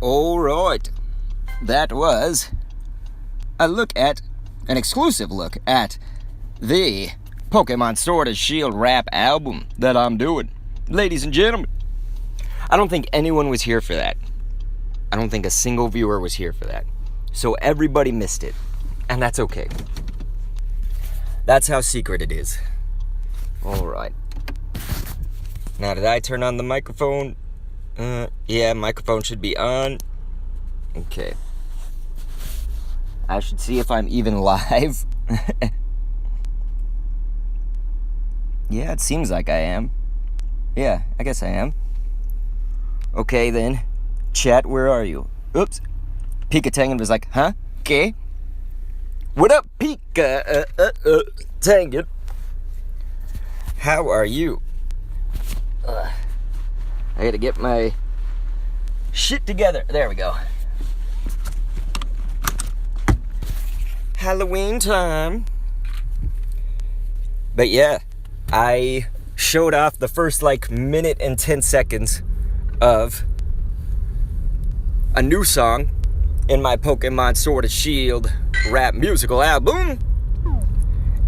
Alright, that was an exclusive look at the Pokemon Sword and Shield rap album that I'm doing. Ladies and gentlemen, I don't think anyone was here for that. I don't think a single viewer was here for that. So everybody missed it, and that's okay. That's how secret it is. Alright. Now, did I turn on the microphone? Yeah, microphone should be on. Okay. I should see if I'm even live. Yeah, it seems like I am. Yeah, I guess I am. Okay, then. Chat, where are you? Oops. Pika Tangen was like, huh? Okay. What up, Pika Tangen? How are you? I gotta get my shit together. There we go. Halloween time. But yeah, I showed off the first minute and 10 seconds of a new song in my Pokemon Sword and Shield rap musical album.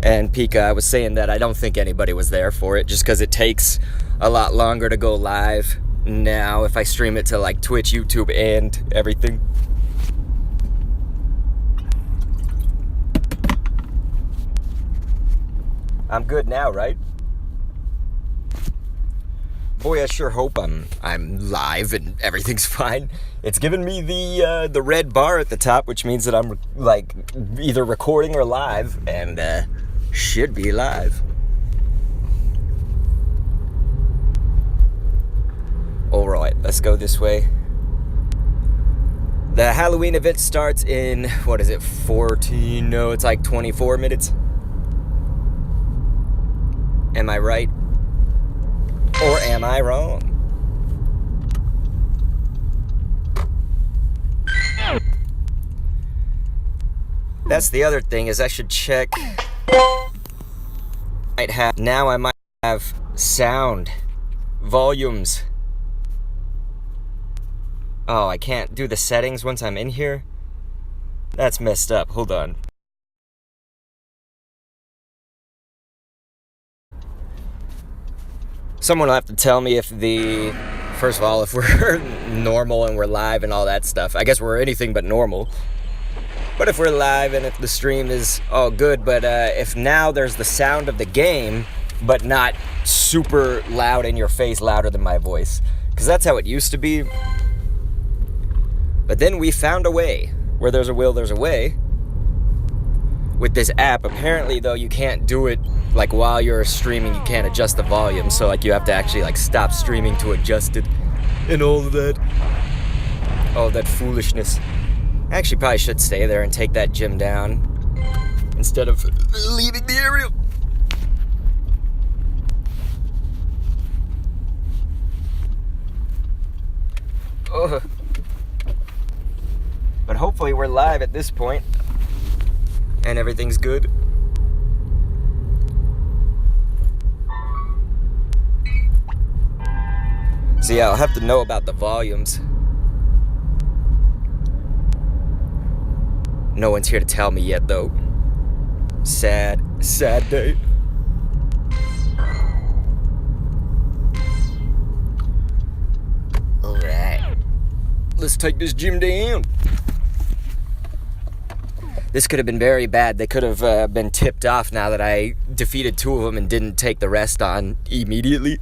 And Pika, I was saying that I don't think anybody was there for it, just because it takes a lot longer to go live now if I stream it to Twitch, YouTube, and everything. I'm good now, right? Boy, I sure hope I'm live and everything's fine. It's giving me the red bar at the top, which means that I'm either recording or live, and should be live. Alright, let's go this way. The Halloween event starts in, 14? No, it's 24 minutes. Am I right? Or am I wrong? That's the other thing, is I should check. Now I might have sound volumes. Oh, I can't do the settings once I'm in here? That's messed up. Hold on. Someone will have to tell me if first of all, if we're normal and we're live and all that stuff. I guess we're anything but normal. But if we're live and if the stream is all good, but if now there's the sound of the game, but not super loud in your face, louder than my voice. Because that's how it used to be. But then we found a way. Where there's a will, there's a way. With this app, apparently though, you can't do it while you're streaming. You can't adjust the volume, so you have to actually stop streaming to adjust it, and all of that foolishness. I actually probably should stay there and take that gym down instead of leaving the area. Ugh. But hopefully we're live at this point and everything's good. So yeah, I'll have to know about the volumes. No one's here to tell me yet, though. Sad day. Alright. Let's take this gym down. This could have been very bad. They could have been tipped off now that I defeated 2 of them and didn't take the rest on immediately.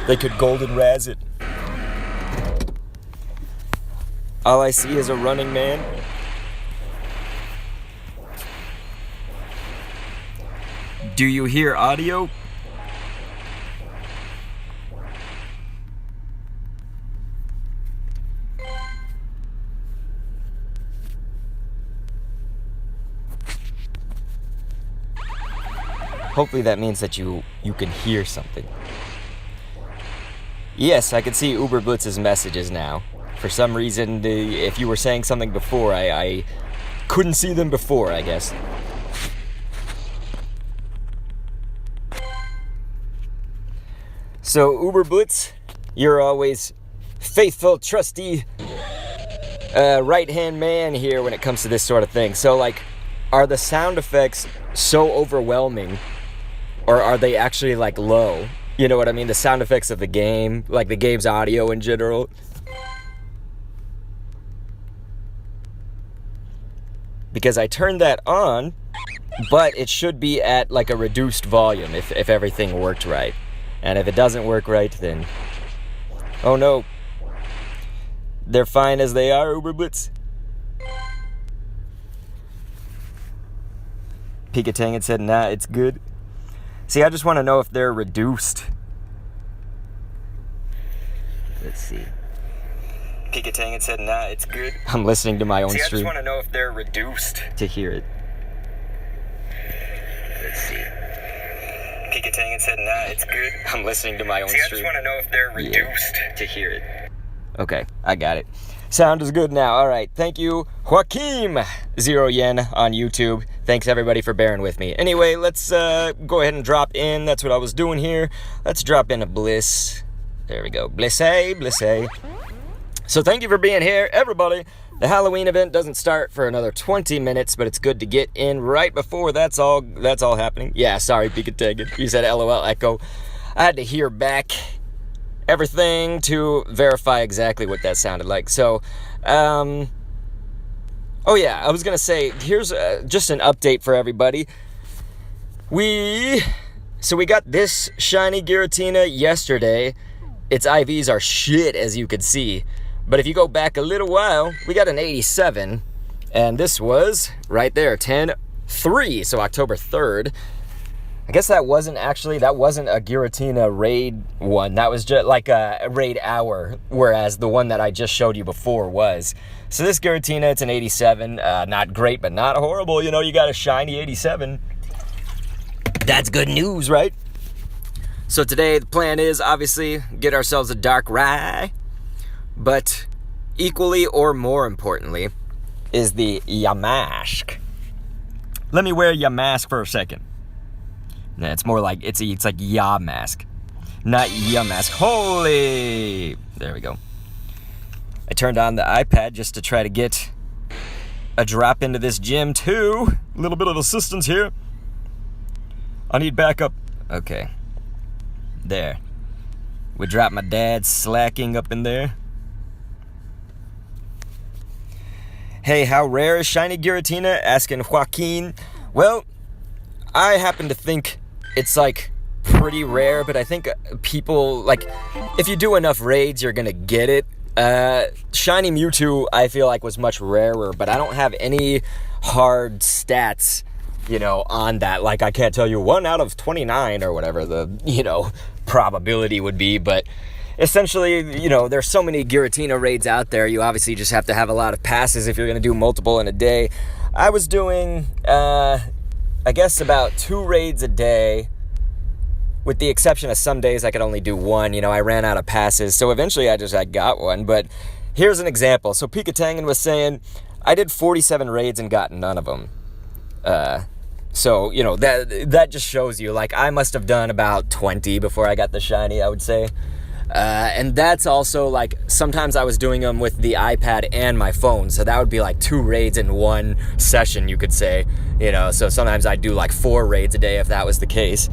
They could golden razz it. All I see is a running man. Do you hear audio? Hopefully that means that you can hear something. Yes, I can see Uber Blitz's messages now. For some reason, if you were saying something before, I couldn't see them before, I guess. So, Uber Blitz, you're always faithful, trusty right-hand man here when it comes to this sort of thing. So, like, are the sound effects so overwhelming, or are they actually, like, low? You know what I mean? The sound effects of the game, like the game's audio in general. Because I turned that on, but it should be at, like, a reduced volume if everything worked right. And if it doesn't work right, then... oh, no. They're fine as they are, Uberblitz. Pikatangan said, nah, it's good. See, I just want to know if they're reduced. Let's see. Pikatangan said, nah, it's good. I'm listening to my own stream. I just want to know if they're reduced to hear it. Let's see. Pikatangan said, nah, it's good. I'm listening to my own stream. I just want to know if they're reduced to hear it. Okay, I got it. Sound is good now. All right, thank you, Joaquim 0 yen on YouTube. Thanks everybody for bearing with me. Anyway, let's go ahead and drop in. That's what I was doing here. Let's drop in a Bliss. There we go. Blissey, Blissey. So thank you for being here, everybody. The Halloween event doesn't start for another 20 minutes, but it's good to get in right before that's all happening. Yeah, sorry, Pikachu. You said LOL Echo. I had to hear back everything to verify exactly what that sounded like. So, oh yeah, I was gonna say, here's just an update for everybody. We got this shiny Giratina yesterday. Its IVs are shit, as you could see. But if you go back a little while, we got an 87, and this was right there, 10/3, so October 3rd. I guess that wasn't a Giratina raid one. That was just like a raid hour, whereas the one that I just showed you before was. So this Giratina, it's an 87. Not great, but not horrible. You know, you got a shiny 87. That's good news, right? So today, the plan is, obviously, get ourselves a Darkrai. But equally or more importantly is the Yamask. Let me wear Yamask for a second. No, it's more like, it's like Yamask, not Yamask. Holy! There we go. I turned on the iPad just to try to get a drop into this gym too. A little bit of assistance here. I need backup. Okay. There. We dropped my dad slacking up in there. Hey, how rare is shiny Giratina? Asking Joaquin. Well, I happen to think it's like pretty rare, but I think people, like, if you do enough raids, you're gonna get it. Shiny Mewtwo, I feel like, was much rarer, but I don't have any hard stats, you know, on that. Like, I can't tell you 1 out of 29 or whatever the, you know, probability would be, but essentially, you know, there's so many Giratina raids out there, you obviously just have to have a lot of passes if you're going to do multiple in a day. I was doing, I guess, about 2 raids a day, with the exception of some days I could only do 1. You know, I ran out of passes, so eventually I got one. But here's an example. So Pikatangan was saying, I did 47 raids and got none of them. So, you know, that just shows you, like, I must have done about 20 before I got the shiny, I would say. And that's also, like, sometimes I was doing them with the iPad and my phone, so that would be like 2 raids in one session, you could say, you know, so sometimes I'd do like 4 raids a day if that was the case.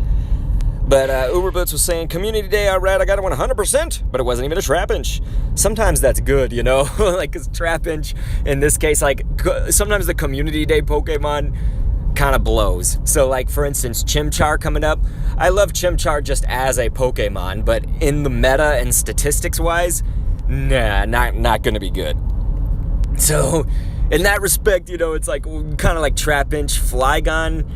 But Uberblitz was saying, community day, alright, I got it 100%, but it wasn't even a Trapinch. Sometimes that's good, you know, like, cause Trapinch, in this case, like, sometimes the community day Pokemon kind of blows. So, like, for instance, Chimchar coming up. I love Chimchar just as a Pokemon, but in the meta and statistics-wise, nah, not gonna be good. So, in that respect, you know, it's like, kind of like Trapinch, Flygon.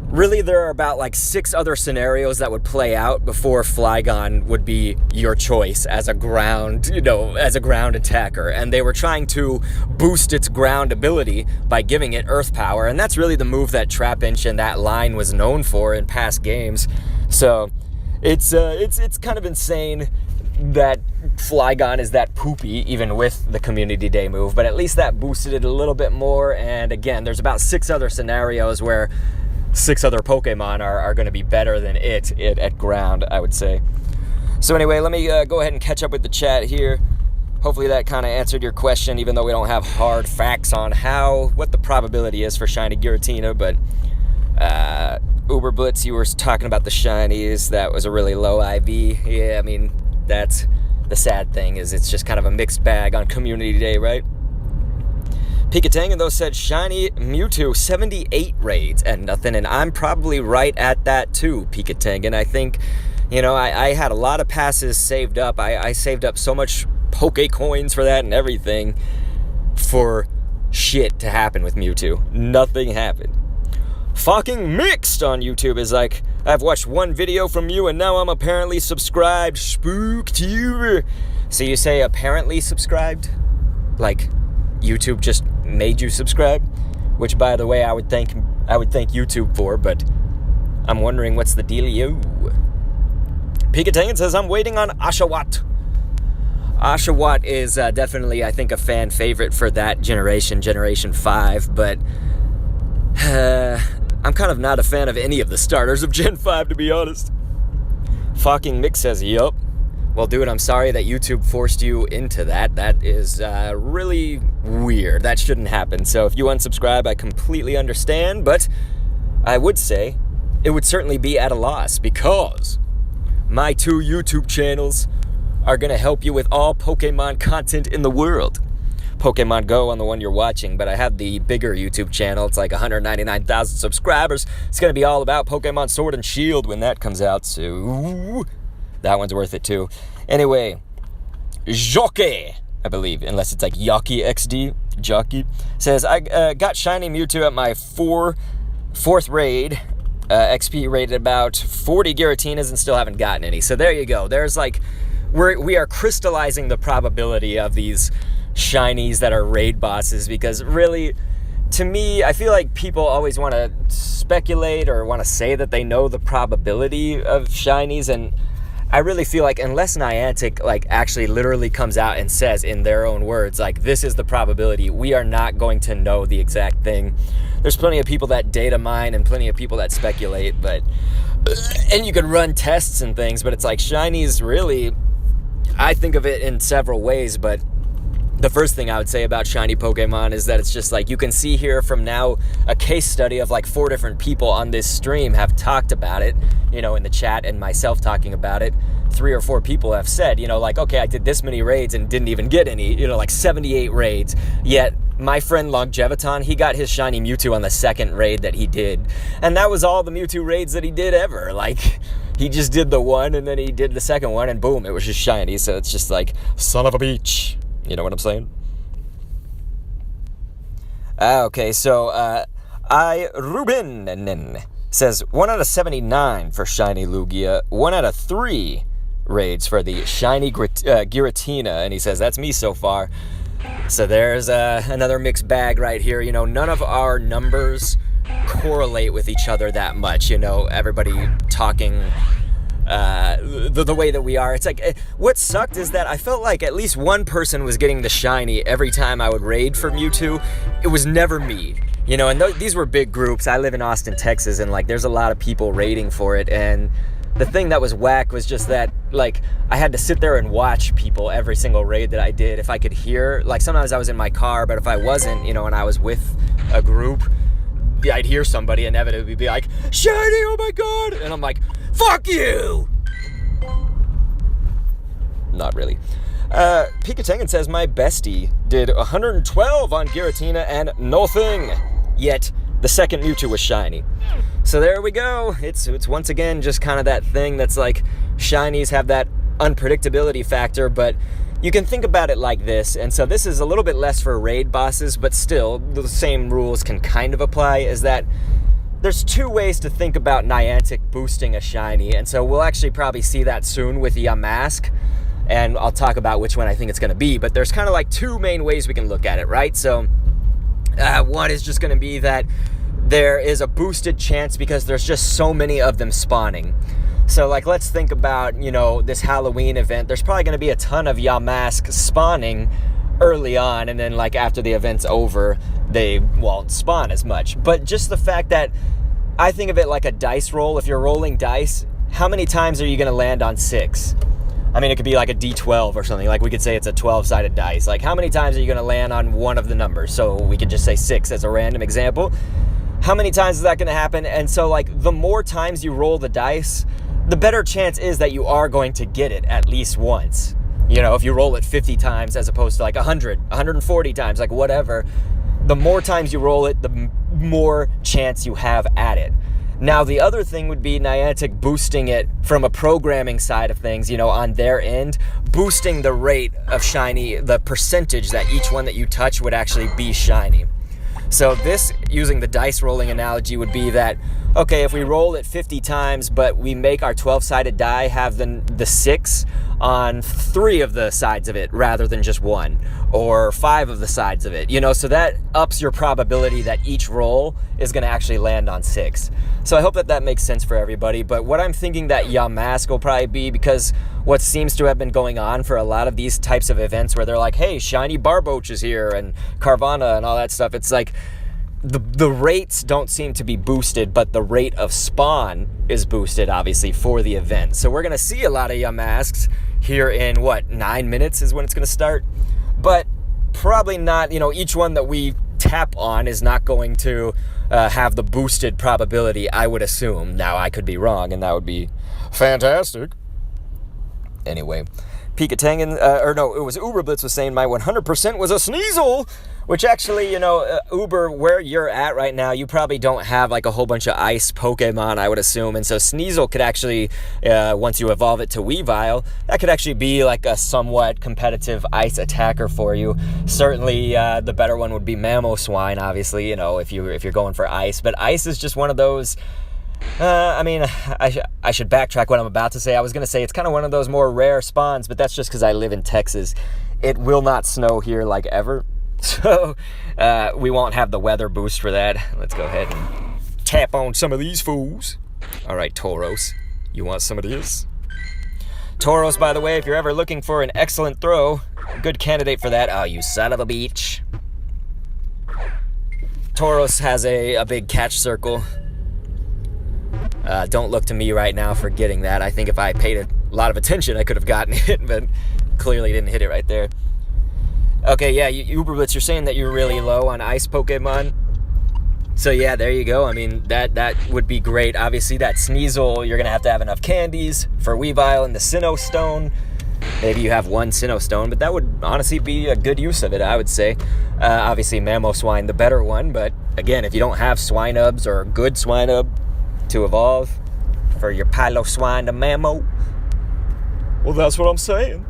Really, there are about like 6 other scenarios that would play out before Flygon would be your choice as a ground, you know, as a ground attacker. And they were trying to boost its ground ability by giving it Earth Power. And that's really the move that Trapinch and that line was known for in past games. So it's kind of insane that Flygon is that poopy, even with the Community Day move. But at least that boosted it a little bit more. And again, there's about 6 other scenarios where 6 other Pokemon are going to be better than it at ground, I would say. So anyway, let me go ahead and catch up with the chat here. hopefully that kind of answered your question, even though we don't have hard facts on what the probability is for shiny Giratina. But Uber Blitz, you were talking about the shinies. That was a really low IV. Yeah, I mean, that's the sad thing, is it's just kind of a mixed bag on Community Day, right? Pikatangan, though, said shiny Mewtwo, 78 raids and nothing, and I'm probably right at that too, Pikatangan. I think, I had a lot of passes saved up. I saved up so much Poke coins for that and everything for shit to happen with Mewtwo. Nothing happened. Fucking Mixed on YouTube is like, I've watched one video from you and now I'm apparently subscribed. Spooktuber. So you say apparently subscribed? Like YouTube just made you subscribe? Which, by the way, I would thank YouTube for, but I'm wondering what's the dealio. Pikatangan says, I'm waiting on Oshawott. Oshawott is definitely, I think, a fan favorite for that Generation 5, but I'm kind of not a fan of any of the starters of Gen 5, to be honest. Fucking Mick says, yup. Well, dude, I'm sorry that YouTube forced you into that. That is really weird. That shouldn't happen. So if you unsubscribe, I completely understand, but I would say it would certainly be at a loss, because my 2 YouTube channels are going to help you with all Pokemon content in the world. Pokemon Go on the one you're watching, but I have the bigger YouTube channel. It's like 199,000 subscribers. It's going to be all about Pokemon Sword and Shield when that comes out, so that one's worth it too. Anyway, Jockey, I believe, unless it's like Yaki XD, Jockey, says, I got shiny Mewtwo at my fourth raid. XP rated about 40 Giratinas and still haven't gotten any. So there you go. There's like, we are crystallizing the probability of these shinies that are raid bosses, because really, to me, I feel like people always want to speculate or want to say that they know the probability of shinies, and I really feel like unless Niantic like actually literally comes out and says in their own words, like, this is the probability, we are not going to know the exact thing. There's plenty of people that data mine and plenty of people that speculate, and you can run tests and things, but it's like shinies really, I think of it in several ways, but the first thing I would say about shiny Pokemon is that it's just like, you can see here from now a case study of like 4 different people on this stream have talked about it, in the chat, and myself talking about it. 3 or 4 people have said, like, okay, I did this many raids and didn't even get any, like 78 raids. Yet my friend Longeviton, he got his shiny Mewtwo on the 2nd raid that he did. And that was all the Mewtwo raids that he did ever. Like, he just did the one and then he did the 2nd one and boom, it was just shiny. So it's just like, son of a bitch. You know what I'm saying? Okay, so Ruben says 1 out of 79 for shiny Lugia, 1 out of 3 raids for the shiny Giratina, and he says that's me so far. So there's another mixed bag right here. None of our numbers correlate with each other that much. Everybody talking the way that we are. It's like, what sucked is that I felt like at least one person was getting the shiny every time I would raid for Mewtwo. It was never me, and these were big groups. I live in Austin, Texas, and like there's a lot of people raiding for it, and the thing that was whack was just that, like, I had to sit there and watch people every single raid that I did. If I could hear, like, sometimes I was in my car, but if I wasn't, and I was with a group, I'd hear somebody inevitably be like, shiny, oh my god, and I'm like, fuck you! Not really. Pikatangan says, my bestie did 112 on Giratina and nothing, yet the 2nd Mewtwo was shiny. So there we go. It's once again just kind of that thing that's like, shinies have that unpredictability factor, but you can think about it like this, and so this is a little bit less for raid bosses, but still, the same rules can kind of apply, is that there's 2 ways to think about Niantic boosting a shiny, and so we'll actually probably see that soon with Yamask, and I'll talk about which one I think it's going to be, but there's kind of like 2 main ways we can look at it, right? So, one is just going to be that there is a boosted chance because there's just so many of them spawning. So, like, let's think about, this Halloween event. There's probably going to be a ton of Yamask spawning early on, and then, like, after the event's over, they won't spawn as much. But just the fact that I think of it like a dice roll. If you're rolling dice, how many times are you going to land on 6? I mean, it could be like a D12 or something. Like we could say it's a 12-sided dice. Like how many times are you going to land on one of the numbers? So we could just say 6 as a random example. How many times is that going to happen? And so like the more times you roll the dice, the better chance is that you are going to get it at least once. You know, if you roll it 50 times as opposed to like 100, 140 times, like whatever, the more times you roll it, the more chance you have at it. Now, the other thing would be Niantic boosting it from a programming side of things, you know, on their end, boosting the rate of shiny, the percentage that each one that you touch would actually be shiny. So this, using the dice rolling analogy, would be that, okay, if we roll it 50 times, but we make our 12-sided die have the 6 on 3 of the sides of it rather than just 1, or 5 of the sides of it, you know, so that ups your probability that each roll is going to actually land on 6. So I hope that makes sense for everybody. But what I'm thinking that Yamask will probably be, because what seems to have been going on for a lot of these types of events where they're like, hey, shiny Barboach is here and Carvana and all that stuff, it's like the rates don't seem to be boosted, but the rate of spawn is boosted, obviously, for the event. So we're going to see a lot of Yamasks here in, 9 minutes is when it's going to start. But probably not, you know, each one that we tap on is not going to have the boosted probability, I would assume. Now, I could be wrong, and that would be fantastic. Anyway, Pikatangan, it was Uber Blitz was saying my 100% was a Sneasel, which actually, you know, Uber, where you're at right now, you probably don't have like a whole bunch of ice Pokemon, I would assume, and so Sneasel could actually, once you evolve it to Weavile, that could actually be like a somewhat competitive ice attacker for you. Certainly, the better one would be Mamoswine, obviously, you know, if you're going for ice, but ice is just one of those. I mean, I should backtrack what I'm about to say. I was going to say it's kind of one of those more rare spawns, but that's just because I live in Texas. It will not snow here like ever, so we won't have the weather boost for that. Let's go ahead and tap on some of these fools. All right, Tauros, you want some of this? Tauros, by the way, if you're ever looking for an excellent throw, good candidate for that. Oh, you son of a beach. Tauros has a big catch circle. Don't look to me right now for getting that. I think if I paid a lot of attention, I could have gotten it, but clearly didn't hit it right there. Okay, yeah, Uber Blitz, you're saying that you're really low on ice Pokemon. So yeah, there you go. I mean, that would be great. Obviously, that Sneasel, you're going to have enough candies for Weavile and the Sinnoh Stone. Maybe you have one Sinnoh Stone, but that would honestly be a good use of it, I would say. Obviously, Mamoswine, the better one, but again, if you don't have Swinubs or a good Swinub to evolve for your Piloswine to Mamo, well, that's what I'm saying.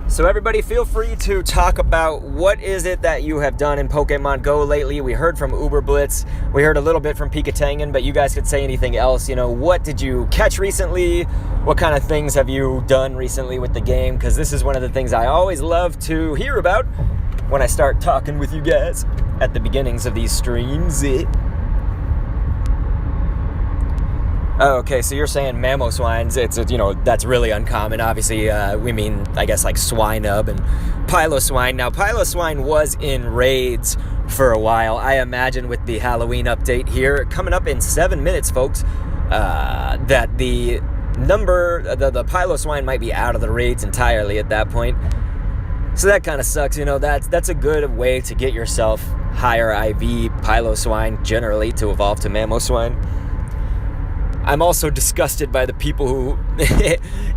So everybody, feel free to talk about what is it that you have done in Pokemon Go lately. We heard from Uber Blitz. We heard a little bit from Pikatangan, but you guys could say anything else. You know, what did you catch recently? What kind of things have you done recently with the game? Because this is one of the things I always love to hear about when I start talking with you guys at the beginnings of these streams. Oh, okay, so you're saying Mamoswines, that's really uncommon. Obviously, we mean, I guess, like Swinub and Piloswine. Now, Piloswine was in raids for a while. I imagine with the Halloween update here, coming up in 7 minutes, folks, that the Piloswine might be out of the raids entirely at that point. So that kind of sucks, that's a good way to get yourself higher IV Piloswine, generally, to evolve to Mamoswine. I'm also disgusted by the people who,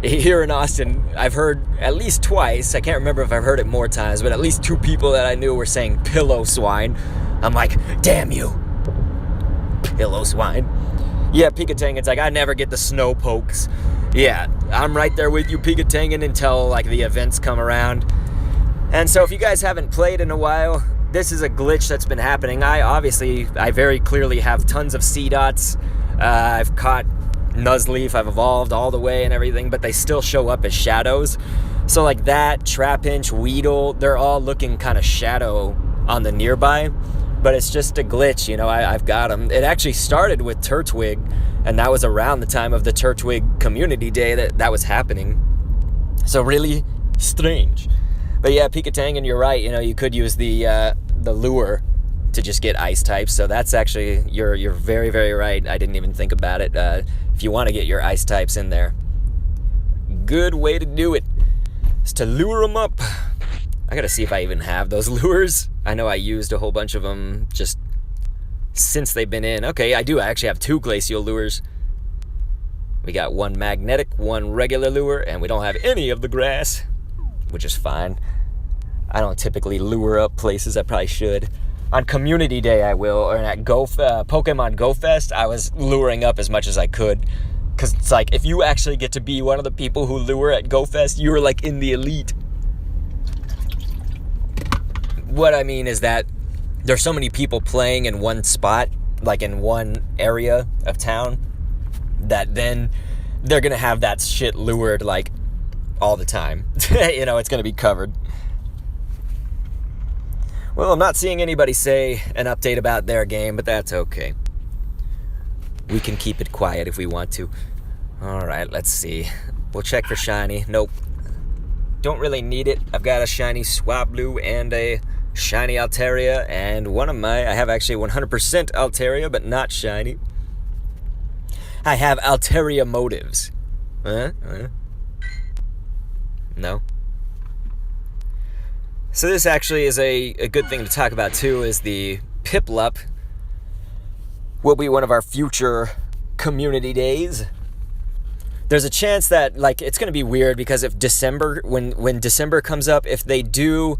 here in Austin, I've heard at least twice, I can't remember if I've heard it more times, but at least 2 people that I knew were saying Piloswine. I'm like, damn you, Piloswine. Yeah, Pikatangan's like, I never get the Snowpokes. Yeah, I'm right there with you, Pikatangan, until like the events come around. And so if you guys haven't played in a while, this is a glitch that's been happening. I very clearly have tons of C-dots. I've caught Nuzleaf, I've evolved all the way and everything, but they still show up as shadows. So like that, Trapinch, Weedle, they're all looking kind of shadow on the nearby, but it's just a glitch, I've got them. It actually started with Turtwig, and that was around the time of the Turtwig Community Day that was happening. So really strange. But yeah, Pikatangan, you're right, you could use the lure to just get ice types, so that's actually, you're very, very right. I didn't even think about it. If you want to get your ice types in there, good way to do it is to lure them up. I gotta see if I even have those lures. I know I used a whole bunch of them just since they've been in. Okay, I do. I actually have 2 glacial lures. We got 1 magnetic, 1 regular lure, and we don't have any of the grass, which is fine. I don't typically lure up places. I probably should. On Community Day, I will, or at Pokemon Go Fest, I was luring up as much as I could. Because it's like, if you actually get to be one of the people who lure at Go Fest, you're like in the elite. What I mean is that there's so many people playing in one spot, like in one area of town, that then they're going to have that shit lured like all the time. You know, it's going to be covered. Well, I'm not seeing anybody say an update about their game, but that's okay. We can keep it quiet if we want to. Alright, let's see. We'll check for shiny. Nope. Don't really need it. I've got a shiny Swablu and a shiny Altaria, and I have actually 100% Altaria, but not shiny. I have Altaria motives. No. So this actually is a good thing to talk about too, is the Piplup will be one of our future community days. There's a chance that, like, it's going to be weird because if December, when December comes up, if they do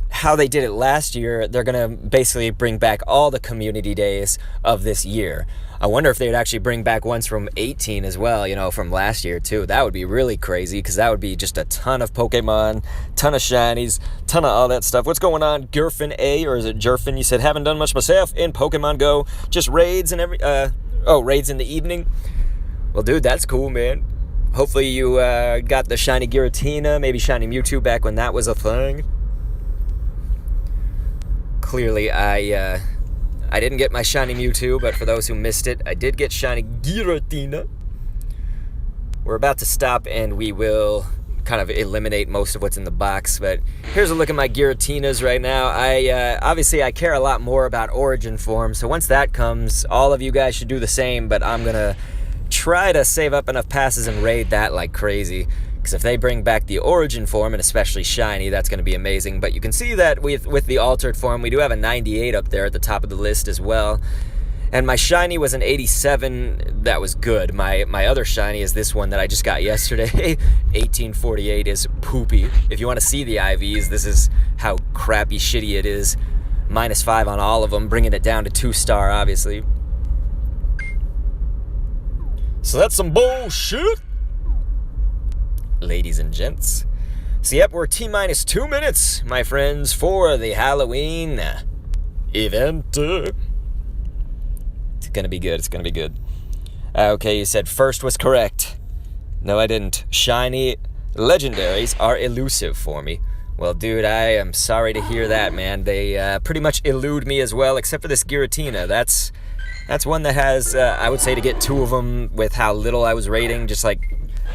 how they did it last year, they're going to basically bring back all the community days of this year. I wonder if they would actually bring back ones from 18 as well, you know, from last year too. That would be really crazy because that would be just a ton of Pokemon, ton of shinies, ton of all that stuff. What's going on, Gurfin A, or is it Jerfin? You said, haven't done much myself in Pokemon Go, just raids and raids in the evening. Well, dude, that's cool, man. Hopefully you got the shiny Giratina, maybe shiny Mewtwo back when that was a thing. Clearly, I didn't get my shiny Mewtwo, but for those who missed it, I did get shiny Giratina. We're about to stop, and we will kind of eliminate most of what's in the box, but here's a look at my Giratinas right now. Obviously, I care a lot more about Origin Form, so once that comes, all of you guys should do the same, but I'm going to try to save up enough passes and raid that like crazy. Because if they bring back the Origin Form, and especially shiny, that's going to be amazing. But you can see that with the altered form, we do have a 98 up there at the top of the list as well. And my shiny was an 87. That was good. My other shiny is this one that I just got yesterday. 1848 is poopy. If you want to see the IVs, this is how crappy shitty it is. -5 on all of them, bringing it down to 2-star, obviously. So that's some bullshit, ladies and gents. So yep, we're T-minus 2 minutes, my friends, for the Halloween event. It's gonna be good, it's gonna be good. Okay, you said first was correct. No, I didn't. Shiny legendaries are elusive for me. Well, dude, I am sorry to hear that, man. They pretty much elude me as well, except for this Giratina. That's one that has, I would say, to get 2 of them with how little I was raiding, just like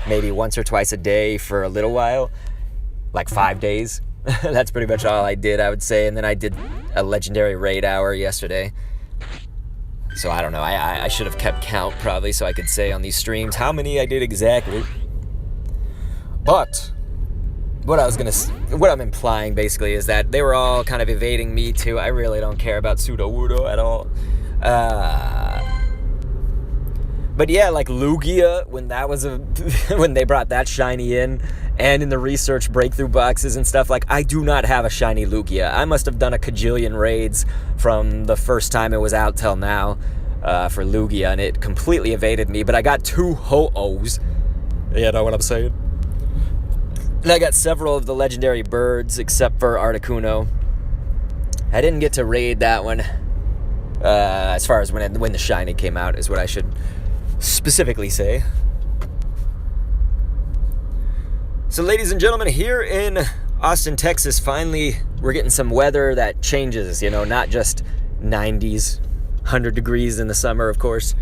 maybe once or twice a day for a little while, like 5 days. That's pretty much all I did, I would say. And then I did a legendary raid hour yesterday. So I don't know, I should have kept count probably so I could say on these streams how many I did exactly. But what I'm implying basically is that they were all kind of evading me too. I really don't care about Sudowoodo at all. But yeah, like Lugia, when that was when they brought that shiny in, and in the research breakthrough boxes and stuff, like, I do not have a shiny Lugia. I must have done a cajillion raids from the first time it was out till now for Lugia, and it completely evaded me. But I got 2 Ho-Ohs. You know what I'm saying? And I got several of the legendary birds, except for Articuno. I didn't get to raid that one. As far as when the shiny came out is what I should specifically say. So ladies and gentlemen, here in Austin, Texas, finally we're getting some weather that changes, you know, not just 90s, 100 degrees in the summer, of course,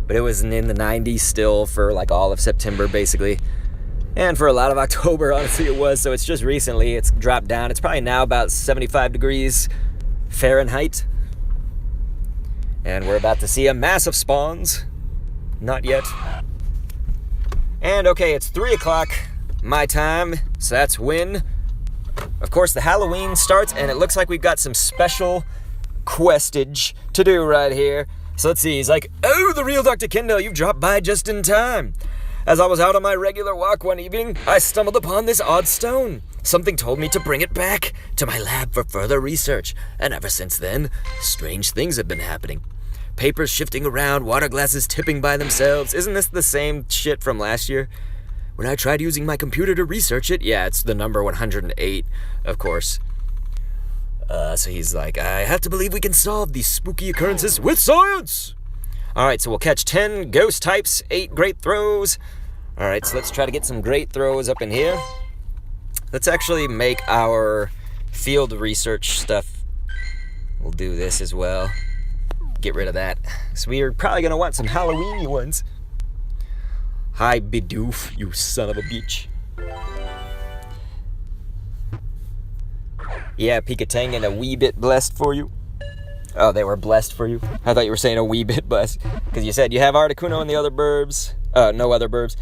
but it was in the 90s still for like all of September basically, and for a lot of October, honestly it was. So it's just recently it's dropped down. It's probably now about 75 degrees Fahrenheit. And we're about to see a massive spawns. Not yet. And okay, it's 3 o'clock. my time, so that's when, of course, the Halloween starts, and it looks like we've got some special questage to do right here. So let's see, he's like, "Oh, the real Dr. Kendall, you've dropped by just in time. As I was out on my regular walk one evening, I stumbled upon this odd stone. Something told me to bring it back to my lab for further research, and ever since then, strange things have been happening. Papers shifting around, water glasses tipping by themselves. Isn't this the same shit from last year? When I tried using my computer to research it, yeah, it's the number 108, of course. So he's like, I have to believe we can solve these spooky occurrences with science! Alright, so we'll catch 10 ghost types, 8 great throws. Alright, so let's try to get some great throws up in here. Let's actually make our field research stuff. We'll do this as well. Get rid of that. So we are probably going to want some Halloween-y ones. Hi, Bidoof, you son of a bitch. Yeah, Pikatangan, a wee bit blessed for you. Oh, they were blessed for you? I thought you were saying a wee bit blessed. Because you said you have Articuno and the other burbs. No other burbs.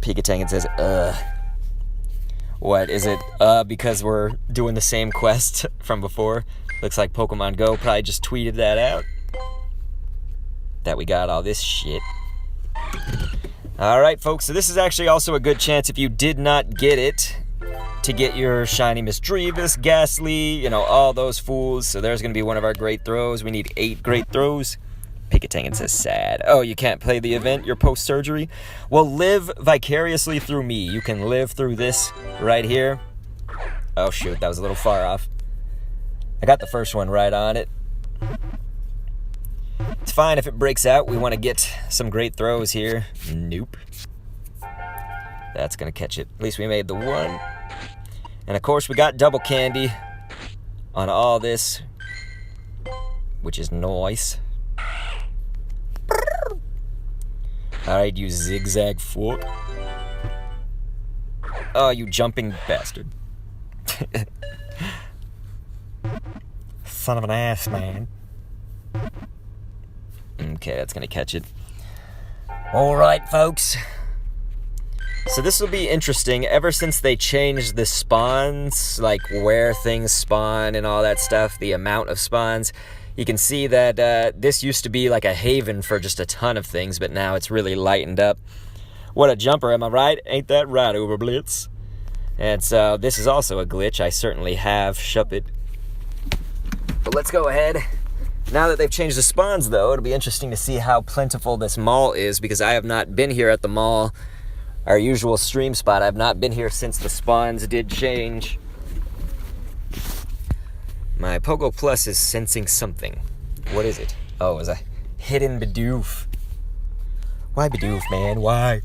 Pikatangan says, What, is it, because we're doing the same quest from before? Looks like Pokemon Go probably just tweeted that out. That we got all this shit. Alright, folks, so this is actually also a good chance if you did not get it, to get your shiny Misdreavus, Ghastly, all those fools. So there's going to be one of our great throws. We need 8 great throws. Pikatangan says sad. Oh, you can't play the event? You're post-surgery? Well, live vicariously through me. You can live through this right here. Oh, shoot, that was a little far off. I got the first one right on it. It's fine if it breaks out. We want to get some great throws here. Nope. That's going to catch it. At least we made the one. And of course, we got double candy on all this, which is nice. Alright, you zigzag fork. Oh, you jumping bastard. Son of an ass, man. Okay, that's gonna catch it. Alright, folks. So this will be interesting. Ever since they changed the spawns, like where things spawn and all that stuff, the amount of spawns, you can see that this used to be like a haven for just a ton of things, but now it's really lightened up. What a jumper, am I right? Ain't that right, Uberblitz? And so this is also a glitch. I certainly have shupped. But let's go ahead. Now that they've changed the spawns, though, it'll be interesting to see how plentiful this mall is, because I have not been here at the mall, our usual stream spot. I've not been here since the spawns did change. My PoGO Plus is sensing something. What is it? Oh, it's a hidden Bidoof. Why Bidoof, man? Why?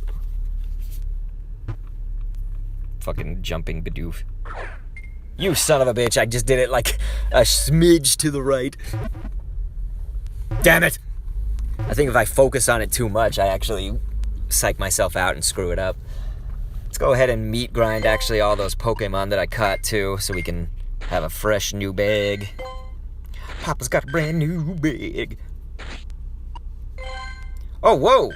Fucking jumping Bidoof. You son of a bitch, I just did it like a smidge to the right. Damn it! I think if I focus on it too much, I actually psych myself out and screw it up. Let's go ahead and meat grind actually all those Pokemon that I caught too, so we can have a fresh new bag. Papa's got a brand new bag. Oh, whoa!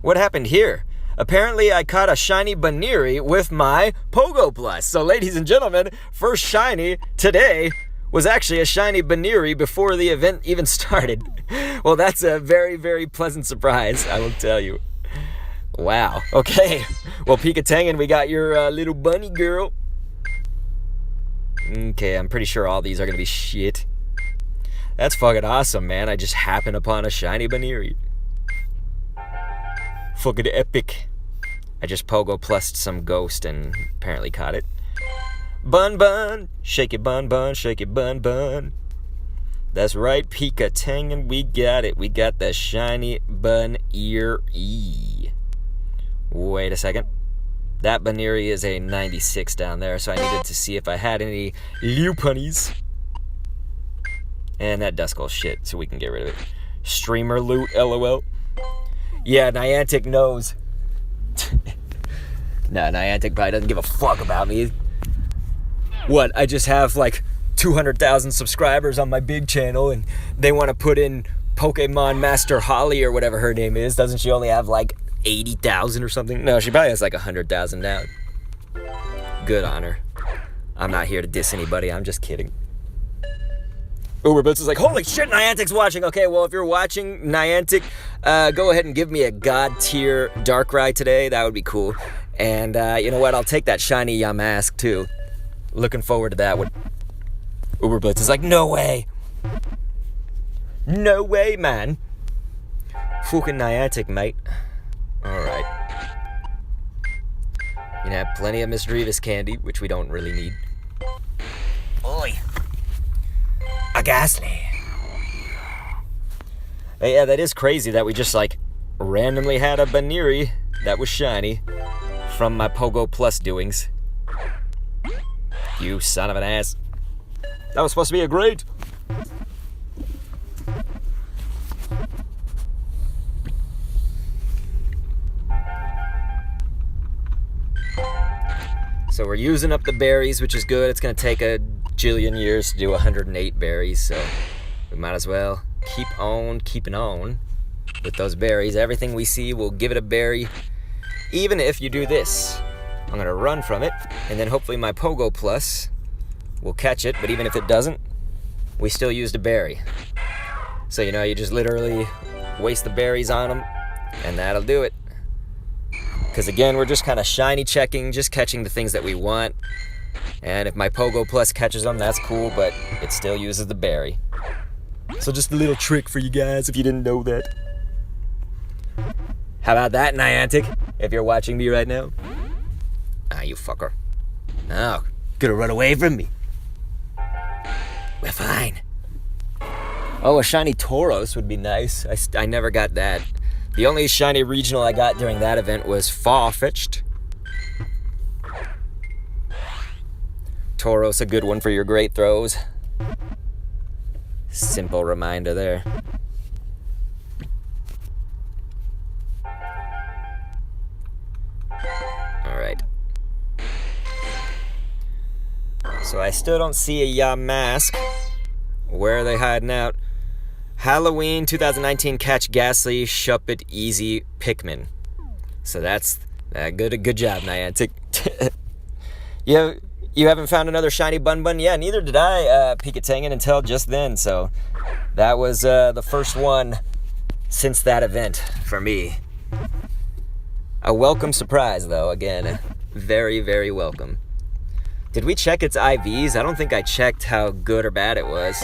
What happened here? Apparently I caught a shiny Baneri with my PoGO Plus. So ladies and gentlemen, first shiny today was actually a shiny Baneri before the event even started. Well, that's a very, very pleasant surprise, I will tell you. Wow. Okay. Well, Pikatangan, we got your little bunny girl. Okay, I'm pretty sure all these are going to be shit. That's fucking awesome, man. I just happened upon a shiny Baneri. Fucking epic. I just PoGO plussed some ghost and apparently caught it. Bun bun, shake it bun bun, shake it bun bun. That's right, Pikatangan, we got it. We got the shiny Baneri. Wait a second. That Baneri is a 96 down there, so I needed to see if I had any Lopunnies. And that Duskull shit, so we can get rid of it. Streamer loot, LOL. Yeah, Niantic knows. Nah, Niantic probably doesn't give a fuck about me. What, I just have like 200,000 subscribers on my big channel and they want to put in Pokemon Master Holly or whatever her name is. Doesn't she only have like 80,000 or something. No, she probably has like 100,000 now. Good on her. I'm not here to diss anybody. I'm just kidding. Uberboots is like, holy shit, Niantic's watching. Okay, well, if you're watching Niantic, go ahead and give me a god tier Darkrai today. That would be cool. And you know what? I'll take that shiny Yamask too. Looking forward to that one. Uberboots is like, no way. No way, man. Fucking Niantic, mate. Alright. You can have plenty of Miss Drevis candy, which we don't really need. Oi. A Ghastly. Hey, yeah, that is crazy that we just, like, randomly had a Baniri that was shiny from my PoGO Plus doings. You son of an ass. That was supposed to be a great. So we're using up the berries, which is good. It's going to take a jillion years to do 108 berries, so we might as well keep on keeping on with those berries. Everything we see, we'll give it a berry. Even if you do this, I'm going to run from it, and then hopefully my PoGO Plus will catch it, but even if it doesn't, we still used a berry. So, you know, you just literally waste the berries on them, and that'll do it. Because again, we're just kind of shiny checking, just catching the things that we want. And if my PoGO Plus catches them, that's cool, but it still uses the berry. So just a little trick for you guys if you didn't know that. How about that, Niantic? If you're watching me right now. Ah, you fucker. Oh, gonna run away from me. We're fine. Oh, a shiny Tauros would be nice. I never got that. The only shiny regional I got during that event was Farfetch'd. Tauros, a good one for your great throws. Simple reminder there. Alright. So I still don't see a Yamask. Where are they hiding out? Halloween 2019 catch Ghastly, Shuppet, Easy, Pikmin. So that's good job, Niantic. You haven't found another shiny Bun? Yeah, neither did I, Pikatangan, until just then. So that was the first one since that event for me. A welcome surprise, though. Again, very, very welcome. Did we check its IVs? I don't think I checked how good or bad it was.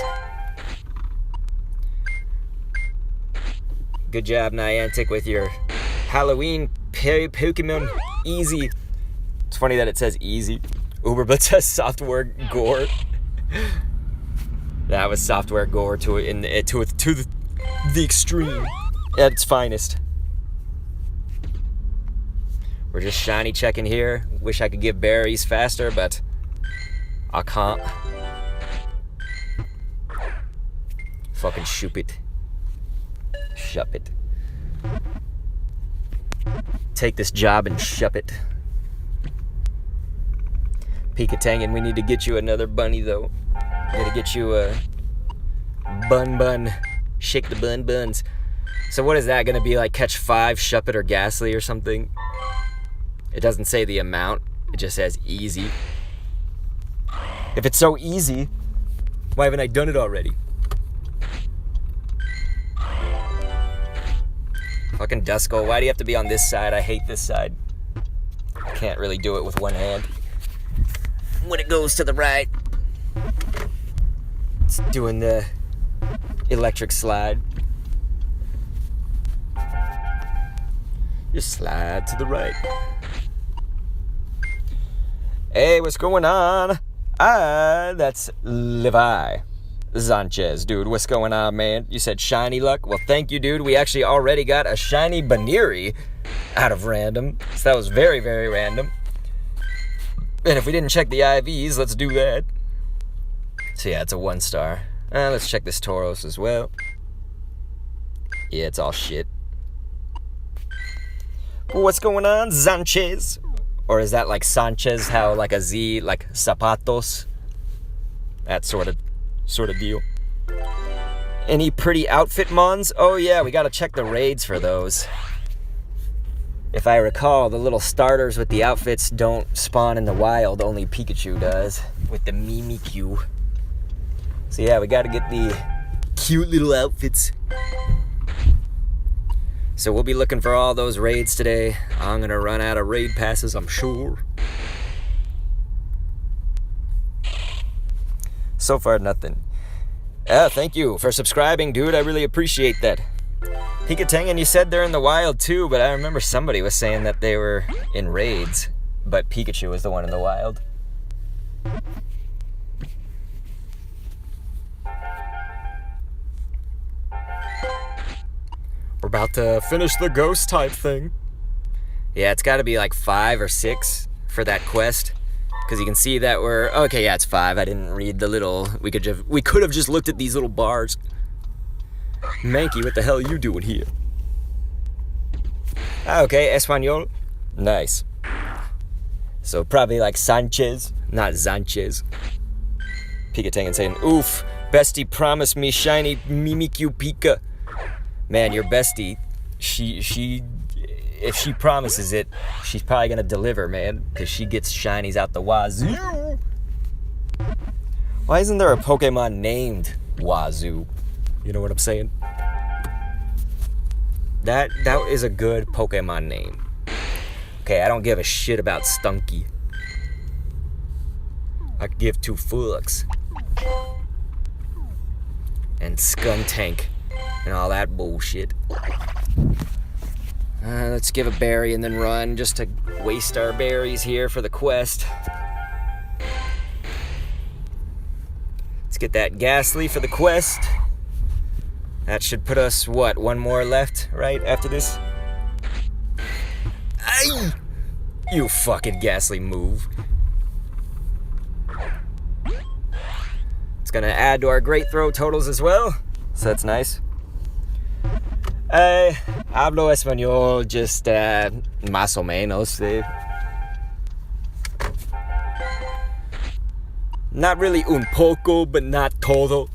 Good job, Niantic, with your Halloween Pokemon Easy. It's funny that it says easy. Uberbut says software gore. That was software gore to the extreme at its finest. We're just shiny checking here. Wish I could give berries faster, but I can't. Fucking shoop it. Shup it. Take this job and shup it. Pikatangan, we need to get you another bunny, though. Gotta get you a bun. Shake the buns. So what is that gonna be like? Catch 5 Shuppet or Ghastly or something? It doesn't say the amount. It just says easy. If it's so easy, why haven't I done it already? Fucking Duskull, why do you have to be on this side? I hate this side. I can't really do it with one hand. When it goes to the right, it's doing the electric slide. Just slide to the right. Hey, what's going on? That's Levi Sanchez, dude. What's going on, man? You said shiny luck? Well, thank you, dude. We actually already got a shiny Baniri out of random. So that was very, very random. And if we didn't check the IVs, let's do that. So yeah, it's a 1-star. Let's check this Tauros as well. Yeah, it's all shit. What's going on, Sanchez? Or is that like Sanchez, how like a Z, like zapatos? That sort of deal. Any pretty outfit mons? Oh yeah, we gotta check the raids for those. If I recall, the little starters with the outfits don't spawn in the wild. Only Pikachu does with the Mimikyu. So yeah, we got to get the cute little outfits. So we'll be looking for all those raids today. I'm going to run out of raid passes, I'm sure. So far, nothing. Thank you for subscribing, dude. I really appreciate that. Pikatangan, you said they're in the wild too, but I remember somebody was saying that they were in raids, but Pikachu was the one in the wild. We're about to finish the ghost type thing. Yeah, it's got to be like 5 or 6 for that quest. Because you can see that we're... Okay, yeah, it's 5. I didn't read the little... We could have just looked at these little bars. Mankey, what the hell are you doing here? Okay, Espanol. Nice. So probably like Sanchez, not Sanchez. Pikatangan saying, oof, bestie promised me shiny Mimikyu Pika. Man, your bestie, she if she promises it, she's probably gonna deliver, man, because she gets shinies out the wazoo. Why isn't there a Pokemon named Wazoo? You know what I'm saying? That is a good Pokemon name. Okay, I don't give a shit about Stunky. I give 2 fucks. And Skuntank and all that bullshit. Let's give a berry and then run just to waste our berries here for the quest. Let's get that Ghastly for the quest. That should put us, what, 1 more left, right, after this? Aye! You fucking Ghastly move. It's gonna add to our Great Throw totals as well, so that's nice. Hablo español, just más o menos. Not really un poco, but not todo.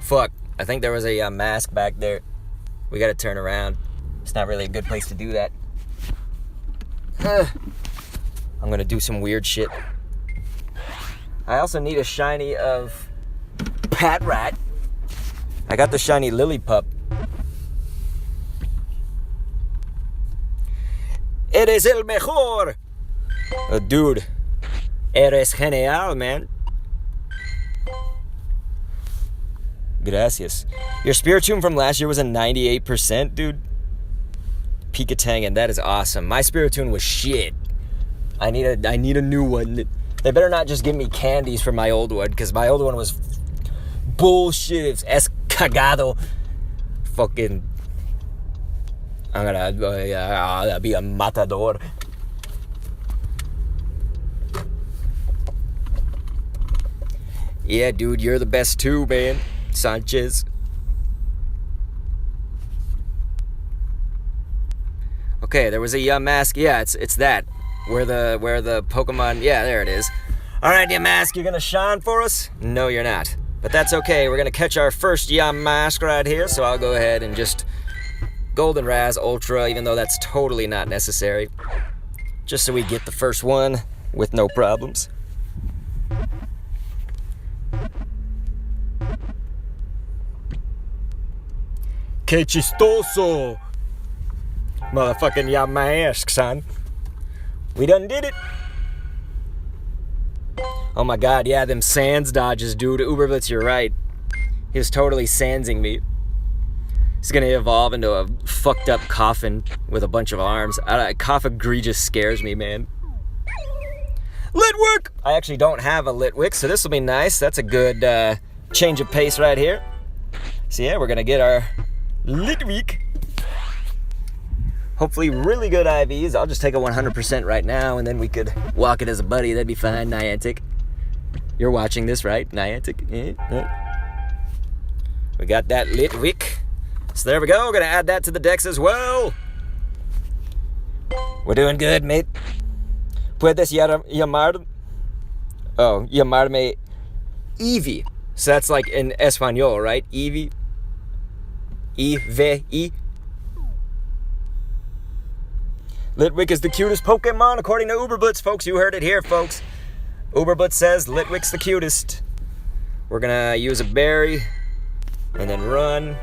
Fuck. I think there was a Yamask back there. We gotta turn around. It's not really a good place to do that. I'm gonna do some weird shit. I also need a shiny of Patrat. I got the shiny Lillipup. Eres el mejor! Dude, eres genial, man. Gracias. Your Spiritomb from last year was a 98%, dude. Pikatangan, that is awesome. My Spiritomb was shit. I need a new one. They better not just give me candies for my old one, because my old one was bullshit. Es cagado. Fucking... I'm gonna be a matador. Yeah, dude, you're the best too, man. Sanchez. Okay, there was a Yamask. Yeah, it's that. Where the Pokemon... Yeah, there it is. Alright, Yamask, you're gonna shine for us? No, you're not. But that's okay. We're gonna catch our first Yamask right here, so I'll go ahead and just... Golden Raz Ultra, even though that's totally not necessary. Just so we get the first one with no problems. Que chistoso! Motherfucking Yamask, son. We done did it. Oh my god, yeah, them Sands dodges, dude. Uberblitz, you're right. He was totally sandsing me. He's gonna evolve into a fucked up coffin with a bunch of arms. Coffin Egregious scares me, man. Litwick! I actually don't have a Litwick, so this will be nice. That's a good change of pace right here. So yeah, we're gonna get our Litwick. Hopefully really good IVs. I'll just take a 100% right now, and then we could walk it as a buddy. That'd be fine, Niantic. You're watching this, right, Niantic? We got that Litwick. So there we go. We're going to add that to the decks as well. We're doing good, mate. Puedes llamarme Eevee. So that's like in Espanol, right? Eevee. E-V-E. Litwick is the cutest Pokemon according to Uberblitz, folks. You heard it here, folks. Uberblitz says Litwick's the cutest. We're gonna use a berry and then run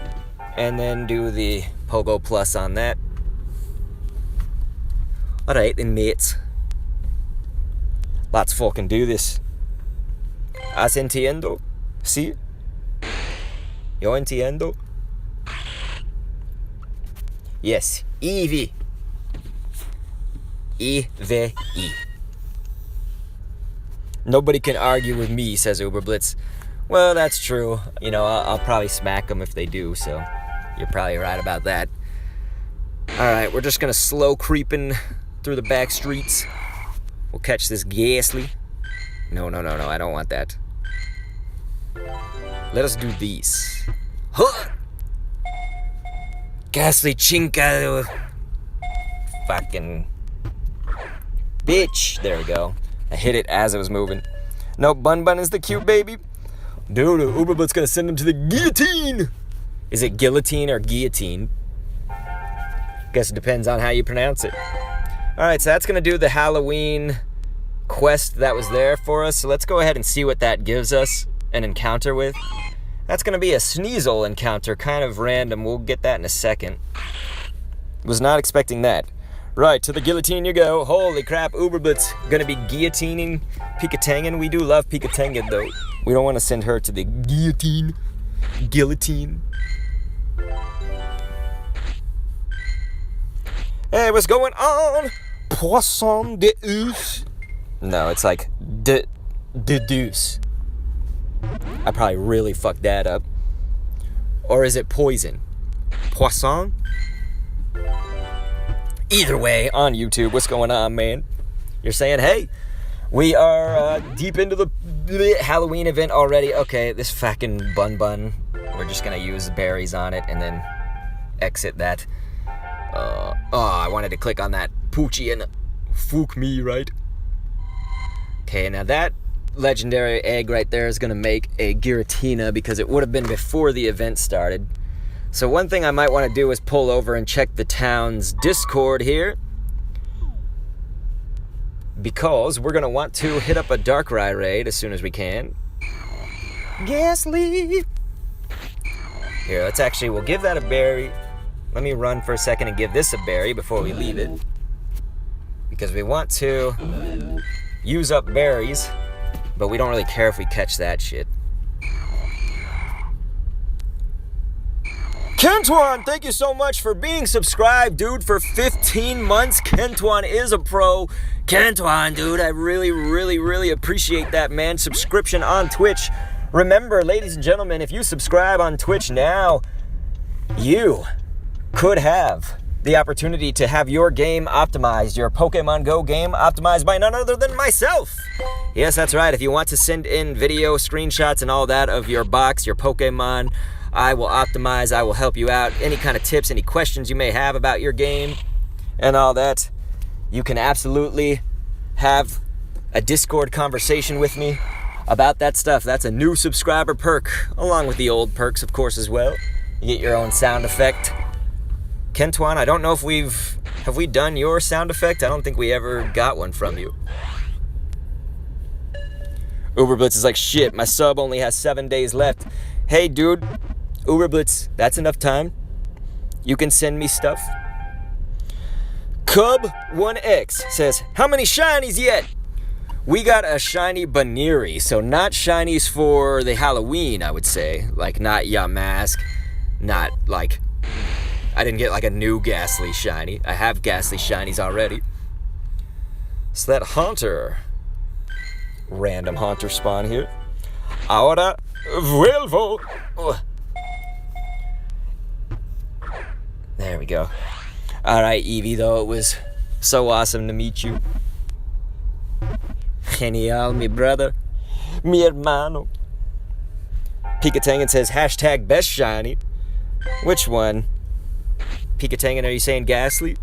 and then do the PoGO Plus on that. Alright then, mates. Let's fucking do this. ¿Has entiendo? ¿Sí? Yo entiendo. Yes, Eevee. E-V-E. Nobody can argue with me, says Uberblitz. Well, that's true. You know, I'll probably smack them if they do, so you're probably right about that. Alright, we're just gonna slow creeping through the back streets. We'll catch this Ghastly. No, I don't want that. Let us do these. Huh! Ghastly Chinka. Fucking bitch. There we go. I hit it as it was moving. No, Bun Bun is the cute baby. Dude, Uberblitz gonna send him to the guillotine. Is it guillotine or guillotine? Guess it depends on how you pronounce it. Alright, so that's gonna do the Halloween quest that was there for us. So let's go ahead and see what that gives us an encounter with. That's gonna be a Sneasel encounter, kind of random. We'll get that in a second. Was not expecting that. Right, to the guillotine you go. Holy crap, Uberblitz gonna be guillotining Pikatangan. We do love Pikatangan though. We don't want to send her to the guillotine. Guillotine. Hey, what's going on? Poisson de Ouse. No, it's like de deuce. I probably really fucked that up. Or is it poison? Poisson? Either way, on YouTube, what's going on, man? You're saying, hey, we are deep into the Halloween event already. Okay, this fucking Bun Bun. We're just gonna use berries on it and then exit that. I wanted to click on that Poochie and fook me, right? Okay, now that legendary egg right there is gonna make a Giratina because it would have been before the event started. So one thing I might want to do is pull over and check the town's Discord here, because we're going to want to hit up a Darkrai raid as soon as we can. Ghastly! Here, we'll give that a berry. Let me run for a second and give this a berry before we leave it, because we want to use up berries, but we don't really care if we catch that shit. Kentuan, thank you so much for being subscribed, dude, for 15 months. Kentuan is a pro. Kentuan, dude, I really appreciate that, man. Subscription on Twitch. Remember, ladies and gentlemen, if you subscribe on Twitch now, you could have the opportunity to have your game optimized, your Pokemon Go game optimized by none other than myself. Yes, that's right. If you want to send in video screenshots and all that of your box, your Pokemon, I will optimize, I will help you out. Any kind of tips, any questions you may have about your game and all that, you can absolutely have a Discord conversation with me about that stuff. That's a new subscriber perk, along with the old perks, of course, as well. You get your own sound effect. Kentuan, I don't know if have we done your sound effect? I don't think we ever got one from you. Uberblitz is like, shit, my sub only has 7 days left. Hey, dude. Uberblitz, that's enough time. You can send me stuff. Cub1X says, how many shinies yet? We got a shiny Baneri, so not shinies for the Halloween, I would say. Like, not Yamask, not like, I didn't get like a new Ghastly shiny. I have Ghastly shinies already. So that Haunter, random Haunter spawn here. Ahora vuelvo. Ugh. There we go. Alright, Eevee, though, it was so awesome to meet you. Genial, mi brother. Mi hermano. Pikatangan says, hashtag best shiny. Which one? Pikatangan, are you saying Ghastly?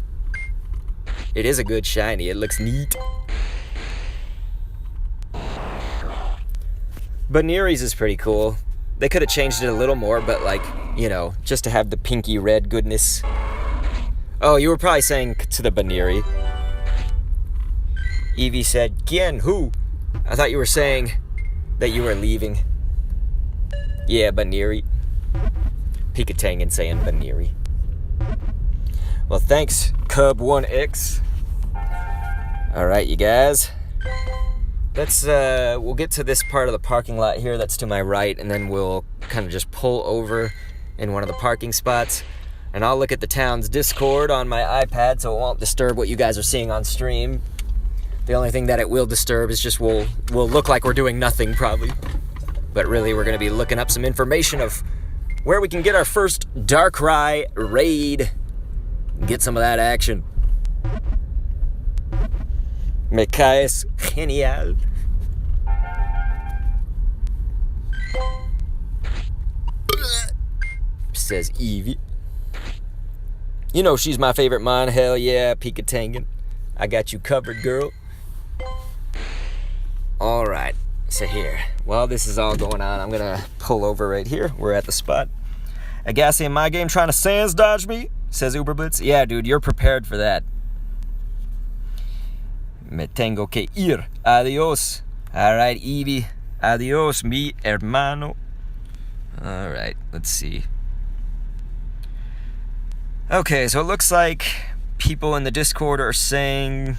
It is a good shiny. It looks neat. Baneri's is pretty cool. They could have changed it a little more, but like, you know, just to have the pinky red goodness. Oh, you were probably saying to the Baneri. Evie said, "Quién? Who?" I thought you were saying that you were leaving. Yeah, Baneri. Pikatangan saying Baneri. Well, thanks, Cub1X. Alright, you guys. We'll get to this part of the parking lot here that's to my right, and then we'll kind of just pull over in one of the parking spots. And I'll look at the town's Discord on my iPad so it won't disturb what you guys are seeing on stream. The only thing that it will disturb is just we'll look like we're doing nothing, probably. But really, we're going to be looking up some information of where we can get our first Darkrai raid. Get some of that action. Me caes genial. Says Evie. You know she's my favorite mine. Hell yeah, Pikatangan. I got you covered, girl. Alright, so here. While this is all going on, I'm going to pull over right here. We're at the spot. A gassy in my game trying to sans dodge me, says Uberblitz. Yeah, dude, you're prepared for that. Me tengo que ir. Adios. Alright, Evie. Adios, mi hermano. Alright, let's see. Okay, so it looks like people in the Discord are saying...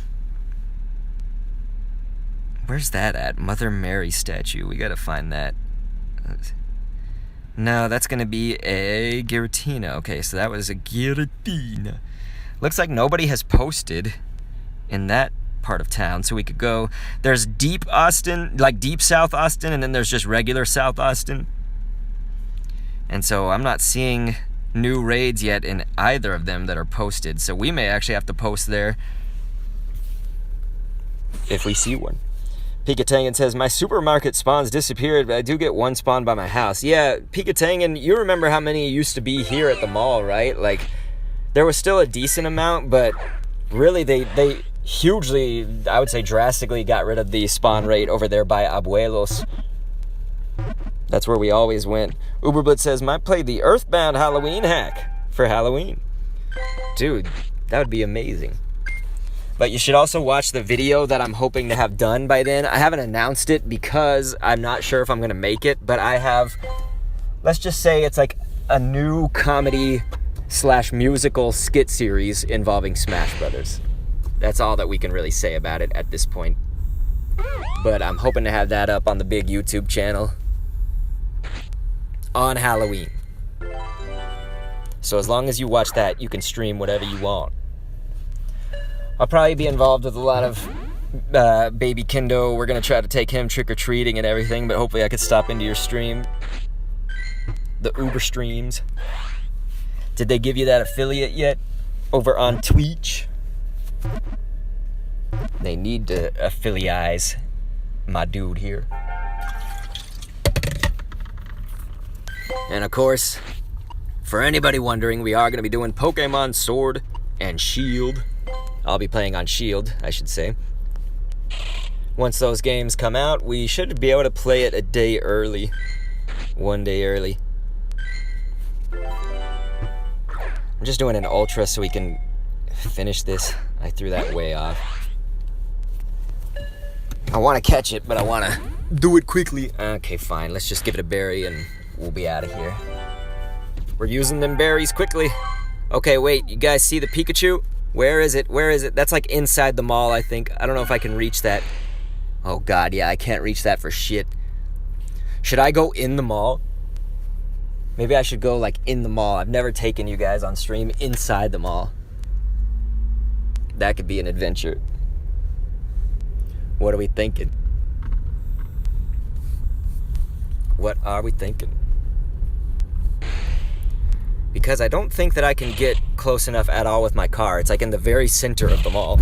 Where's that at? Mother Mary statue. We gotta find that. No, that's gonna be a Giratina. Okay, so that was a Giratina. Looks like nobody has posted in that part of town, so we could go. There's deep Austin, like deep South Austin, and then there's just regular South Austin. And so I'm not seeing new raids yet in either of them that are posted, so we may actually have to post there if we see one. Pikatangan says, my supermarket spawns disappeared, but I do get one spawn by my house. Yeah, Pikatangan, you remember how many used to be here at the mall, right? Like, there was still a decent amount, but really they hugely, I would say drastically got rid of the spawn rate over there by Abuelos. That's where we always went. Uberblitz says, might play the Earthbound Halloween hack for Halloween. Dude, that would be amazing. But you should also watch the video that I'm hoping to have done by then. I haven't announced it because I'm not sure if I'm going to make it, but I have, let's just say it's like a new comedy / musical skit series involving Smash Brothers. That's all that we can really say about it at this point. But I'm hoping to have that up on the big YouTube channel on Halloween. So as long as you watch that, you can stream whatever you want. I'll probably be involved with a lot of baby Kendo. We're going to try to take him trick-or-treating and everything, but hopefully I could stop into your stream. The Uber streams. Did they give you that affiliate yet? Over on Twitch? They need to affiliate my dude here. And of course, for anybody wondering, we are going to be doing Pokemon Sword and Shield. I'll be playing on Shield, I should say. Once those games come out, we should be able to play it a day early. One day early. I'm just doing an Ultra so we can finish this. I threw that way off. I want to catch it, but I want to do it quickly. Okay, fine. Let's just give it a berry and we'll be out of here. We're using them berries quickly. Okay, wait. You guys see the Pikachu? Where is it? Where is it? That's like inside the mall, I think. I don't know if I can reach that. Oh, God, yeah, I can't reach that for shit. Should I go in the mall? Maybe I should go, like, in the mall. I've never taken you guys on stream inside the mall. That could be an adventure. What are we thinking? What are we thinking? Because I don't think that I can get close enough at all with my car. It's like in the very center of the mall.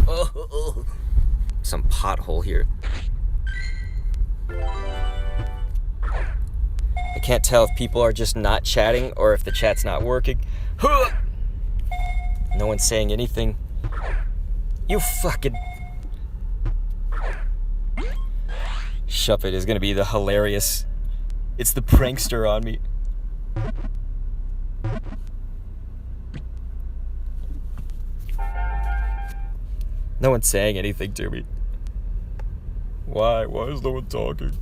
Some pothole here. I can't tell if people are just not chatting or if the chat's not working. No one's saying anything. You fucking... Shuffit is going to be the hilarious It's the prankster on me. No one's saying anything to me. Why? Why is no one talking?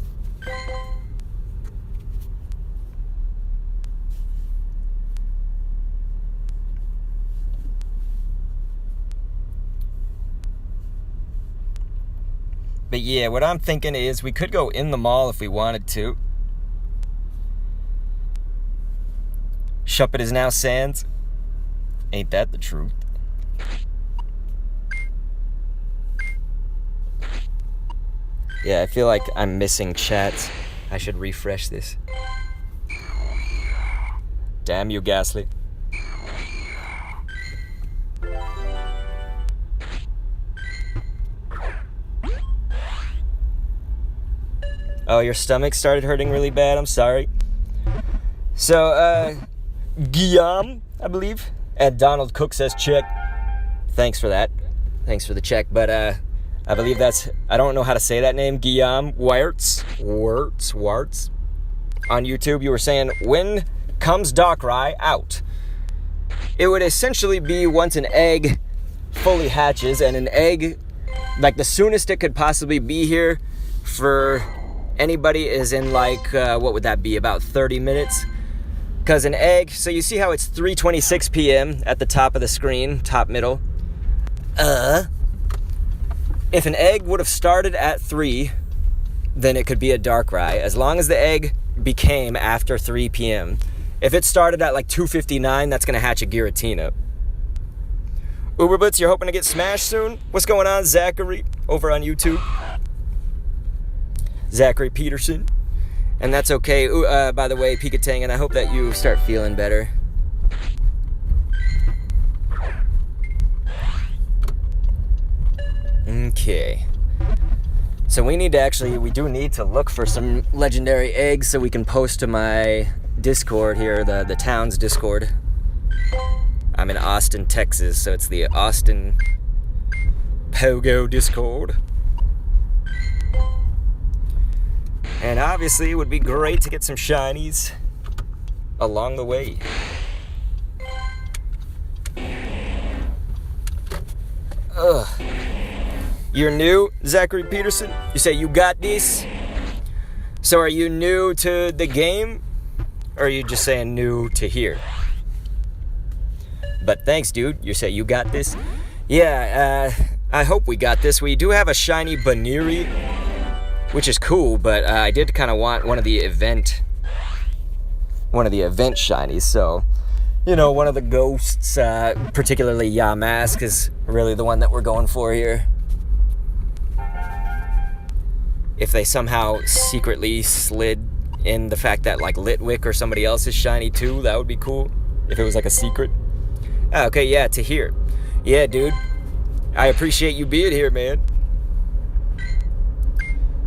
But yeah, what I'm thinking is we could go in the mall if we wanted to. Shuppet is now sans. Ain't that the truth? Yeah, I feel like I'm missing chats. I should refresh this. Damn you, Ghastly. Oh, your stomach started hurting really bad. I'm sorry. So, Guillaume, I believe. And Donald Cook says check. Thanks for that. Thanks for the check. But, I believe that's... I don't know how to say that name. Guillaume Warts. On YouTube, you were saying, when comes Darkrai out? It would essentially be once an egg fully hatches. And an egg, like the soonest it could possibly be here for... anybody is in like, what would that be, about 30 minutes? Because an egg, so you see how it's 3:26 p.m. at the top of the screen, top middle? If an egg would have started at 3, then it could be a Darkrai, as long as the egg became after 3 p.m. If it started at like 2:59, that's going to hatch a Giratina. Uberboots, you're hoping to get smashed soon? What's going on, Zachary, over on YouTube? Zachary Peterson. And that's okay. By the way, Pikatang, and I hope that you start feeling better. Okay. So we do need to look for some legendary eggs so we can post to my Discord here, the town's Discord. I'm in Austin, Texas, so it's the Austin PoGO Discord. And obviously, it would be great to get some shinies along the way. Ugh. You're new, Zachary Peterson? You say you got this? So are you new to the game? Or are you just saying new to here? But thanks, dude. You say you got this? Yeah, I hope we got this. We do have a shiny Baniri, which is cool, but I did kind of want one of the event shinies. So, you know, one of the ghosts, particularly Yamask, is really the one that we're going for here. If they somehow secretly slid in the fact that like Litwick or somebody else is shiny too, that would be cool. If it was like a secret. Okay, yeah, to here. Yeah, dude. I appreciate you being here, man.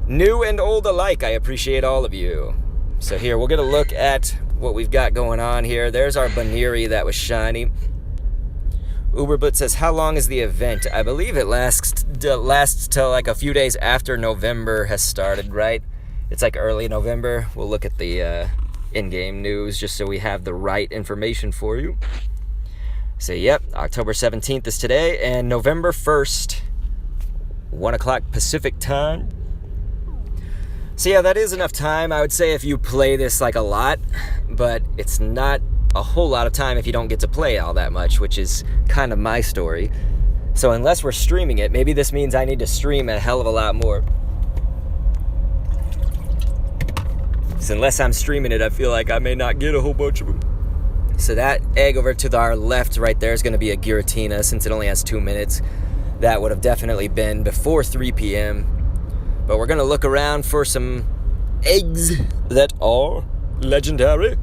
New and old alike, I appreciate all of you. So here, we'll get a look at what we've got going on here. There's our Baniri that was shiny. Uberbut says, how long is the event? I believe it lasts till like a few days after November has started, right? It's like early November. We'll look at the in-game news just so we have the right information for you. So, yep, October 17th is today, and November 1st, 1 o'clock Pacific time. So yeah, that is enough time, I would say, if you play this like a lot, but it's not a whole lot of time if you don't get to play all that much, which is kind of my story. So unless we're streaming it, maybe this means I need to stream a hell of a lot more. So unless I'm streaming it, I feel like I may not get a whole bunch of them. So that egg over to our left right there is going to be a Giratina, since it only has 2 minutes. That would have definitely been before 3 p.m. But we're going to look around for some eggs that are legendary.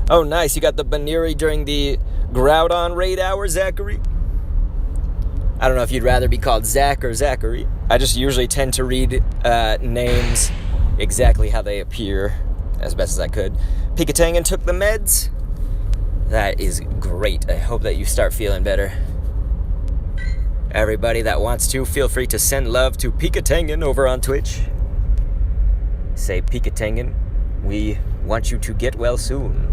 Oh, nice. You got the Baniri during the Groudon raid hour, Zachary? I don't know if you'd rather be called Zach or Zachary. I just usually tend to read names exactly how they appear as best as I could. Pikatangan took the meds. That is great. I hope that you start feeling better. Everybody that wants to, feel free to send love to Pikatangan over on Twitch. say Pikatengen, we want you to get well soon.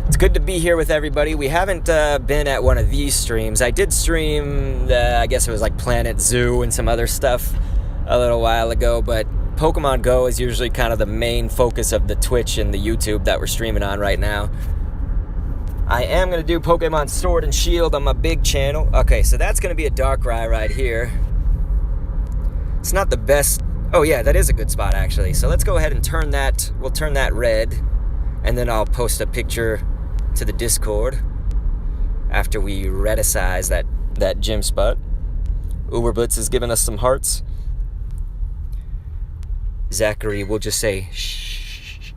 It's good to be here with everybody. We haven't been at one of these streams. I did stream, I guess it was like Planet Zoo and some other stuff a little while ago, but Pokemon Go is usually kind of the main focus of the Twitch and the YouTube that we're streaming on right now. I am going to do Pokemon Sword and Shield on my big channel. Okay, so that's going to be a Darkrai right here. It's not the best. Oh yeah, that is a good spot actually. So let's go ahead and turn that. We'll turn that red, and then I'll post a picture to the Discord after we redicize that gym spot. Uber Blitz has given us some hearts. Zachary, we'll just say shh.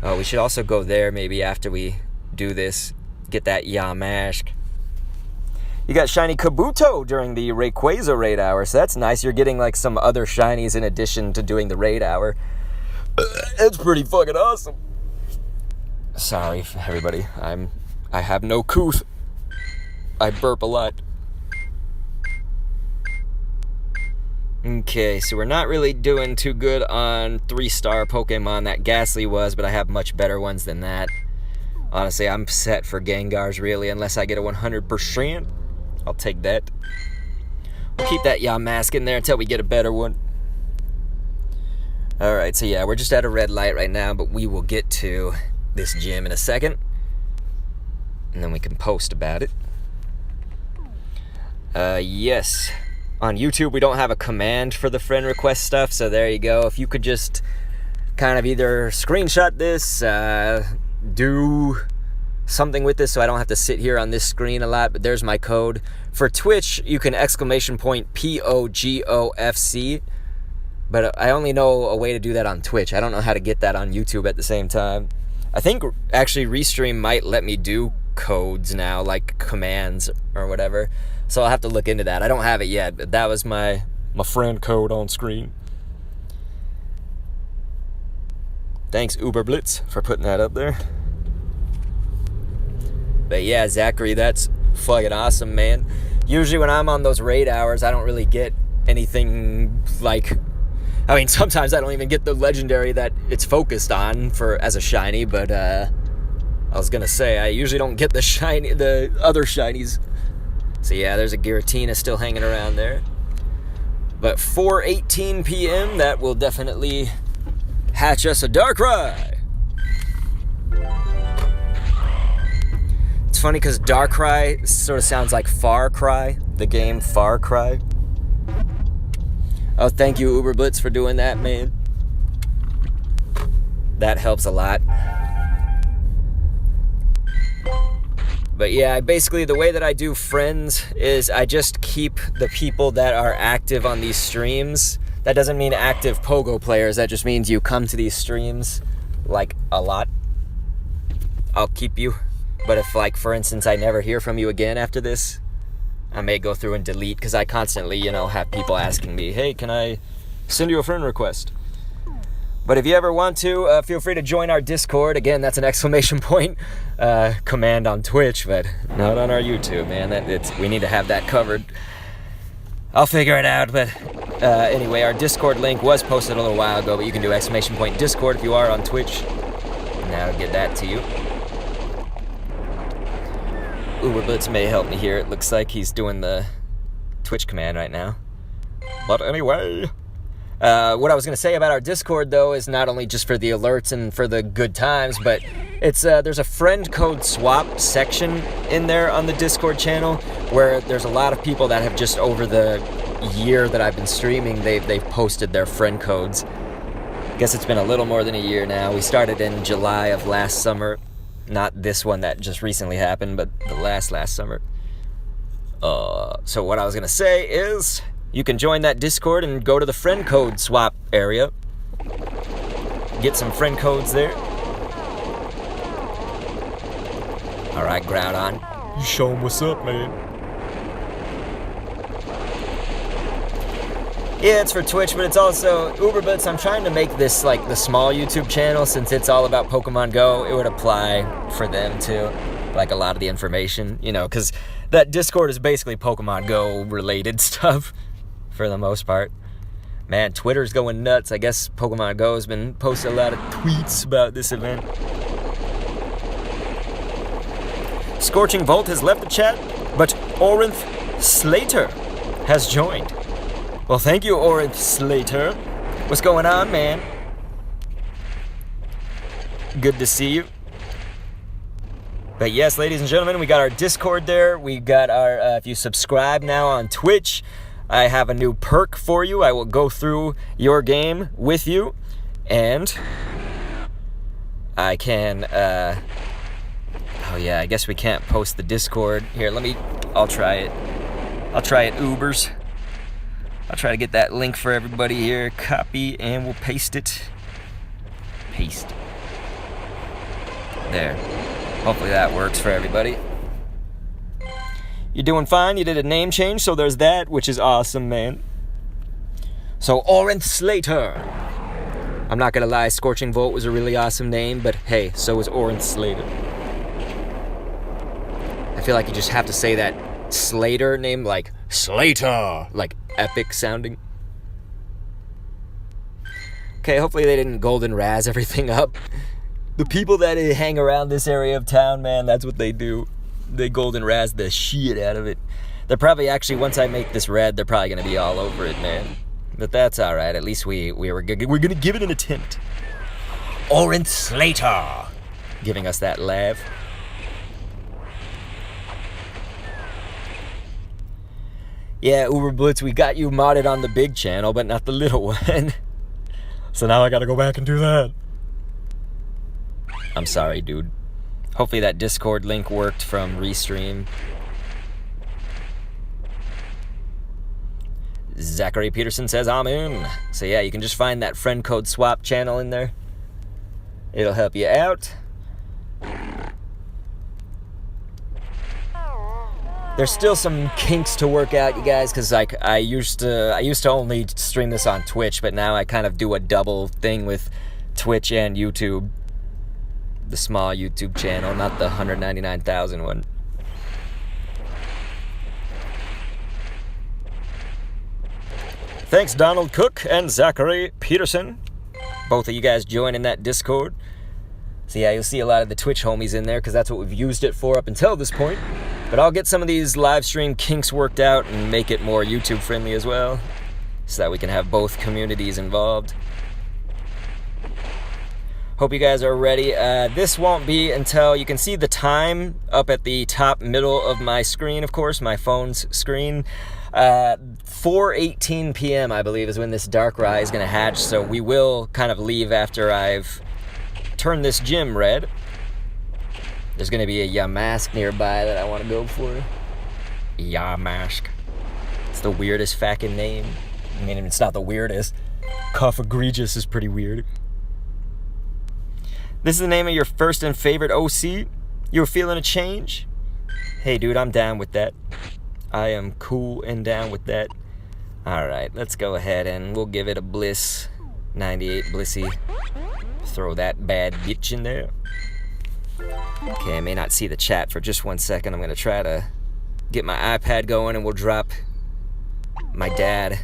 Oh, we should also go there maybe after we do this. Get that Yamask. You got shiny Kabuto during the Rayquaza raid hour, so that's nice. You're getting like some other shinies in addition to doing the raid hour. It's pretty fucking awesome. Sorry, everybody. I have no couth. I burp a lot. Okay, so we're not really doing too good on 3-star Pokemon. That Ghastly was, but I have much better ones than that. Honestly, I'm set for Gengars, really, unless I get a 100%. I'll take that. We'll keep that Yamask in there until we get a better one. Alright, so yeah, we're just at a red light right now, but we will get to this gym in a second, and then we can post about it. Yes, on YouTube we don't have a command for the friend request stuff, so there you go. If you could just kind of either screenshot this, do something with this so I don't have to sit here on this screen a lot, but there's my code. For Twitch, you can !POGOFC, but I only know a way to do that on Twitch. I don't know how to get that on YouTube at the same time. I think actually Restream might let me do codes now, like commands or whatever. So I'll have to look into that. I don't have it yet, but that was my friend code on screen. Thanks, Uber Blitz, for putting that up there. But yeah, Zachary, that's fucking awesome, man. Usually when I'm on those raid hours, I don't really get anything like... I mean, sometimes I don't even get the legendary that it's focused on as a shiny, but I was gonna say I usually don't get the other shinies. So yeah, there's a Giratina still hanging around there. But 4:18 p.m. that will definitely hatch us a Darkrai. It's funny because Darkrai sort of sounds like Far Cry, the game Far Cry. Oh, thank you, Uber Blitz, for doing that, man. That helps a lot. But yeah, basically the way that I do friends is I just keep the people that are active on these streams. That doesn't mean active PoGO players. That just means you come to these streams, like, a lot. I'll keep you. But if, like, for instance, I never hear from you again after this, I may go through and delete, because I constantly, have people asking me, hey, can I send you a friend request? But if you ever want to, feel free to join our Discord. Again, that's an ! Command on Twitch, but not on our YouTube, man. We need to have that covered. I'll figure it out, but anyway, our Discord link was posted a little while ago, but you can do ! Discord if you are on Twitch. Now I'll get that to you. Uber Blitz may help me here. It looks like he's doing the Twitch command right now. But anyway, what I was going to say about our Discord, though, is not only just for the alerts and for the good times, but it's there's a friend code swap section in there on the Discord channel where there's a lot of people that have just over the year that I've been streaming, they've posted their friend codes. I guess it's been a little more than a year now. We started in July of last summer. Not this one that just recently happened, but the last summer. So what I was going to say is you can join that Discord and go to the friend code swap area. Get some friend codes there. All right, Groudon. You show them what's up, man. Yeah, it's for Twitch, but it's also UberBlitz. I'm trying to make this like the small YouTube channel since it's all about Pokemon Go. It would apply for them too. like a lot of the information, you know, because that Discord is basically Pokemon Go related stuff for the most part. Man, Twitter's going nuts. I guess Pokemon Go has been posting a lot of tweets about this event. Scorching Volt has left the chat, but Orinth Slater has joined. Well, thank you, Orinth Slater. What's going on, man? Good to see you. But yes, ladies and gentlemen, we got our Discord there. We got our, if you subscribe now on Twitch, I have a new perk for you. I will go through your game with you, and I can, oh yeah, I guess we can't post the Discord. Here, I'll try it. I'll try it, Ubers. I'll try to get that link for everybody here. Copy, and we'll paste it. Paste. There. Hopefully that works for everybody. You're doing fine. You did a name change, so there's that, which is awesome, man. So, Orinth Slater. I'm not gonna lie, Scorching Volt was a really awesome name, but hey, so was Orinth Slater. I feel like you just have to say that Slater name like Slater, like epic sounding. Okay, hopefully they didn't golden razz everything up. The people that hang around this area of town, man, that's what they do. They golden razz the shit out of it. They're probably actually, once I make this red, they're probably gonna be all over it, man. But that's all right. At least we're gonna give it an attempt. Orinth Slater giving us that laugh. Yeah, Uber Blitz, we got you modded on the big channel, but not the little one. So now I gotta go back and do that. I'm sorry, dude. Hopefully that Discord link worked from Restream. Zachary Peterson says, I'm in. So yeah, you can just find that friend code swap channel in there. It'll help you out. There's still some kinks to work out, you guys, because like I used to only stream this on Twitch, but now I kind of do a double thing with Twitch and YouTube. The small YouTube channel, not the 199,000 one. Thanks, Donald Cook and Zachary Peterson. Both of you guys join in that Discord. So yeah, you'll see a lot of the Twitch homies in there because that's what we've used it for up until this point. But I'll get some of these live stream kinks worked out and make it more YouTube friendly as well, so that we can have both communities involved. Hope you guys are ready. This won't be until you can see the time up at the top middle of my screen, of course, my phone's screen. 4:18 p.m. I believe is when this Darkrai is going to hatch, so we will kind of leave after I've turned this gym red. There's going to be a Yamask nearby that I want to go for. Yamask. It's the weirdest fucking name. I mean, it's not the weirdest. Cuff Egregious is pretty weird. This is the name of your first and favorite OC? You were feeling a change? Hey, dude, I'm down with that. I am cool and down with that. Alright, let's go ahead and we'll give it a Bliss 98 Blissey. Throw that bad bitch in there. Okay, I may not see the chat for just 1 second. I'm going to try to get my iPad going and we'll drop my dad.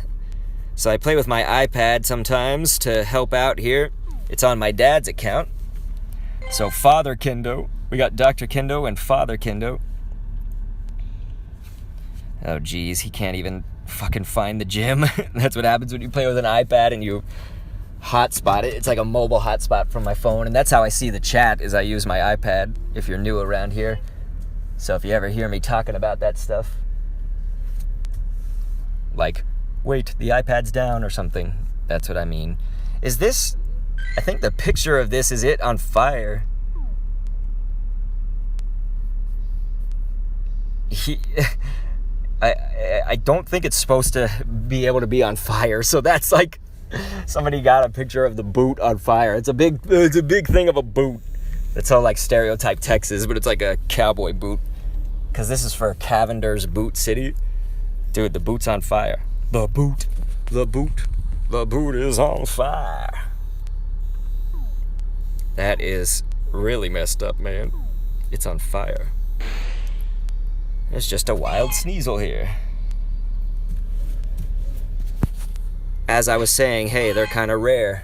So I play with my iPad sometimes to help out here. It's on my dad's account. So Father Kendo. We got Dr. Kendo and Father Kendo. Oh, geez, he can't even fucking find the gym. That's what happens when you play with an iPad and you hotspot it. It's like a mobile hotspot from my phone, and that's how I see the chat, is I use my iPad, if you're new around here. So if you ever hear me talking about that stuff, like, wait, the iPad's down or something, that's what I mean. Is this, I think the picture of this is it on fire. I don't think it's supposed to be able to be on fire, so that's like, somebody got a picture of the boot on fire. It's a big thing of a boot. It's all like stereotype Texas, but it's like a cowboy boot. Because this is for Cavender's Boot City. Dude, the boot's on fire. The boot is on fire. That is really messed up, man. It's on fire. There's just a wild Sneasel here. As I was saying, hey, they're kind of rare.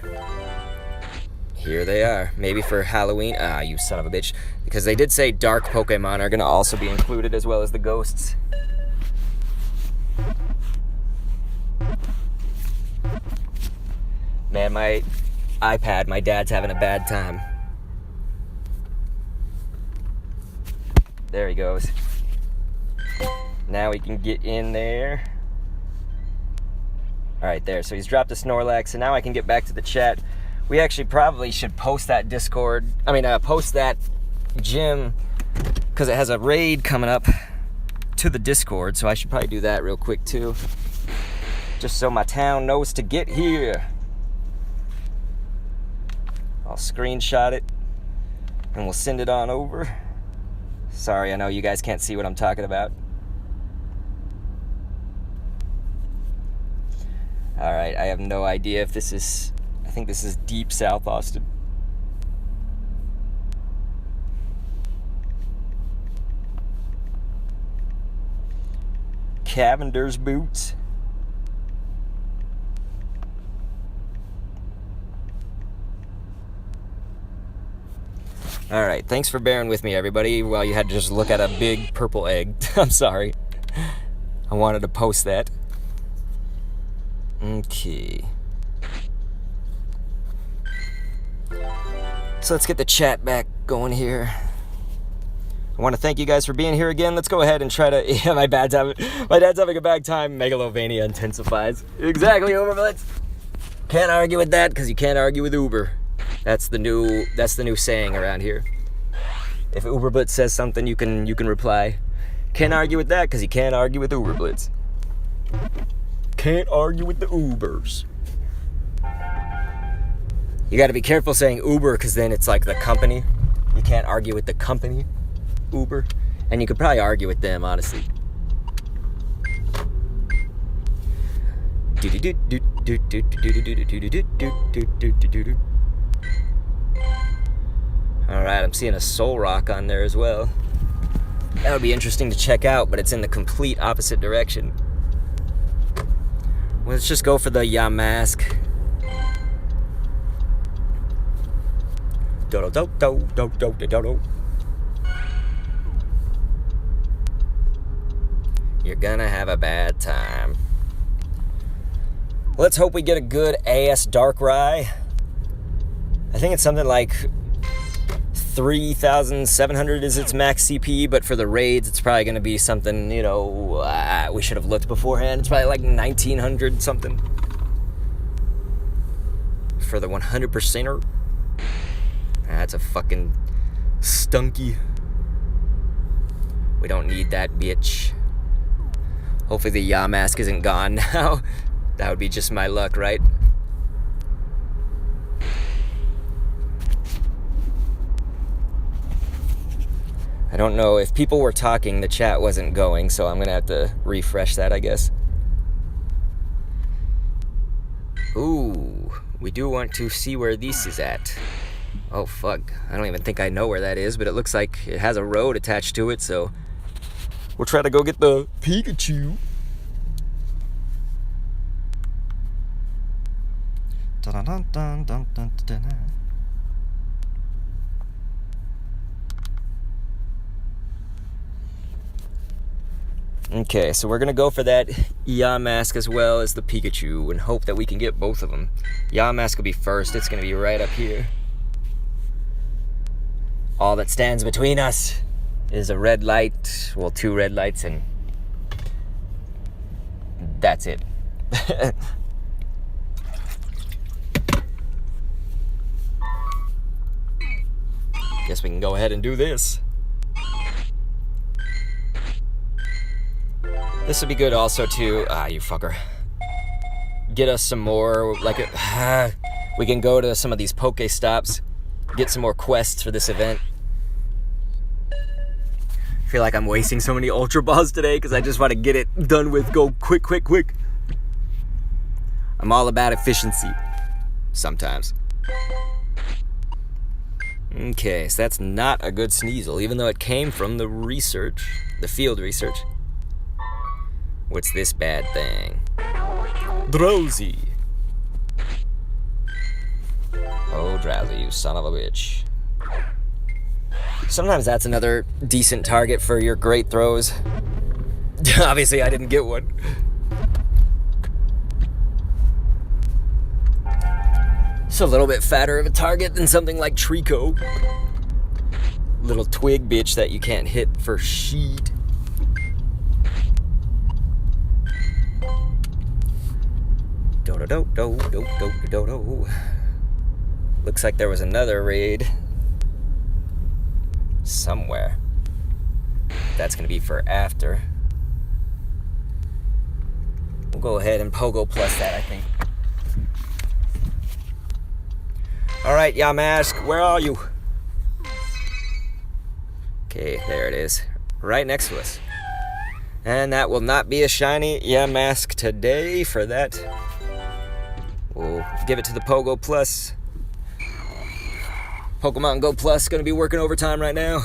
Here they are. Maybe for Halloween. Ah, you son of a bitch. Because they did say dark Pokemon are going to also be included as well as the ghosts. Man, my iPad, my dad's having a bad time. There he goes. Now we can get in there. Alright, there. So he's dropped a Snorlax, and now I can get back to the chat. We actually probably should post that post that gym, because it has a raid coming up to the Discord, so I should probably do that real quick too. Just so my town knows to get here. I'll screenshot it, and we'll send it on over. Sorry, I know you guys can't see what I'm talking about. Alright, I have no idea if this is... I think this is deep South Austin. Cavender's boots. Alright, thanks for bearing with me, everybody, while you had to just look at a big purple egg. I'm sorry. I wanted to post that. Okay. So let's get the chat back going here. I want to thank you guys for being here again. Let's go ahead and try to... Yeah, my dad's having a bad time. Megalovania intensifies. Exactly, Uberblitz. Can't argue with that, because you can't argue with Uber. That's the new saying around here. If Uberblitz says something, you can reply. Can't argue with that, because you can't argue with Uberblitz. Can't argue with the Ubers. You got to be careful saying Uber, because then it's like the company. You can't argue with the company, Uber. And you could probably argue with them, honestly. Alright, I'm seeing a Soul Rock on there as well. That would be interesting to check out, but it's in the complete opposite direction. Well, let's just go for the Yamask. You're gonna have a bad time. Let's hope we get a good AS Darkrai. I think it's something like 3,700 is its max CP, but for the raids, it's probably going to be something, we should have looked beforehand. It's probably like 1,900 something. For the 100%er. That's a fucking stunky. We don't need that bitch. Hopefully the Yamask isn't gone now. That would be just my luck, right? I don't know. If people were talking, the chat wasn't going, so I'm going to have to refresh that, I guess. Ooh, we do want to see where this is at. Oh, fuck. I don't even think I know where that is, but it looks like it has a road attached to it, so we'll try to go get the Pikachu. Okay, so we're going to go for that Yamask as well as the Pikachu and hope that we can get both of them. Yamask will be first. It's going to be right up here. All that stands between us is a red light. Well, 2 red lights, and that's it. Guess we can go ahead and do this. This would be good also to, you fucker. Get us some more, we can go to some of these Pokestops, get some more quests for this event. I feel like I'm wasting so many Ultra Balls today because I just want to get it done with, go quick, quick, quick. I'm all about efficiency, sometimes. Okay, so that's not a good Sneasel, even though it came from the research, the field research. What's this bad thing? Drowsy. Oh, Drowsy, you son of a bitch. Sometimes that's another decent target for your great throws. Obviously, I didn't get one. It's a little bit fatter of a target than something like Trico. Little twig bitch that you can't hit for shit. Do-do-do-do-do-do-do-do. Looks like there was another raid somewhere. That's gonna be for after. We'll go ahead and PoGO plus that, I think. Alright, Yamask, where are you? Okay, there it is. Right next to us. And that will not be a shiny Yamask today. For that, we'll give it to the PoGO plus. Pokemon Go Plus gonna be working overtime right now.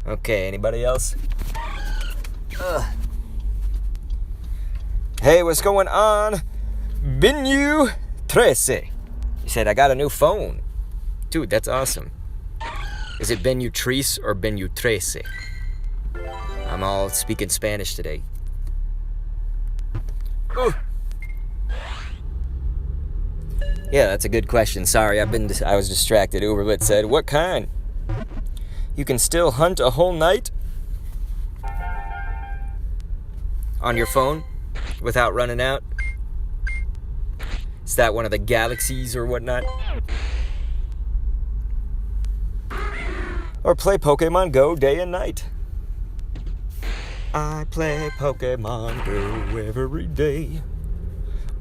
Okay, anybody else? Hey, what's going on? Benu 13. You said, I got a new phone. Dude, that's awesome. Is it Benu 3 or Benu 13? I'm all speaking Spanish today. Ooh. Yeah, that's a good question. Sorry, I was distracted. Uberlit said, what kind? You can still hunt a whole night on your phone without running out? Is that one of the galaxies or whatnot? Or play Pokemon Go day and night? I play Pokemon Go every day.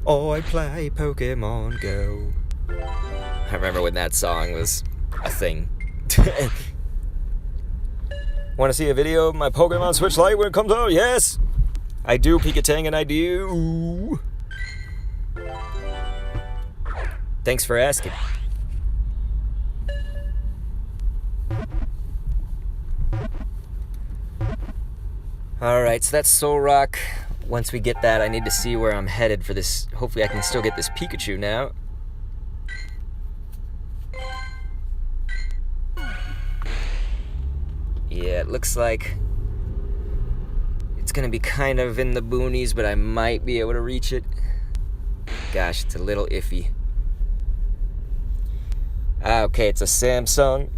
Oh, I play Pokemon Go. I remember when that song was a thing. Want to see a video of my Pokemon Switch Lite when it comes out? Yes! I do, Pikatang, and I do. Thanks for asking. Alright, so that's Solrock. Once we get that, I need to see where I'm headed for this. Hopefully I can still get this Pikachu now. Yeah, it looks like it's gonna be kind of in the boonies, but I might be able to reach it. Gosh, it's a little iffy. Okay, it's a Samsung.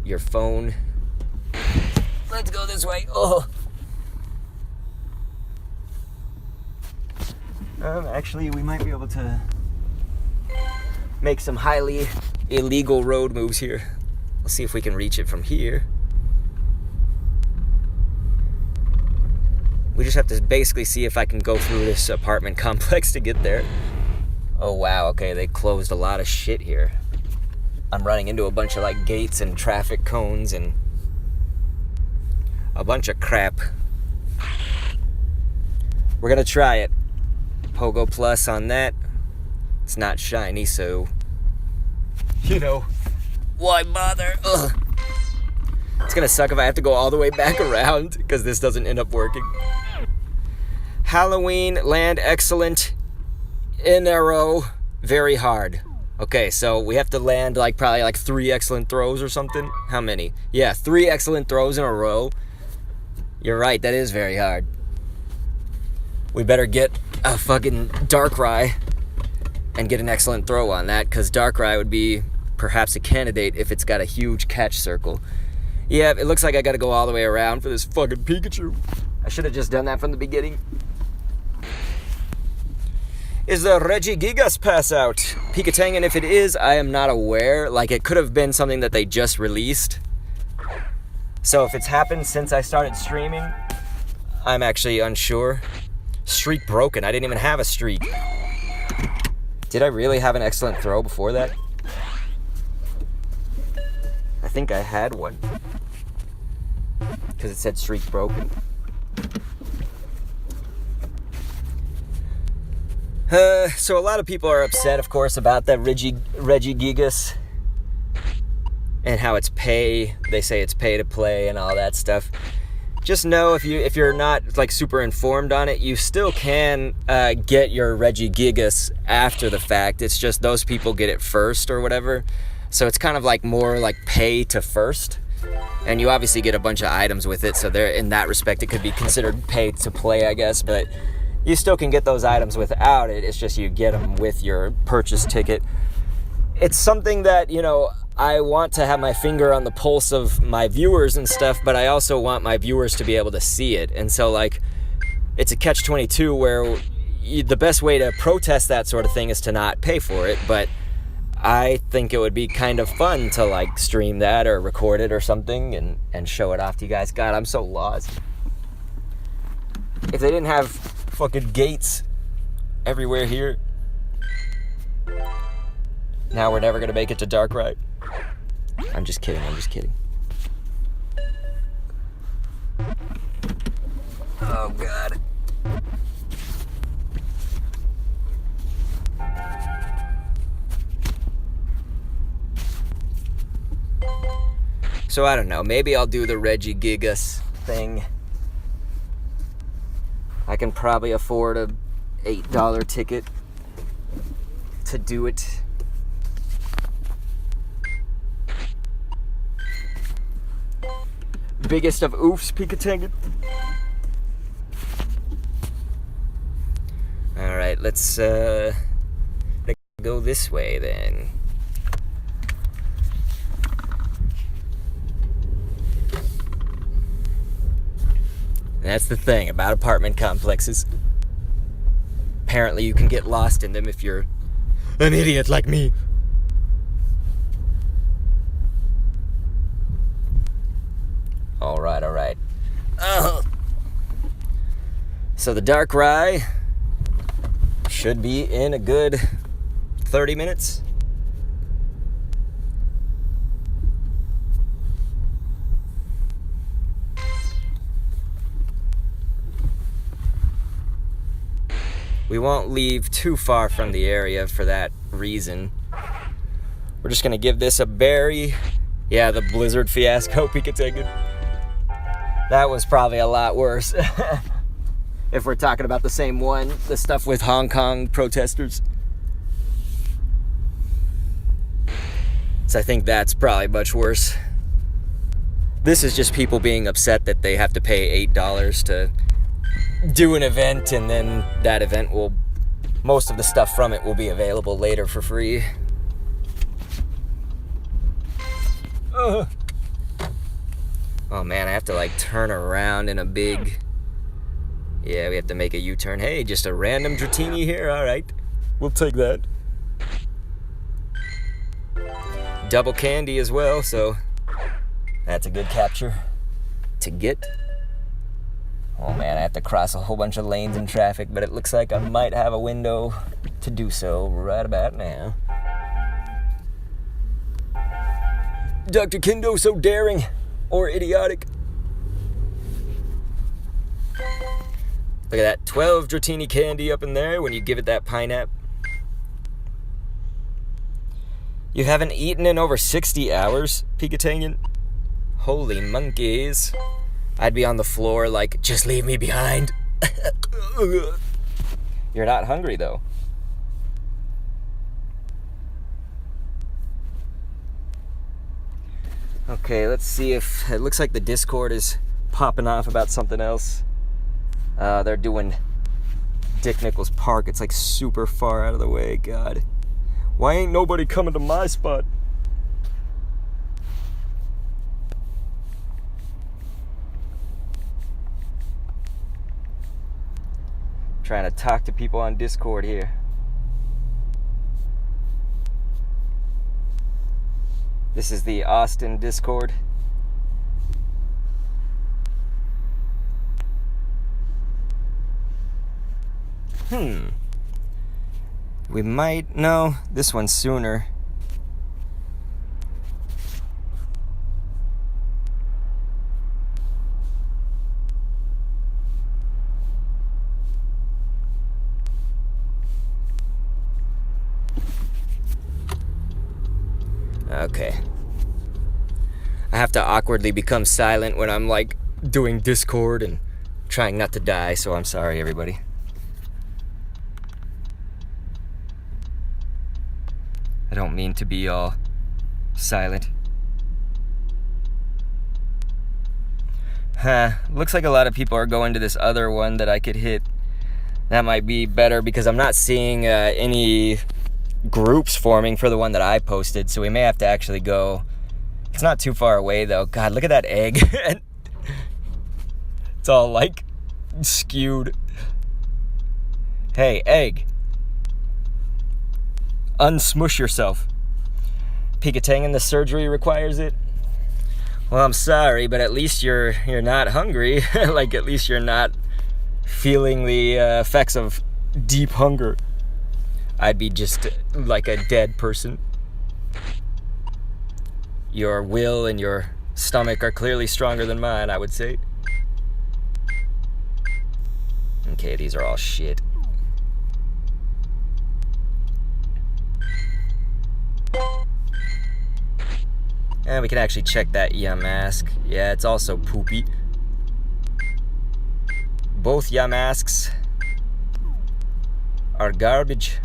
Your phone. Let's go this way. Oh. Actually, we might be able to make some highly illegal road moves here. We'll see if we can reach it from here. We just have to basically see if I can go through this apartment complex to get there. Oh wow, okay, they closed a lot of shit here. I'm running into a bunch of like gates and traffic cones and a bunch of crap. We're gonna try it. PoGO plus on that. It's not shiny, so you know, why bother? Ugh. It's gonna suck if I have to go all the way back around because this doesn't end up working. Halloween, land excellent. In a row, very hard. Okay, so we have to land like probably like 3 excellent throws or something. How many? Yeah, 3 excellent throws in a row. You're right, that is very hard. We better get a fucking Darkrai and get an excellent throw on that, because Darkrai would be perhaps a candidate if it's got a huge catch circle. Yeah, it looks like I gotta go all the way around for this fucking Pikachu. I should have just done that from the beginning. Is the Regigigas pass out? Pikatang, and if it is, I am not aware. Like, it could have been something that they just released. So if it's happened since I started streaming, I'm actually unsure. Streak broken. I didn't even have a streak. Did I really have an excellent throw before that? I think I had one. because it said streak broken. So a lot of people are upset, of course, about that Regigigas and how it's pay. They say it's pay to play and all that stuff. Just know if you're not like super informed on it, you still can get your Regigigas after the fact. It's just those people get it first or whatever. So it's kind of like more like pay to first. And you obviously get a bunch of items with it, so there, in that respect, it could be considered pay to play, I guess. But you still can get those items without it. It's just you get them with your purchase ticket. It's something that, you know, I want to have my finger on the pulse of my viewers and stuff, but I also want my viewers to be able to see it. And so, like, it's a catch-22 where the best way to protest that sort of thing is to not pay for it. But I think it would be kind of fun to, like, stream that or record it or something and show it off to you guys. God, I'm so lost. If they didn't have fucking gates everywhere here, now we're never going to make it to Darkrai. I'm just kidding. Oh, God. So I don't know. Maybe I'll do the Regigigas thing. I can probably afford a $8 ticket to do it. Biggest of oofs, Pikachu. Alright, let's go this way then. That's the thing about apartment complexes. Apparently you can get lost in them if you're an idiot like me. Alright. So the Darkrai should be in a good 30 minutes. We won't leave too far from the area for that reason. We're just gonna give this a berry. Yeah, the blizzard fiasco, Pikachu. That was probably a lot worse. If we're talking about the same one, the stuff with Hong Kong protesters. So I think that's probably much worse. This is just people being upset that they have to pay $8 to do an event, and then that event will, most of the stuff from it will be available later for free. Oh man, I have to like turn around in a big... Yeah, we have to make a U-turn. Hey, just a random Dratini here? Alright, we'll take that. Double candy as well, so that's a good capture to get. Oh man, I have to cross a whole bunch of lanes in traffic, but it looks like I might have a window to do so right about now. Dr. Kindo, so daring or idiotic. Look at that, 12 Dratini candy up in there when you give it that pineapple. You haven't eaten in over 60 hours, Pikachu? Holy monkeys. I'd be on the floor like, just leave me behind. You're not hungry, though. Okay, let's see if... It looks like the Discord is popping off about something else. They're doing Dick Nichols Park. It's like super far out of the way. God. Why ain't nobody coming to my spot? Trying to talk to people on Discord here. This is the Austin Discord. We might... No, this one's sooner. Okay. I have to awkwardly become silent when I'm like doing Discord and trying not to die, so I'm sorry, everybody. I don't mean to be all silent. Looks like a lot of people are going to this other one that I could hit. That might be better because I'm not seeing any groups forming for the one that I posted, so we may have to actually go. It's not too far away though. God, look at that egg. It's all like skewed. Hey, egg. Unsmush yourself. Pikatangan, the surgery requires it. Well, I'm sorry, but at least you're not hungry. Like, at least you're not feeling the effects of deep hunger. I'd be just like a dead person. Your will and your stomach are clearly stronger than mine, I would say. Okay, these are all shit. And we can actually check that Yamask. Yeah, it's also poopy. Both Yamasks are garbage.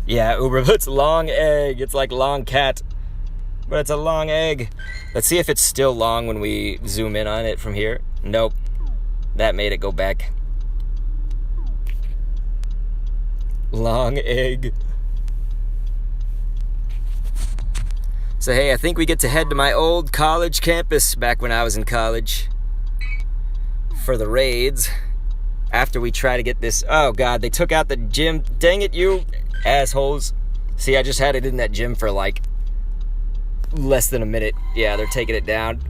Yeah, Uberblitz, long egg. It's like long cat, but it's a long egg. Let's see if it's still long when we zoom in on it from here. Nope. That made it go back. Long egg. So hey, I think we get to head to my old college campus back when I was in college for the raids. After we try to get this, oh god, they took out the gym. Dang it, you assholes. See, I just had it in that gym for like less than a minute. Yeah, they're taking it down.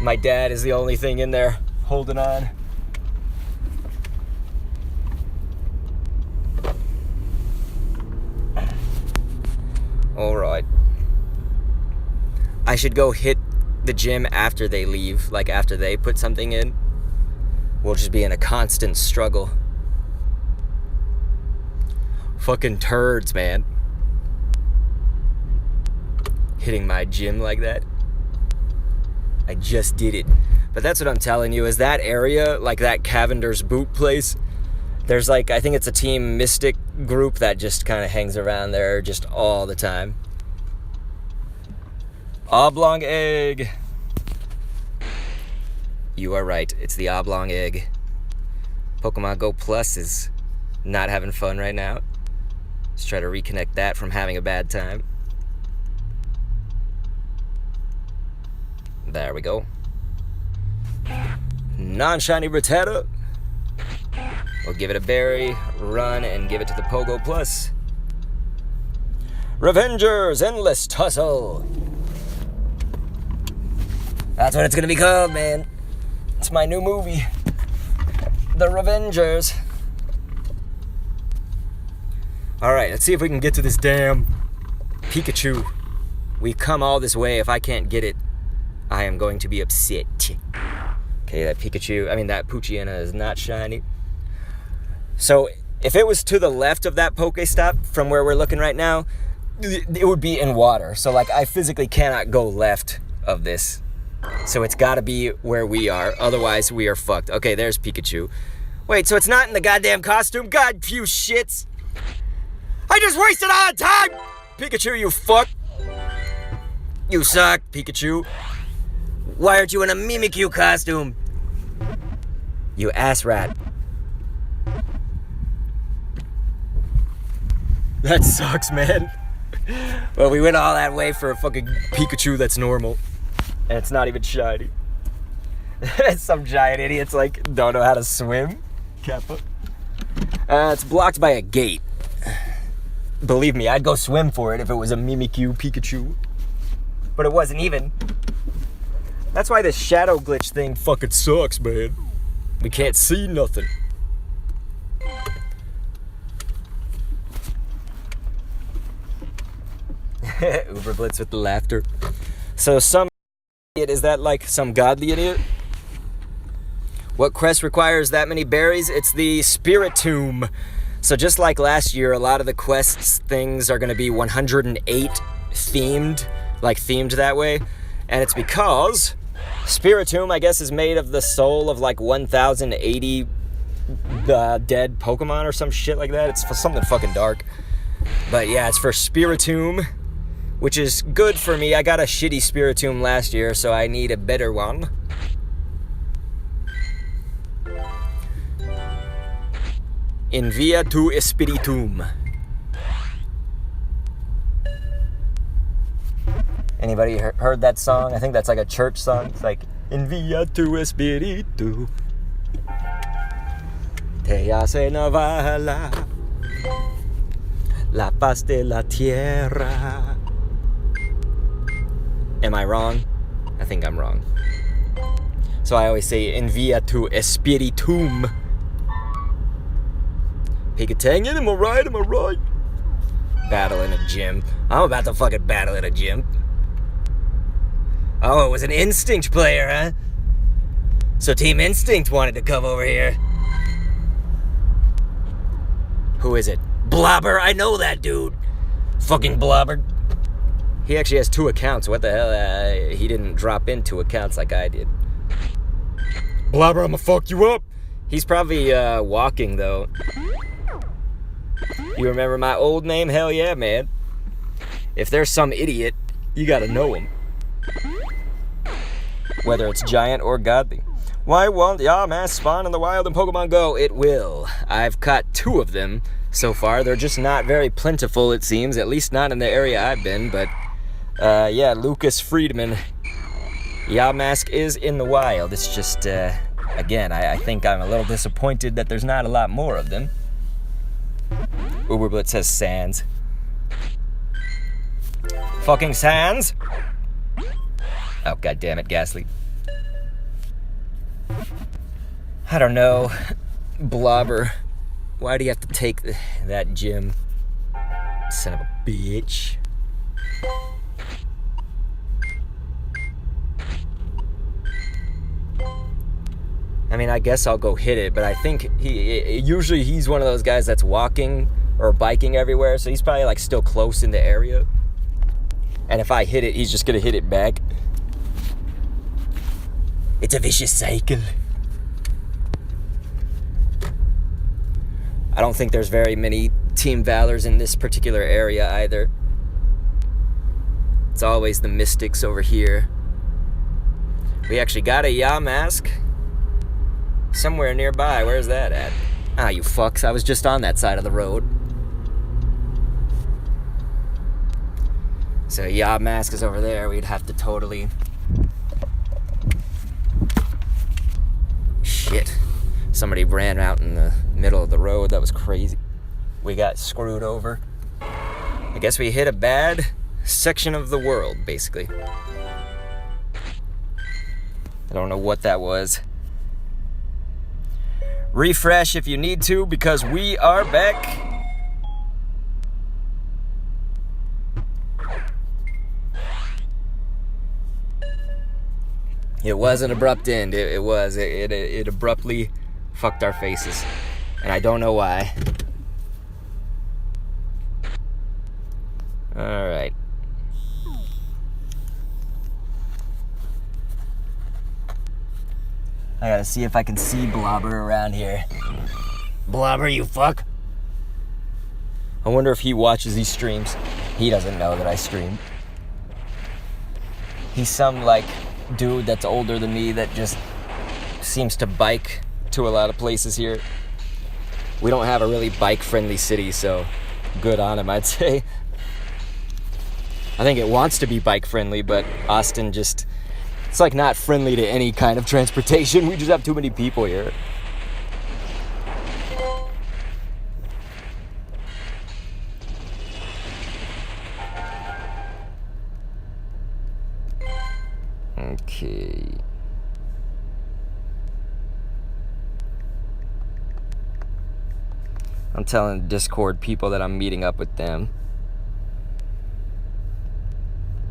My dad is the only thing in there holding on. Alright. I should go hit the gym after they leave, like after they put something in. We'll just be in a constant struggle. Fucking turds, man. Hitting my gym like that. I just did it. But that's what I'm telling you, is that area, like that Cavender's boot place, there's like, I think it's a Team Mystic group that just kind of hangs around there just all the time. Oblong egg. You are right, it's the oblong egg. Pokemon Go Plus is not having fun right now. Let's try to reconnect that from having a bad time. There we go. Non-shiny Rattata. We'll give it a berry, run, and give it to the PoGO Plus. Revengers, Endless Tussle. That's what it's gonna be called, man. It's my new movie. The Revengers. Alright, let's see if we can get to this damn Pikachu. We've come all this way. If I can't get it, I am going to be upset. Okay, that Poochyena is not shiny. So, if it was to the left of that Pokestop from where we're looking right now, it would be in water. So, like, I physically cannot go left of this. So it's gotta be where we are. Otherwise, we are fucked. Okay, there's Pikachu. Wait, so it's not in the goddamn costume? God, few shits. I just wasted all the time! Pikachu, you fuck. You suck, Pikachu. Why aren't you in a Mimikyu costume? You ass rat. That sucks, man. Well, we went all that way for a fucking Pikachu that's normal. And it's not even shiny. Some giant idiots like don't know how to swim. Kappa. It's blocked by a gate. Believe me, I'd go swim for it if it was a Mimikyu Pikachu. But it wasn't even. That's why this shadow glitch thing fucking sucks, man. We can't see nothing. Uber Blitz with the laughter. So some idiot, is that like some godly idiot? What quest requires that many berries? It's the Spirit Tomb. So just like last year, a lot of the quests things are going to be 108 themed, like themed that way. And it's because Spirit Tomb, I guess, is made of the soul of like 1,080 dead Pokemon or some shit like that. It's something fucking dark. But yeah, it's for Spiritomb, which is good for me. I got a shitty Spiritomb last year, so I need a better one. Envia tu Espiritum. Anybody heard that song? I think that's like a church song. It's like, Envia tu Espiritu. Te hace navala. La paz de la tierra. Am I wrong? I think I'm wrong. So I always say, Envia tu Espiritum. Pikatangan, am I right? Am I right? Battle in a gym. I'm about to fucking battle in a gym. Oh, it was an Instinct player, huh? So Team Instinct wanted to come over here. Who is it? Blobber, I know that dude. Fucking Blobber. He actually has 2 accounts. What the hell? He didn't drop in 2 accounts like I did. Blobber, I'ma fuck you up. He's probably walking, though. You remember my old name? Hell yeah, man. If there's some idiot, you gotta know him. Whether it's giant or godly. Why won't Yamask spawn in the wild in Pokemon Go? It will. I've caught 2 of them so far. They're just not very plentiful, it seems. At least not in the area I've been. But, yeah, Lucas Friedman. Yamask is in the wild. It's just, again, I think I'm a little disappointed that there's not a lot more of them. Uberblitz says Sands. Fucking Sands! Oh, goddammit, Ghastly. I don't know. Blobber. Why do you have to take that gym? Son of a bitch. I mean, I guess I'll go hit it, but I think usually he's one of those guys that's walking or biking everywhere, so he's probably like still close in the area. And if I hit it, he's just gonna hit it back. It's a vicious cycle. I don't think there's very many Team Valors in this particular area either. It's always the Mystics over here. We actually got a Yamask somewhere nearby. Where's that at? Ah, you fucks. I was just on that side of the road. So Yamask is over there. We'd have to totally... Shit. Somebody ran out in the middle of the road. That was crazy. We got screwed over. I guess we hit a bad section of the world, basically. I don't know what that was. Refresh if you need to, because we are back. It was an abrupt end. It was. It abruptly fucked our faces. And I don't know why. Alright. I gotta see if I can see Blobber around here. Blobber, you fuck. I wonder if he watches these streams. He doesn't know that I stream. He's some, like, dude that's older than me that just seems to bike to a lot of places here. We don't have a really bike-friendly city, so good on him, I'd say. I think it wants to be bike-friendly, but Austin just... It's like not friendly to any kind of transportation. We just have too many people here. Okay. I'm telling Discord people that I'm meeting up with them.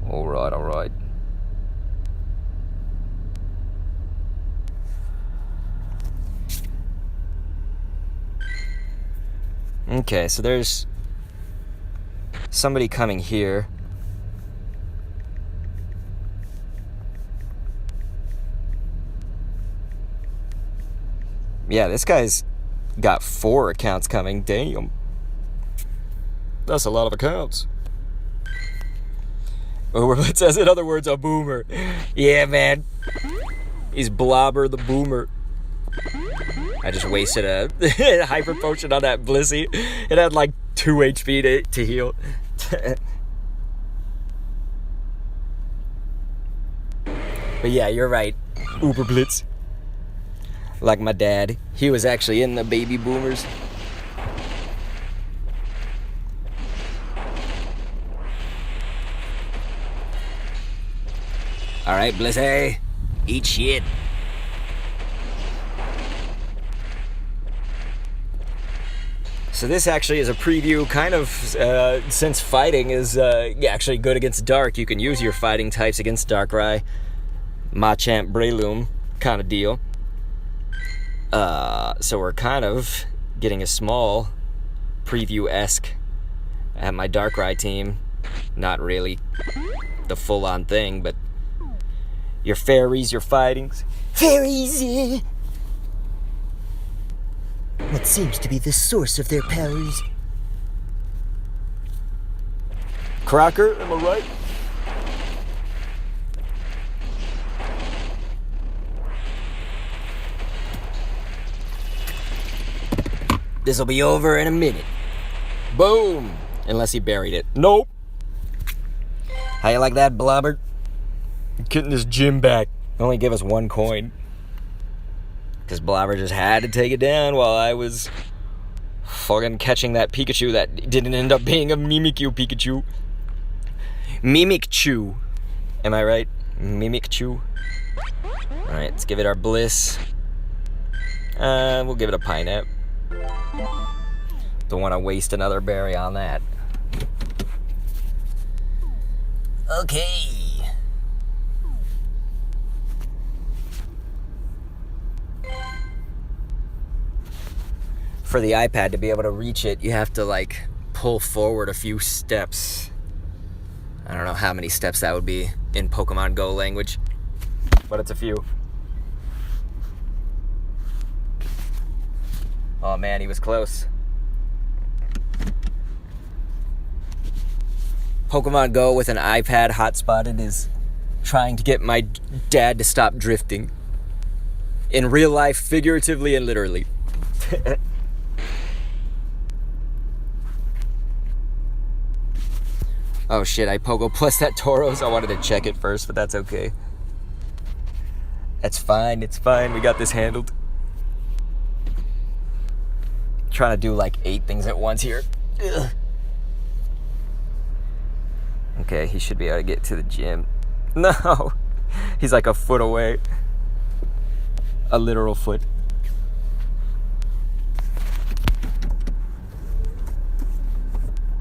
Alright, alright. Okay, so there's somebody coming here. Yeah, this guy's got 4 accounts coming. Damn. That's a lot of accounts. It says, in other words, a boomer. Yeah, man. He's Blobber the Boomer. I just wasted a hyper potion on that Blissey. It had like 2 HP to heal. But yeah, you're right. Uber Blitz. Like my dad. He was actually in the baby boomers. Alright, Blissey. Eat shit. So this actually is a preview, kind of, since fighting is actually good against Dark, you can use your fighting types against Darkrai, Machamp, Breloom kind of deal. So we're kind of getting a small preview-esque at my Darkrai team. Not really the full-on thing, but your fairies, your fightings. Fairies! What seems to be the source of their powers? Crocker, am I right? This'll be over in a minute. Boom! Unless he buried it. Nope. How you like that, Blobber? Getting this gym back. Only give us 1 coin. Because Blobber just had to take it down while I was fucking catching that Pikachu that didn't end up being a Mimikyu Pikachu. Mimikchu. Am I right? Mimikchu. Alright, let's give it our Bliss. We'll give it a Pineapple. Don't want to waste another berry on that. Okay. For the iPad to be able to reach it, you have to like pull forward a few steps. I don't know how many steps that would be in Pokemon Go language, but it's a few. Oh man, he was close. Pokemon Go with an iPad hotspotted is trying to get my dad to stop drifting. In real life, figuratively and literally. Oh shit, I PoGO plus that Tauros. I wanted to check it first, but that's okay. That's fine, it's fine. We got this handled. Trying to do like 8 things at once here. Ugh. Okay, he should be able to get to the gym. No! He's like a foot away. A literal foot.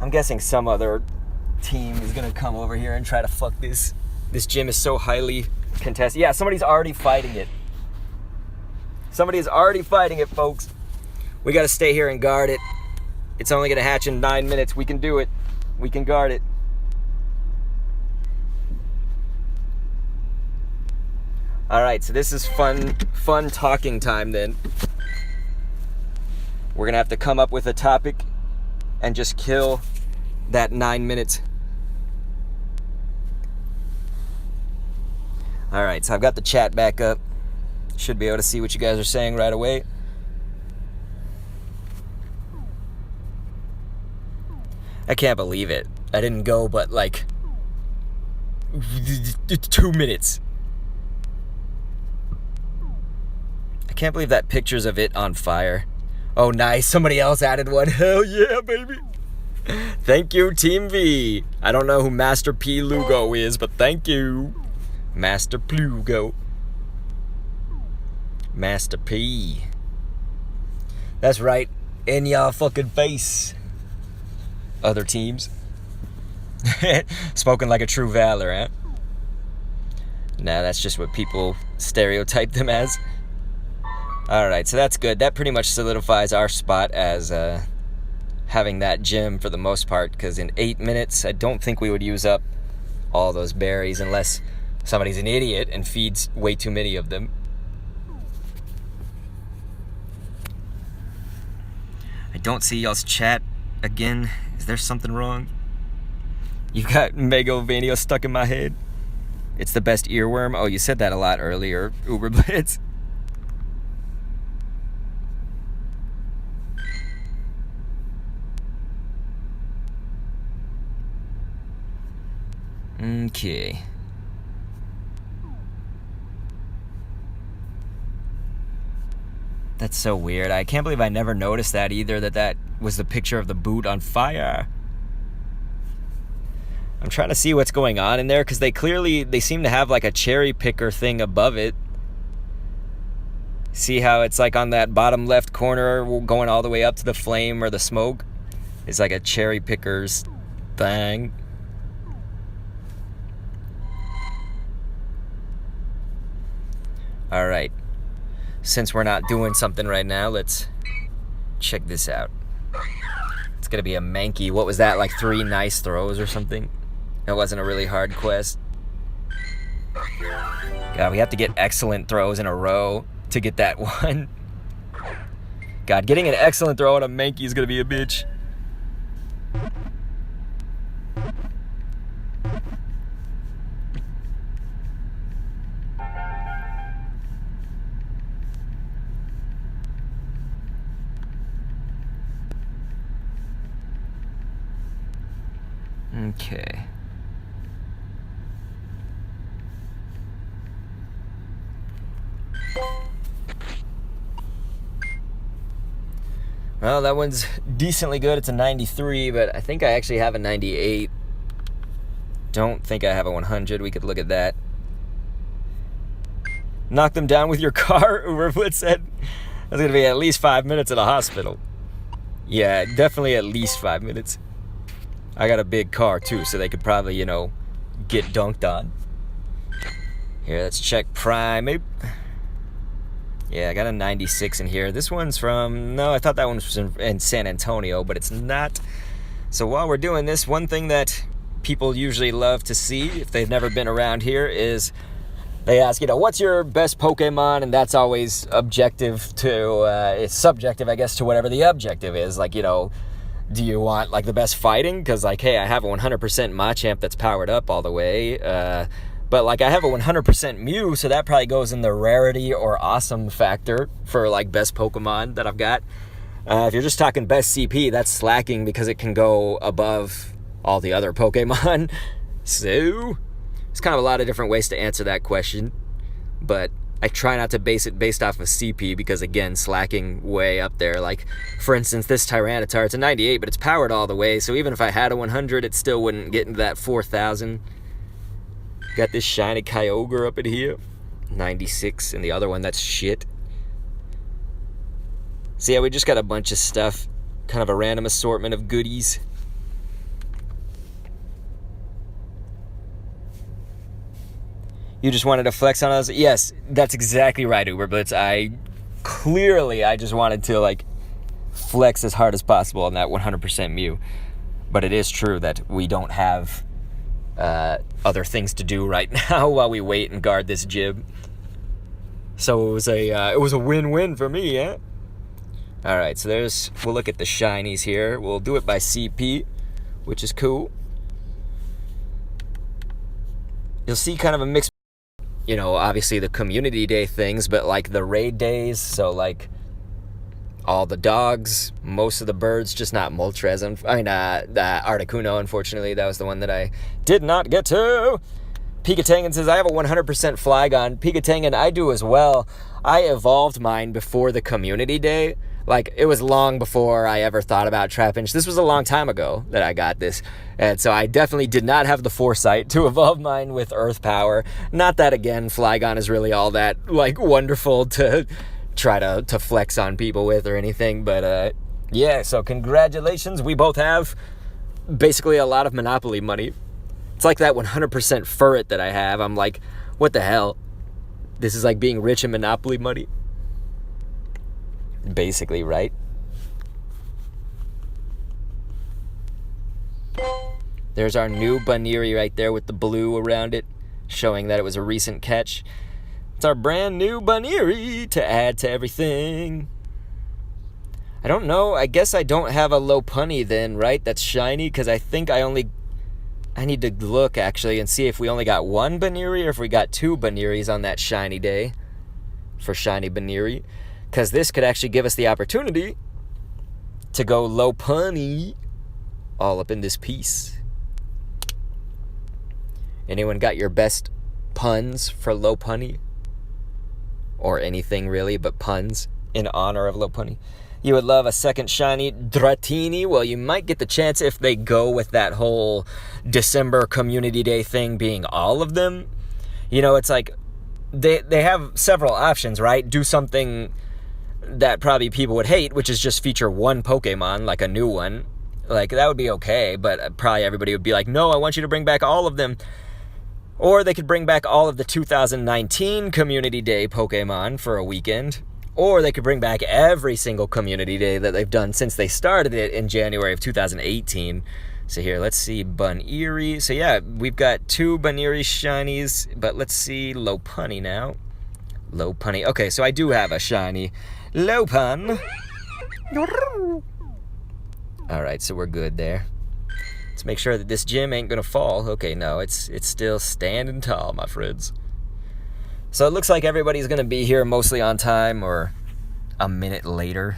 I'm guessing some other team is gonna come over here and try to fuck this. This gym is so highly contested. Yeah, somebody's already fighting it. Somebody is already fighting it, folks. We gotta stay here and guard it. It's only gonna hatch in 9 minutes. We can do it. We can guard it. Alright, so this is fun talking time then. We're gonna have to come up with a topic and just kill that 9 minutes. Alright, so I've got the chat back up. Should be able to see what you guys are saying right away. I can't believe it. I didn't go but like 2 minutes. I can't believe that picture's of it on fire. Oh, nice. Somebody else added one. Hell yeah, baby. Thank you, Team V. I don't know who Master P. Lugo is, but thank you. Master Plugo. Master P. That's right. In y'all fucking face. Other teams. Spoken like a true Valor, huh? Nah, that's just what people stereotype them as. Alright, so that's good. That pretty much solidifies our spot as having that gym for the most part, because in 8 minutes, I don't think we would use up all those berries unless somebody's an idiot and feeds way too many of them. I don't see y'all's chat again. Is there something wrong? You've got Megovania stuck in my head. It's the best earworm. Oh, you said that a lot earlier, Uber Blitz. Okay. That's so weird. I can't believe I never noticed that either, that was the picture of the boot on fire. I'm trying to see what's going on in there, because they seem to have like a cherry picker thing above it. See how it's like on that bottom left corner going all the way up to the flame or the smoke? It's like a cherry picker's thing. All right. Since we're not doing something right now, let's check this out. It's going to be a Mankey. What was that, like 3 nice throws or something? It wasn't a really hard quest. God, we have to get excellent throws in a row to get that one. God, getting an excellent throw on a Mankey is going to be a bitch. Okay. Well, that one's decently good. It's a 93, but I think I actually have a 98. Don't think I have a 100. We could look at that. Knock them down with your car, Uberfoot said. That's going to be at least 5 minutes at a hospital. Yeah, definitely at least 5 minutes. I got a big car, too, so they could probably, get dunked on. Here, let's check Prime. Maybe. Yeah, I got a 96 in here. This one's from... No, I thought that one was in San Antonio, but it's not. So while we're doing this, one thing that people usually love to see, if they've never been around here, is they ask, what's your best Pokemon? And that's always objective to... it's subjective, I guess, to whatever the objective is. Like, do you want, like, the best fighting? Because, like, hey, I have a 100% Machamp that's powered up all the way. But, like, I have a 100% Mew, so that probably goes in the rarity or awesome factor for, like, best Pokemon that I've got. If you're just talking best CP, that's slacking because it can go above all the other Pokemon. So, it's kind of a lot of different ways to answer that question. But I try not to base it based off of CP because, again, slacking way up there. Like, for instance, this Tyranitar, it's a 98, but it's powered all the way. So even if I had a 100, it still wouldn't get into that 4,000. Got this shiny Kyogre up in here. 96, and the other one, that's shit. So yeah, we just got a bunch of stuff. Kind of a random assortment of goodies. You just wanted to flex on us? Yes, that's exactly right, Uberblitz. I just wanted to, like, flex as hard as possible on that 100% Mew. But it is true that we don't have other things to do right now while we wait and guard this gym. So it was a win-win for me, yeah? All right, so we'll look at the shinies here. We'll do it by CP, which is cool. You'll see kind of a mix, obviously the community day things, but like the raid days, so like all the dogs, most of the birds, just not Moltres. Articuno, unfortunately, that was the one that I did not get to. Pikatangan says, I have a 100% Flygon. Pikatangan, I do as well. I evolved mine before the community day. Like, it was long before I ever thought about Trapinch. This was a long time ago that I got this. And so I definitely did not have the foresight to evolve mine with Earth Power. Not that, again, Flygon is really all that, like, wonderful to try to flex on people with or anything. But, yeah, so congratulations. We both have basically a lot of Monopoly money. It's like that 100% Furret that I have. I'm like, what the hell? This is like being rich in Monopoly money. Basically, right? There's our new Baniri right there with the blue around it, showing that it was a recent catch. It's our brand new Baniri to add to everything. I don't know. I guess I don't have a Lopunny then, right? That's shiny, because I think I need to look, actually, and see if we only got one Baniri or if we got two Baniris on that shiny day for shiny Baniri. Because this could actually give us the opportunity to go Lopunny all up in this piece. Anyone got your best puns for Lopunny? Or anything really but puns in honor of Lopunny? You would love a second shiny Dratini. Well, you might get the chance if they go with that whole December Community Day thing being all of them. You know, it's like they have several options, right? Do something that probably people would hate, which is just feature one Pokemon, like a new one. Like, that would be okay, but probably everybody would be like, no, I want you to bring back all of them. Or they could bring back all of the 2019 Community Day Pokemon for a weekend. Or they could bring back every single Community Day that they've done since they started it in January of 2018. So here, let's see Baniri. So yeah, we've got two Baniri shinies, but let's see Lopunny now. Lopunny. Okay, so I do have a shiny Lopun. Alright, so we're good there. Let's make sure that this gym ain't gonna fall. Okay, no, it's still standing tall, my friends. So it looks like everybody's going to be here mostly on time or a minute later.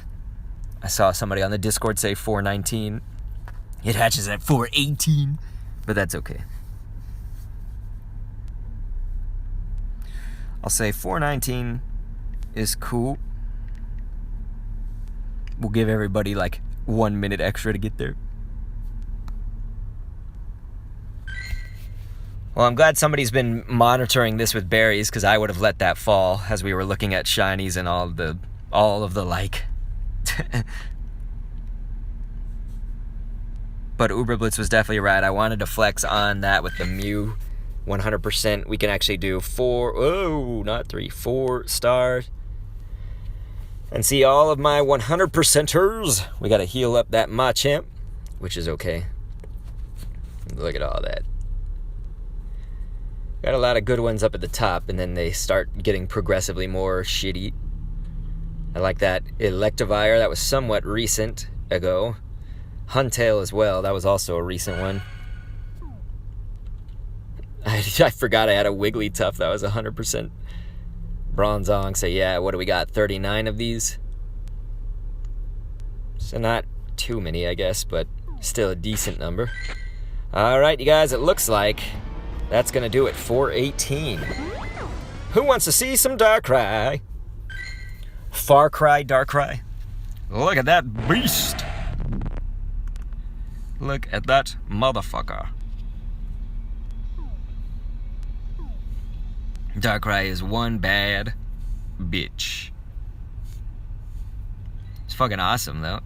I saw somebody on the Discord say 4:19. It hatches at 4:18, but that's okay. I'll say 4:19 is cool. We'll give everybody like 1 minute extra to get there. Well, I'm glad somebody's been monitoring this with berries, because I would have let that fall as we were looking at shinies and all of the like. But Uberblitz was definitely right. I wanted to flex on that with the Mew. 100%. We can actually do 4 stars. And see all of my 100%ers. We got to heal up that Machamp, which is okay. Look at all that. Got a lot of good ones up at the top, and then they start getting progressively more shitty. I like that Electivire. That was somewhat recent ago. Huntail as well. That was also a recent one. I forgot I had a Wigglytuff. That was 100% Bronzong. So yeah, what do we got? 39 of these. So not too many, I guess, but still a decent number. All right, you guys, it looks like that's going to do it. 4:18. Who wants to see some Darkrai? Far Cry Darkrai. Look at that beast. Look at that motherfucker. Darkrai is one bad bitch. It's fucking awesome, though.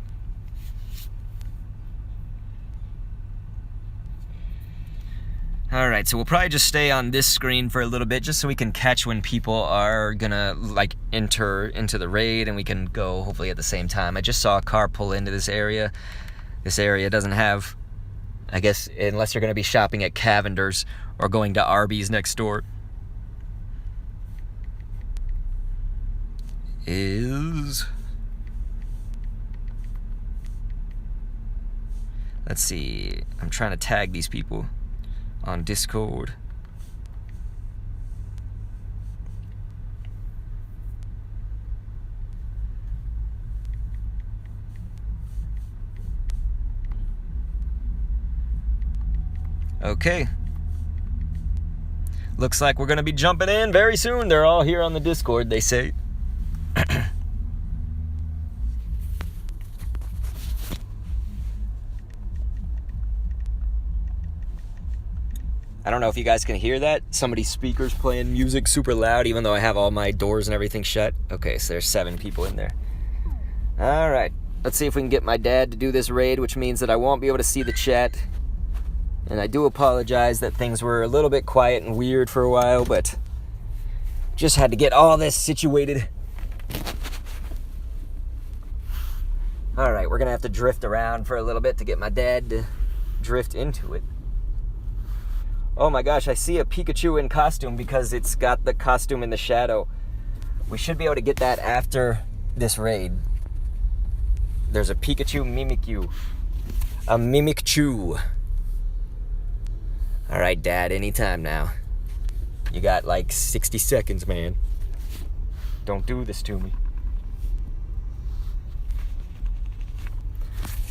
Alright, so we'll probably just stay on this screen for a little bit just so we can catch when people are gonna, like, enter into the raid and we can go, hopefully, at the same time. I just saw a car pull into this area. This area doesn't have, I guess, unless you're gonna be shopping at Cavender's or going to Arby's next door. Let's see. I'm trying to tag these people on Discord. Okay. Looks like we're going to be jumping in very soon. They're all here on the Discord, they say. I don't know if you guys can hear that. Somebody's speaker's playing music super loud, even though I have all my doors and everything shut. Okay, so there's 7 people in there. All right, let's see if we can get my dad to do this raid, which means that I won't be able to see the chat. And I do apologize that things were a little bit quiet and weird for a while, but just had to get all this situated. All right, we're gonna have to drift around for a little bit to get my dad to drift into it. Oh my gosh, I see a Pikachu in costume because it's got the costume in the shadow. We should be able to get that after this raid. There's a Pikachu Mimikyu. A Mimikchu. Alright, Dad, anytime now. You got like 60 seconds, man. Don't do this to me.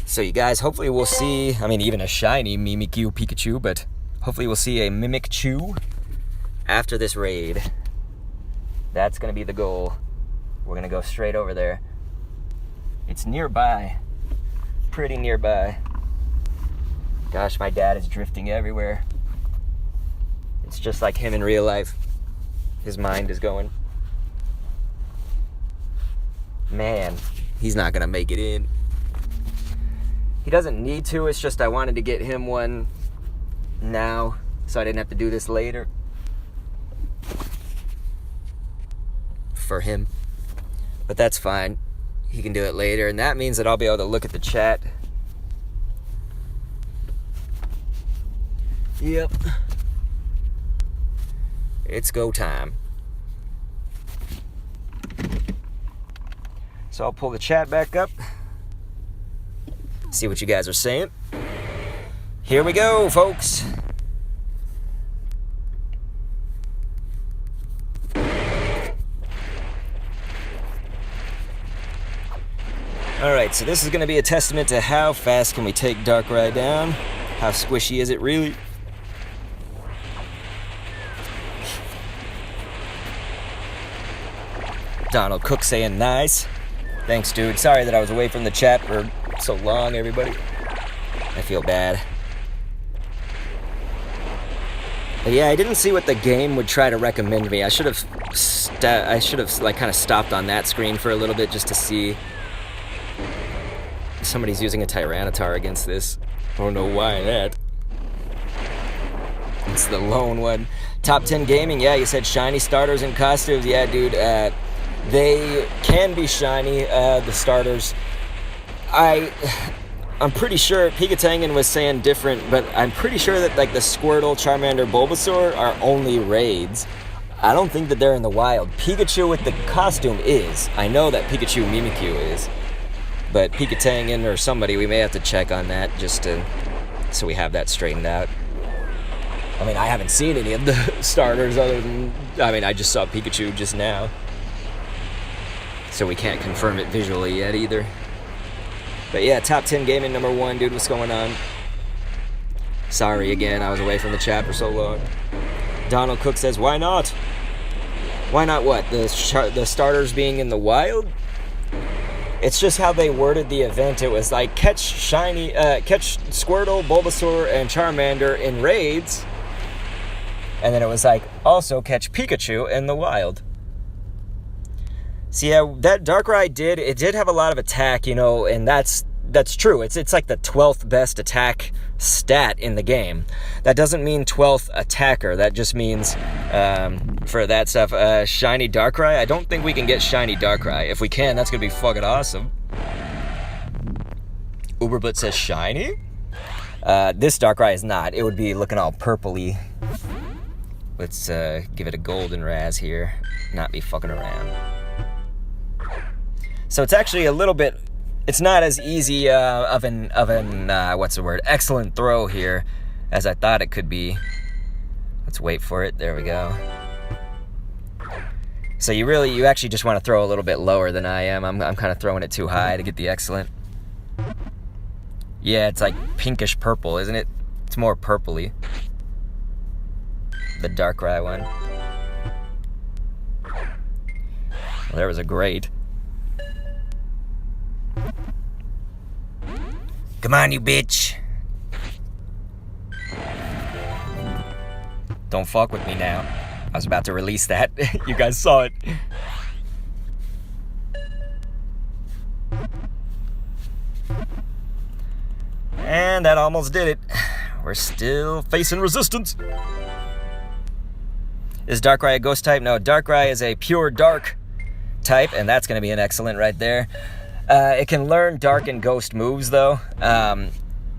So you guys, hopefully we'll see, I mean, even a shiny Mimikyu Pikachu, but hopefully we'll see a Mimikchu after this raid. That's going to be the goal. We're going to go straight over there. It's nearby. Pretty nearby. Gosh, my dad is drifting everywhere. It's just like him in real life. His mind is going. Man, he's not going to make it in. He doesn't need to, it's just I wanted to get him one now so I didn't have to do this later. For him. But that's fine. He can do it later, and that means that I'll be able to look at the chat. Yep. It's go time. So I'll pull the chat back up. See what you guys are saying. Here we go, folks. Alright, so this is going to be a testament to how fast can we take Darkrai down. How squishy is it really? Donald Cook saying nice. Thanks, dude. Sorry that I was away from the chat for so long, everybody. I feel bad. But yeah, I didn't see what the game would try to recommend me. I should have like kind of stopped on that screen for a little bit just to see. Somebody's using a Tyranitar against this. I don't know why that. It's the lone one. Top 10 gaming. Yeah, you said shiny starters and costumes. Yeah, dude. They can be shiny, the starters. I'm pretty sure Pikatangan was saying different, but I'm pretty sure that like the Squirtle, Charmander, Bulbasaur are only raids. I don't think that they're in the wild. Pikachu with the costume is. I know that Pikachu Mimikyu is. But Pikatangan or somebody, we may have to check on that just to, so we have that straightened out. I mean, I haven't seen any of the starters other than, I mean, I just saw Pikachu just now. So we can't confirm it visually yet either. But yeah, top 10 gaming number 1, dude, what's going on? Sorry again, I was away from the chat for so long. Donald Cook says, why not? Why not what? The starters being in the wild? It's just how they worded the event. It was like catch Squirtle, Bulbasaur, and Charmander in raids. And then it was like also catch Pikachu in the wild. So yeah, that Darkrai did have a lot of attack, you know, and that's true. It's like the 12th best attack stat in the game. That doesn't mean 12th attacker. That just means for that stuff, shiny Darkrai. I don't think we can get shiny Darkrai. If we can, that's gonna be fucking awesome. Uberblit says shiny. This Darkrai is not. It would be looking all purpley. Let's give it a golden raz here. Not be fucking around. So it's actually a little bit. It's not as easy of an what's the word? Excellent throw here as I thought it could be. Let's wait for it. There we go. So you actually just want to throw a little bit lower than I am. I'm kind of throwing it too high to get the excellent. Yeah, it's like pinkish purple, isn't it? It's more purpley. The Darkrai one. Well, there was a great. Come on, you bitch. Don't fuck with me now. I was about to release that. You guys saw it. And that almost did it. We're still facing resistance. Is Darkrai a ghost type? No, Darkrai is a pure dark type, and that's going to be an excellent right there. It can learn dark and ghost moves, though.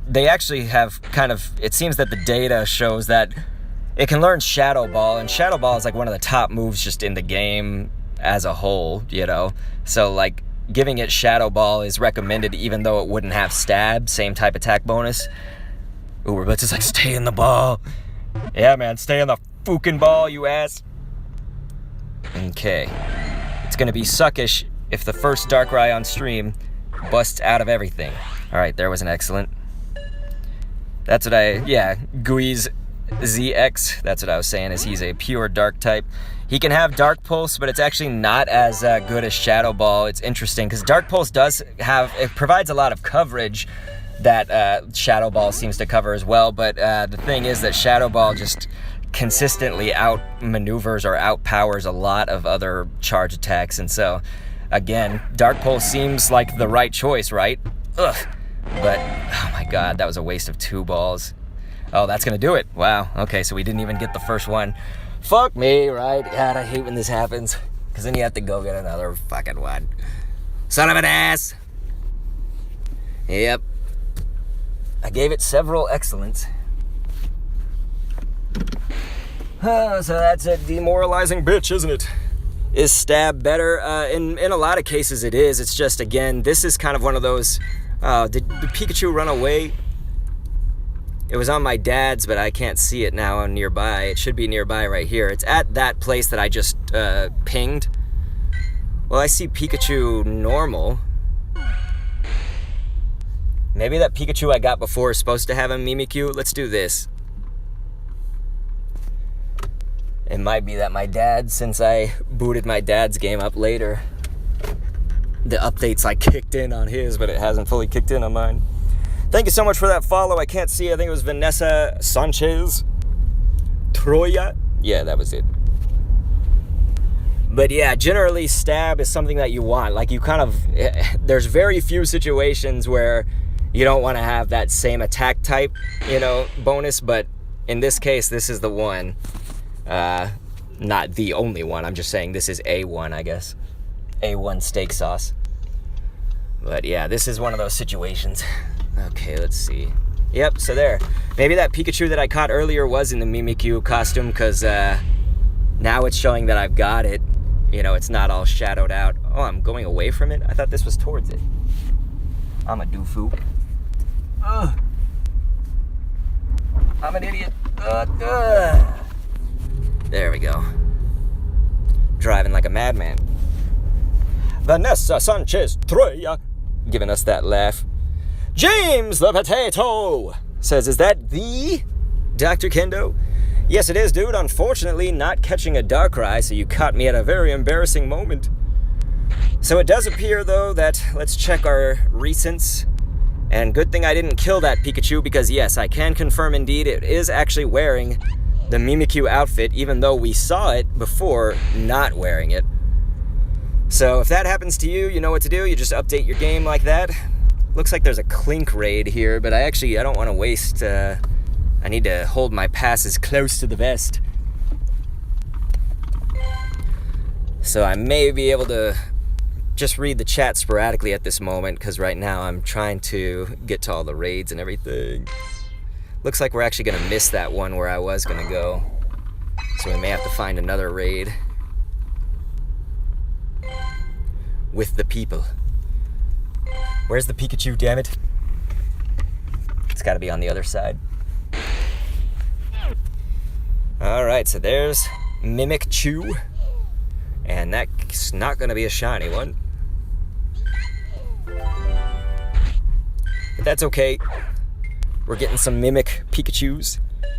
They actually have kind of, it seems that the data shows that it can learn Shadow Ball, and Shadow Ball is like one of the top moves just in the game as a whole, you know? So, like, giving it Shadow Ball is recommended even though it wouldn't have Stab, same type attack bonus. Ooh, Blitz is like, stay in the ball. Yeah, man, stay in the fucking ball, you ass. Okay. It's gonna be suckish if the first Darkrai on stream busts out of everything. Alright, there was an excellent. That's what Gui's ZX, that's what I was saying, is he's a pure dark type. He can have Dark Pulse, but it's actually not as good as Shadow Ball. It's interesting, because Dark Pulse it provides a lot of coverage that Shadow Ball seems to cover as well, but the thing is that Shadow Ball just consistently outmaneuvers or outpowers a lot of other charge attacks, and so, again, Dark Pulse seems like the right choice, right? Ugh. But, oh my god, that was a waste of 2 balls. Oh, that's gonna do it. Wow, okay, so we didn't even get the first one. Fuck me, right? God, I hate when this happens, because then you have to go get another fucking one. Son of an ass! Yep. I gave it several excellents. So that's a demoralizing bitch, isn't it? Is Stab better? In a lot of cases it is. It's just, again, this is kind of one of those... did Pikachu run away? It was on my dad's, but I can't see it now on nearby. It should be nearby right here. It's at that place that I just pinged. Well, I see Pikachu normal. Maybe that Pikachu I got before is supposed to have a Mimikyu. Let's do this. It might be that my dad, since I booted my dad's game up later, the updates like kicked in on his, but it hasn't fully kicked in on mine. Thank you so much for that follow. I can't see. I think it was Vanessa Sanchez Troya. Yeah, that was it. But yeah, generally Stab is something that you want. Like, you kind of... There's very few situations where you don't want to have that same attack type, you know, bonus. But in this case, this is the one. Not the only one. I'm just saying this is A1, I guess. A1 steak sauce. But yeah, this is one of those situations. Okay, let's see. Yep, so there. Maybe that Pikachu that I caught earlier was in the Mimikyu costume, because now it's showing that I've got it. You know, it's not all shadowed out. Oh, I'm going away from it? I thought this was towards it. I'm a doofoo. Ugh. I'm an idiot. There we go. Driving like a madman. Vanessa Sanchez Troya giving us that laugh. James the Potato says, is that the Dr. Kendo? Yes, it is, dude. Unfortunately, not catching a Darkrai, so you caught me at a very embarrassing moment. So it does appear, though, that let's check our recents. And good thing I didn't kill that Pikachu, because yes, I can confirm indeed it is actually wearing the Mimikyu outfit, even though we saw it before not wearing it. So if that happens to you, you know what to do. You just update your game like that. Looks like there's a Clink raid here, but I don't want to waste... I need to hold my passes close to the vest. So I may be able to just read the chat sporadically at this moment, because right now I'm trying to get to all the raids and everything. Looks like we're actually going to miss that one where I was going to go. So we may have to find another raid with the people. Where's the Pikachu, damn it? It's got to be on the other side. Alright, so there's Mimikyu. And that's not going to be a shiny one. But that's okay. We're getting some Mimic Pikachus.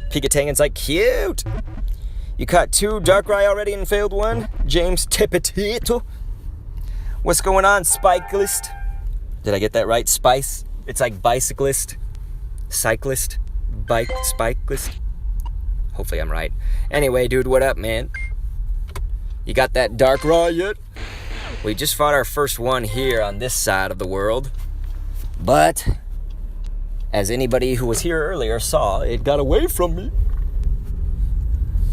Pikatangen's like, cute! You caught 2 Darkrai already and failed 1? James Tipetito. What's going on, Spikelist? Did I get that right? Spice? It's like bicyclist, cyclist, bike, spikelist. Hopefully I'm right. Anyway, dude, what up, man? You got that Darkrai yet? We just fought our first one here on this side of the world. But, as anybody who was here earlier saw, it got away from me.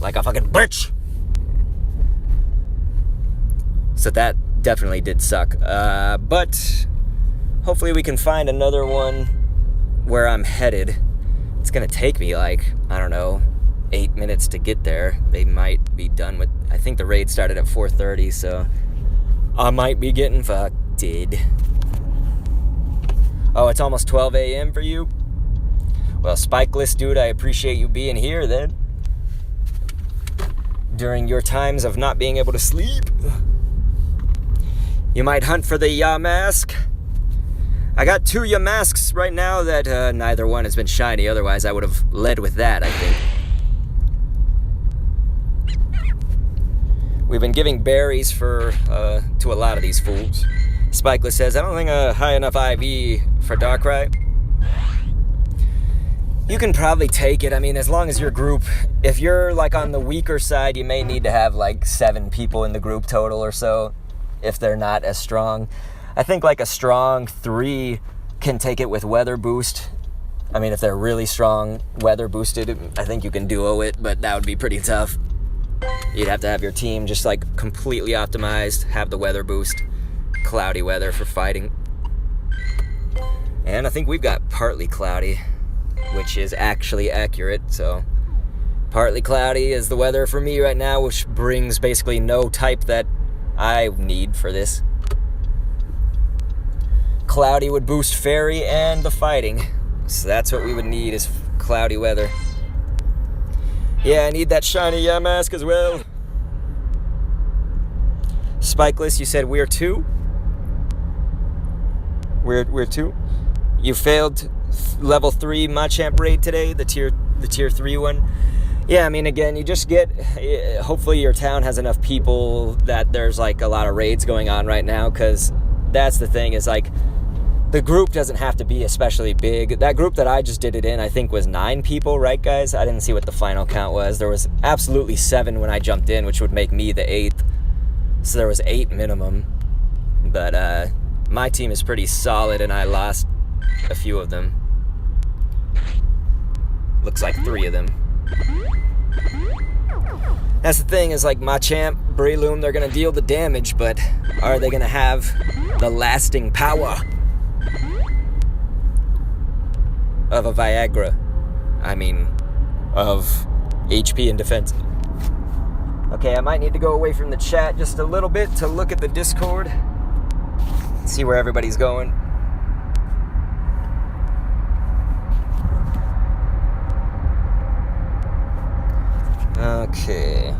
Like a fucking bitch. So that definitely did suck. But hopefully we can find another one where I'm headed. It's gonna take me like, I don't know, 8 minutes to get there. They might be done with... I think the raid started at 4:30, so I might be getting fucked. Oh, it's almost 12 a.m. for you? Well, Spikeless, dude, I appreciate you being here then. During your times of not being able to sleep. You might hunt for the Yamask. I got 2 Yamasks right now that neither one has been shiny. Otherwise, I would have led with that, I think. We've been giving berries to a lot of these fools. Spikeless says, I don't think a high enough IV for Darkrai. You can probably take it. I mean, as long as your group, if you're like on the weaker side, you may need to have like 7 people in the group total or so, if they're not as strong. I think like a strong 3 can take it with weather boost. I mean, if they're really strong, weather boosted, I think you can duo it, but that would be pretty tough. You'd have to have your team just like completely optimized, have the weather boost, cloudy weather for fighting. And I think we've got partly cloudy, which is actually accurate, so partly cloudy is the weather for me right now, which brings basically no type that I need for this. Cloudy would boost fairy and the fighting, so that's what we would need is cloudy weather. Yeah, I need that shiny Yamask as well. Spikeless, you said we're 2? We're 2? You failed level 3 Machamp raid today, the tier 3 one. Yeah, I mean, again, you just get, hopefully your town has enough people that there's like a lot of raids going on right now, because that's the thing is like, the group doesn't have to be especially big. That group that I just did it in, I think was 9 people, right guys? I didn't see what the final count was. There was absolutely 7 when I jumped in, which would make me the 8th. So there was 8 minimum. But my team is pretty solid and I lost a few of them. Looks like 3 of them. That's the thing is like Machamp, Breloom, they're going to deal the damage, but are they going to have the lasting power of a Viagra? I mean, of HP and defense. Okay, I might need to go away from the chat just a little bit to look at the Discord. See where everybody's going. Okay.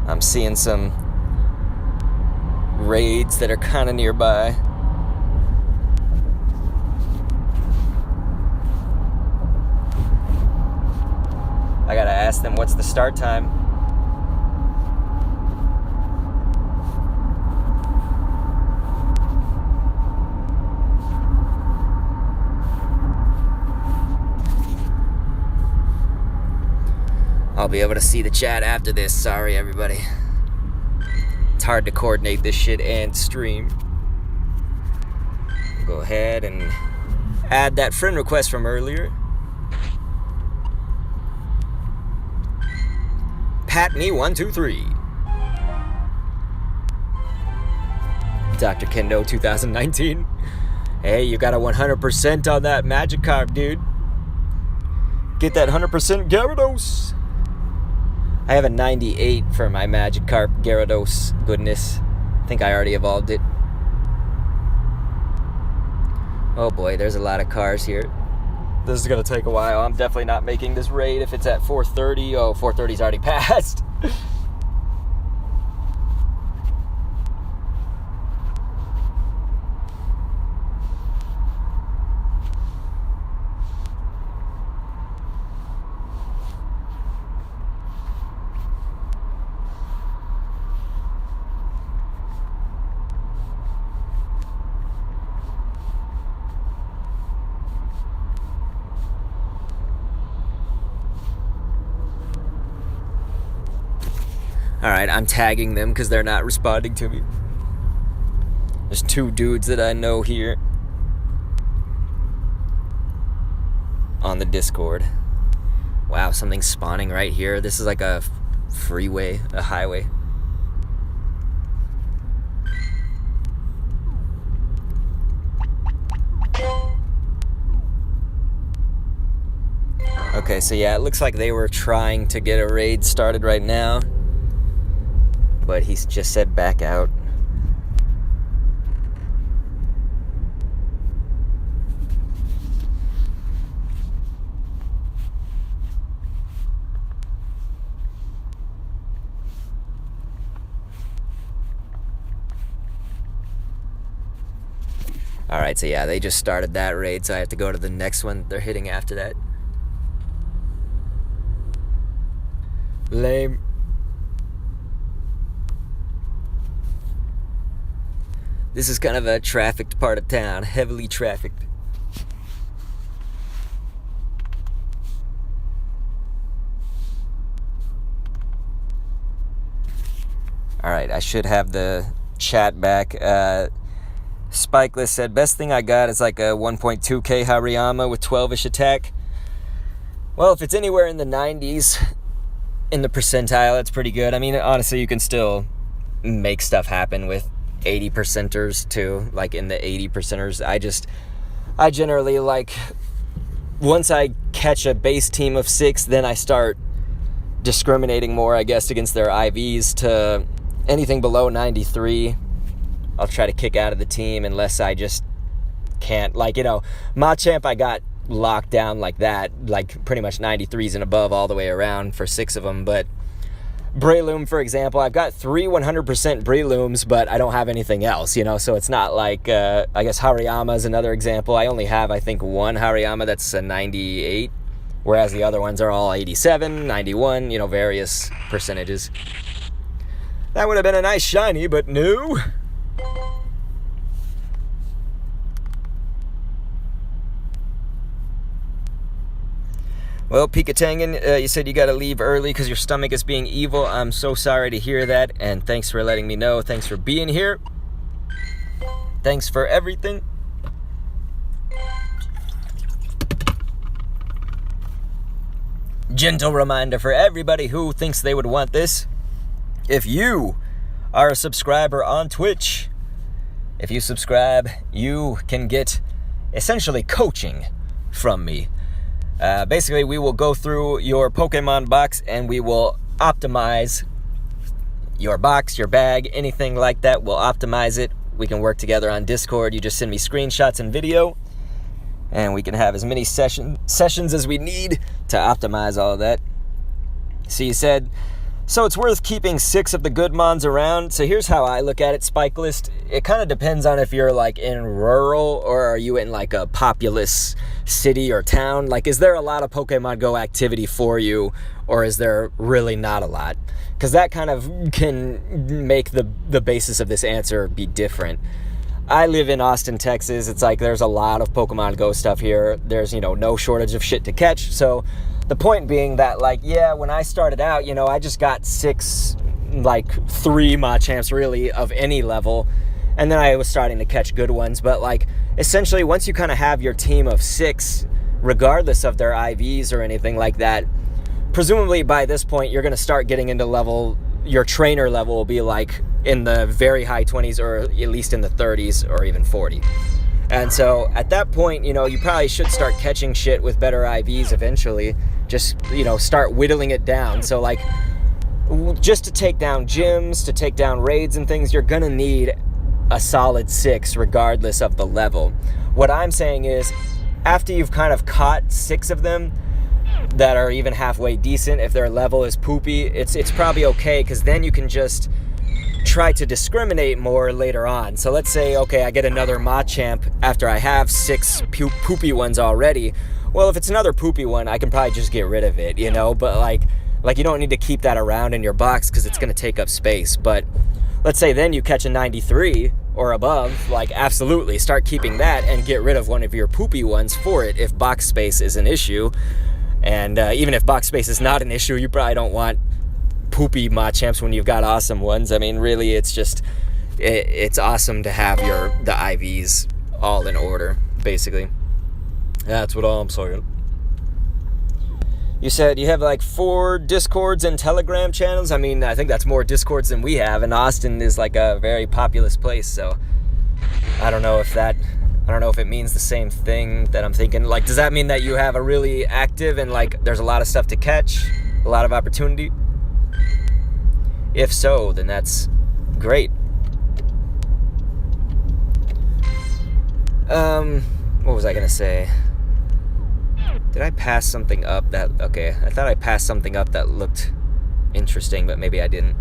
I'm seeing some raids that are kind of nearby. I gotta ask them what's the start time. I'll be able to see the chat after this. Sorry, everybody. It's hard to coordinate this shit and stream. Go ahead and add that friend request from earlier. Pat me 123. Dr. Kendo 2019. Hey, you got a 100% on that Magikarp, dude. Get that 100% Gyarados. I have a 98 for my Magikarp Gyarados. Goodness. I think I already evolved it. Oh boy, there's a lot of cars here. This is going to take a while. I'm definitely not making this raid if it's at 4:30. Oh, 4:30's already passed. Alright, I'm tagging them because they're not responding to me. There's 2 dudes that I know here on the Discord. Wow, something's spawning right here. This is like a freeway, a highway. Okay, so yeah, it looks like they were trying to get a raid started right now, but he's just said back out. Alright, so yeah, they just started that raid, so I have to go to the next one they're hitting after that. Lame. This is kind of a trafficked part of town, heavily trafficked. Alright, I should have the chat back. Spikeless said, best thing I got is like a 1.2k Hariyama with 12-ish attack. Well, if it's anywhere in the 90s in the percentile, that's pretty good. I mean, honestly, you can still make stuff happen with 80 percenters too, like in the 80 percenters. I generally like, once I catch a base team of 6, then I start discriminating more, I guess, against their IVs. To anything below 93, I'll try to kick out of the team unless I just can't. Like, you know, Machamp, I got locked down like that, like pretty much 93s and above all the way around for 6 of them. But Breloom, for example, I've got 3 100% Brelooms, but I don't have anything else, you know, so it's not like, I guess Hariyama is another example. I only have, I think, one Hariyama that's a 98, whereas the other ones are all 87, 91, you know, various percentages. That would have been a nice shiny, but no. Well, Pikatangan, you said you got to leave early because your stomach is being evil. I'm so sorry to hear that, and thanks for letting me know. Thanks for being here. Thanks for everything. Gentle reminder for everybody who thinks they would want this. If you are a subscriber on Twitch, if you subscribe, you can get essentially coaching from me. Basically, we will go through your Pokemon box and we will optimize your box, your bag, anything like that. We'll optimize it. We can work together on Discord. You just send me screenshots and video, and we can have as many sessions as we need to optimize all of that. So you said, so it's worth keeping 6 of the good mons around. So here's how I look at it, Spike List. It kind of depends on if you're like in rural or are you in like a populous city or town. Like, is there a lot of Pokemon Go activity for you, or is there really not a lot? Because that kind of can make the basis of this answer be different. I live in Austin, Texas. It's like there's a lot of Pokemon Go stuff here. There's, you know, no shortage of shit to catch. So the point being that, like, yeah, when I started out, you know, I just got 3 Machamps really of any level, and then I was starting to catch good ones. But like, essentially, once you kind of have your team of 6, regardless of their IVs or anything like that, presumably by this point you're going to start getting into level, your trainer level will be like in the very high 20s, or at least in the 30s, or even 40. And so at that point, you know, you probably should start catching shit with better IVs eventually. Just, you know, start whittling it down. So like, just to take down gyms, to take down raids and things, you're gonna need a solid 6 regardless of the level. What I'm saying is, after you've kind of caught 6 of them that are even halfway decent, if their level is poopy, it's probably okay, because then you can just try to discriminate more later on. So let's say, okay, I get another Machamp after I have 6 poopy ones already. Well, if it's another poopy one, I can probably just get rid of it, you know? But like you don't need to keep that around in your box because it's going to take up space. But let's say then you catch a 93 or above, like, absolutely start keeping that and get rid of one of your poopy ones for it if box space is an issue. And even if box space is not an issue, you probably don't want poopy Machamps when you've got awesome ones. I mean, really, it's just, it's awesome to have the IVs all in order, basically. That's what I'm saying. You said you have like 4 Discords and Telegram channels. I mean, I think that's more Discords than we have, and Austin is like a very populous place, so I don't know if that I don't know if it means the same thing that I'm thinking. Like, does that mean that you have a really active and, like, there's a lot of stuff to catch? A lot of opportunity? If so, then that's great. What was I gonna say? Did I pass something up that... Okay, I thought I passed something up that looked interesting, but maybe I didn't.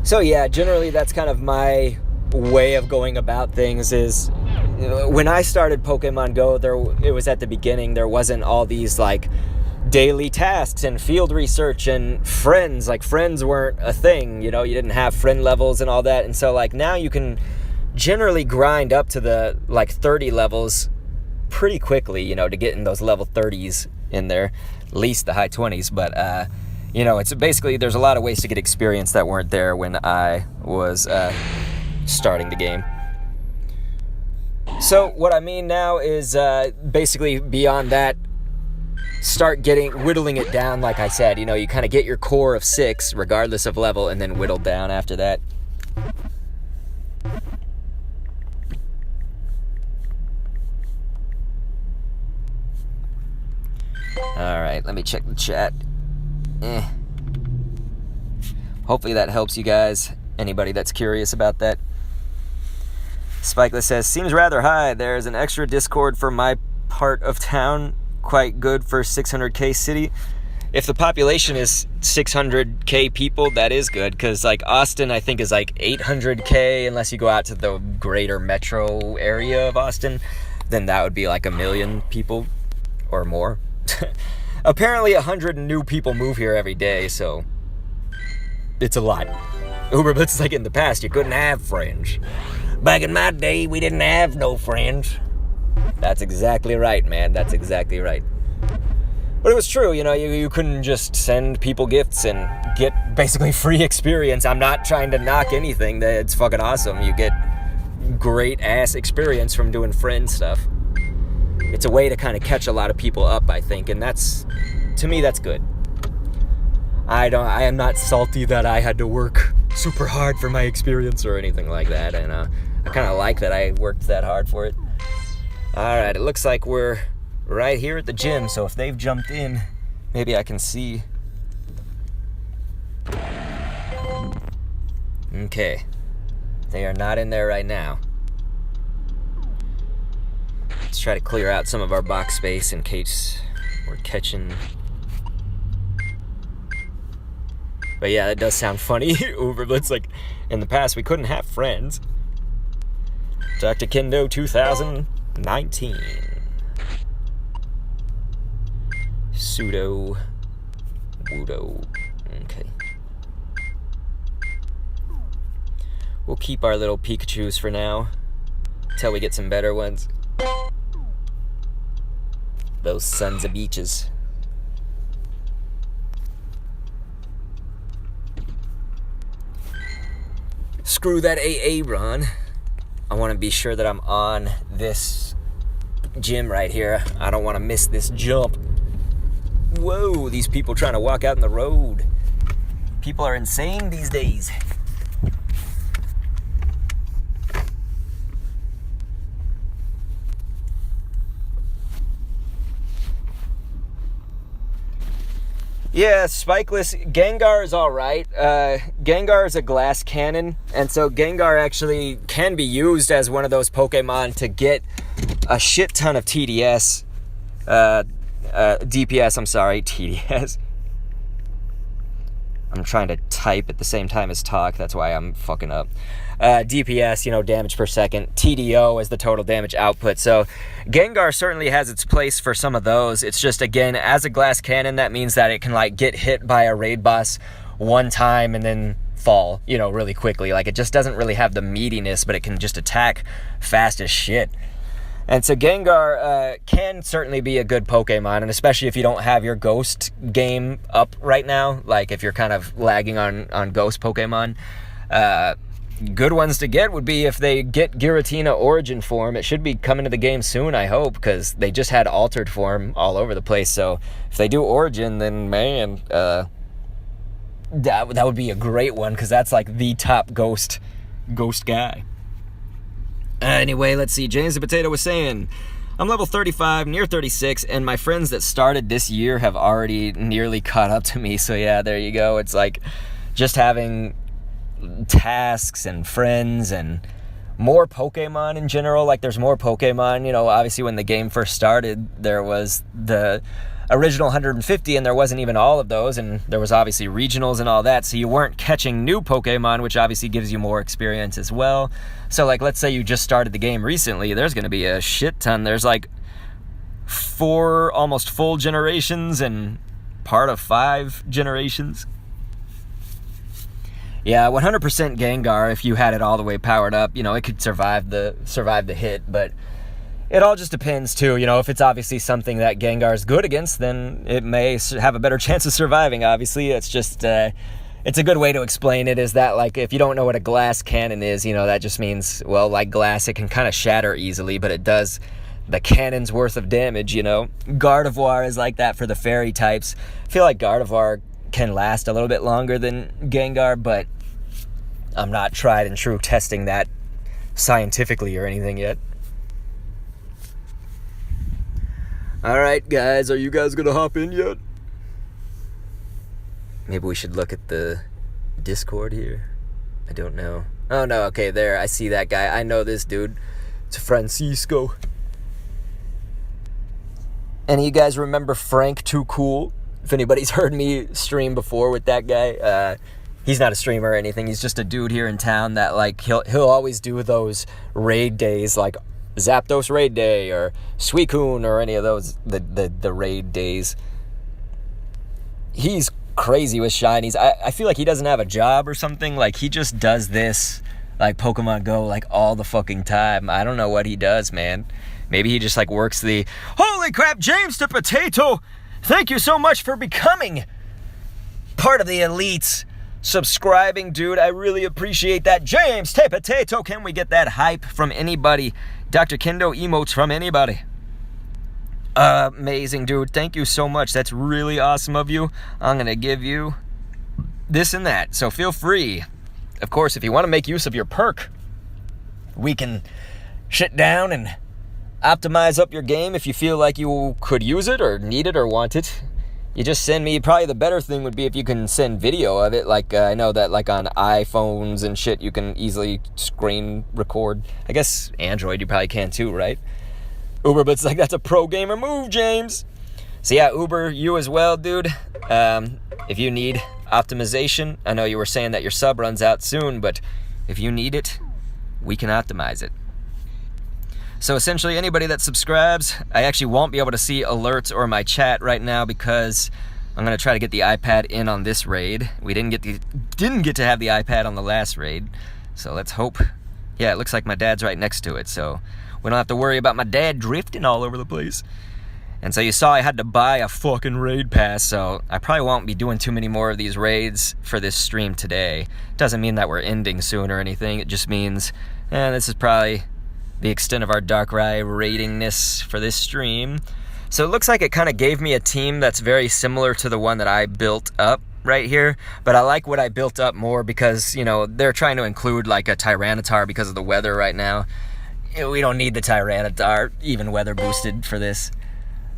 So yeah, generally that's kind of my way of going about things is... When I started Pokemon Go, it was at the beginning. There wasn't all these, like, daily tasks and field research and friends. Like, friends weren't a thing, you know? You didn't have friend levels and all that. And so, like, now you can generally grind up to the, like, 30 levels pretty quickly, you know, to get in those level 30s in there. At least the high 20s. But, you know, it's basically... There's a lot of ways to get experience that weren't there when I was starting the game. So what I mean now is basically beyond that, start whittling it down. Like I said, you know, you kind of get your core of 6 regardless of level, and then whittle down after that. Alright, let me check the chat. Hopefully that helps you guys, anybody that's curious about that. Spikeless says, seems rather high. There's an extra Discord for my part of town. Quite good for 600k city. If the population is 600k people, that is good. Because, like, Austin, I think, is like 800k. Unless you go out to the greater metro area of Austin. Then that would be like 1 million people or more. Apparently 100 new people move here every day, so it's a lot. Uber Blitz is like, in the past, you couldn't have friends. Back in my day, we didn't have no friends. That's exactly right, man. That's exactly right. But it was true, you know, you couldn't just send people gifts and get basically free experience. I'm not trying to knock anything. It's fucking awesome. You get great ass experience from doing friend stuff. It's a way to kind of catch a lot of people up, I think, and that's, to me, that's good. I am not salty that I had to work super hard for my experience or anything like that, and I kind of like that I worked that hard for it. Alright, it looks like we're right here at the gym, so if they've jumped in, maybe I can see. Okay. They are not in there right now. Let's try to clear out some of our box space in case we're catching... But yeah, that does sound funny. Uber Blitz, like, in the past, we couldn't have friends. Dr. Kendo 2019. Pseudo Wudo. Okay. We'll keep our little Pikachus for now. Till we get some better ones. Those sons of beaches. Screw that AA run. I want to be sure that I'm on this gym right here. I don't want to miss this jump. Whoa, these people trying to walk out in the road. People are insane these days. Yeah, Spikeless. Gengar is alright. Gengar is a glass cannon, and so Gengar actually can be used as one of those Pokemon to get a shit ton of TDS. DPS, I'm sorry, TDS. I'm trying to type at the same time as talk, that's why I'm fucking up. DPS, you know, damage per second. TDO is the total damage output. So Gengar certainly has its place for some of those. It's just, again, as a glass cannon, that means that it can, like, get hit by a raid boss one time and then fall, you know, really quickly. Like, it just doesn't really have the meatiness, but it can just attack fast as shit. And so Gengar can certainly be a good Pokemon, and especially if you don't have your Ghost game up right now, like if you're kind of lagging on Ghost Pokemon. Good ones to get would be if they get Giratina Origin form. It should be coming to the game soon, I hope, because they just had Altered form all over the place. So if they do Origin, then man, that would be a great one, because that's like the top Ghost ghost guy. Anyway, let's see. James the Potato was saying, I'm level 35, near 36, and my friends that started this year have already nearly caught up to me. So yeah, there you go. It's like just having tasks and friends and more Pokemon in general. Like, there's more Pokemon. You know, obviously when the game first started, there was the original 150, and there wasn't even all of those, and there was obviously regionals and all that, so you weren't catching new Pokemon, which obviously gives you more experience as well. So, like, let's say you just started the game recently, there's going to be a shit ton. There's like 4 almost full generations and part of 5 generations. Yeah, 100% Gengar, if you had it all the way powered up, you know, it could survive the hit, but it all just depends, too. You know, if it's obviously something that Gengar is good against, then it may have a better chance of surviving, obviously. It's just, it's a good way to explain it, is that, like, if you don't know what a glass cannon is, you know, that just means, well, like glass, it can kind of shatter easily, but it does the cannon's worth of damage, you know. Gardevoir is like that for the fairy types. I feel like Gardevoir can last a little bit longer than Gengar, but I'm not tried and true testing that scientifically or anything yet. Alright, guys, are you guys gonna hop in yet? Maybe we should look at the Discord here. I don't know. Oh, no, okay, there, I see that guy. I know this dude. It's Francisco. Any of you guys remember Frank Too Cool? If anybody's heard me stream before with that guy, he's not a streamer or anything. He's just a dude here in town that, like, he'll always do those raid days, like Zapdos raid day or Suicune or any of those, the raid days. He's crazy with shinies. I feel like he doesn't have a job or something. Like, he just does this, like, Pokemon Go, like, all the fucking time. I don't know what he does, man. Maybe he just, like, works the, holy crap, James the Potato, thank you so much for becoming part of the elites. Subscribing, dude, I really appreciate that. James the Potato, can we get that hype from anybody? Dr. Kendo emotes from anybody. Amazing, dude. Thank you so much. That's really awesome of you. I'm going to give you this and that. So feel free. Of course, if you want to make use of your perk, we can sit down and optimize up your game if you feel like you could use it or need it or want it. You just send me, probably the better thing would be if you can send video of it. Like, I know that, like, on iPhones and shit, you can easily screen record. I guess Android you probably can too, right? Uber, but it's like, that's a pro gamer move, James. So yeah, Uber, you as well, dude. If you need optimization, I know you were saying that your sub runs out soon, but if you need it, we can optimize it. So essentially, anybody that subscribes, I actually won't be able to see alerts or my chat right now because I'm going to try to get the iPad in on this raid. We didn't get to have the iPad on the last raid, so let's hope. Yeah, it looks like my dad's right next to it, so we don't have to worry about my dad drifting all over the place. And so you saw I had to buy a fucking raid pass, so I probably won't be doing too many more of these raids for this stream today. Doesn't mean that we're ending soon or anything. It just means, this is probably the extent of our Darkrai ratingness for this stream. So it looks like it kind of gave me a team that's very similar to the one that I built up right here, but I like what I built up more because, you know, they're trying to include like a Tyranitar because of the weather right now. We don't need the Tyranitar, even weather boosted for this.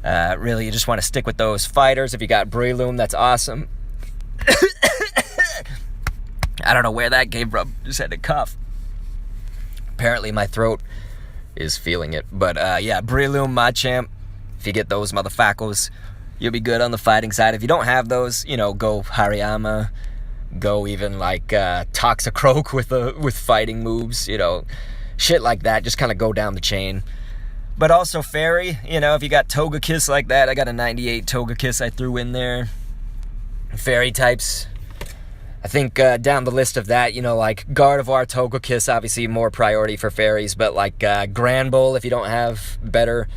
Really, you just want to stick with those fighters. If you got Breloom, that's awesome. I don't know where that came from. Just had to cough. Apparently my throat is feeling it. But yeah, Breloom, Machamp, if you get those motherfuckers, you'll be good on the fighting side. If you don't have those, you know, go Hariyama, go even like Toxicroak with fighting moves, you know, shit like that. Just kind of go down the chain. But also Fairy, you know, if you got Togekiss like that, I got a 98 Togekiss I threw in there. Fairy types, I think down the list of that, you know, like Gardevoir, Togekiss, obviously more priority for fairies, but like Granbull, if you don't have better.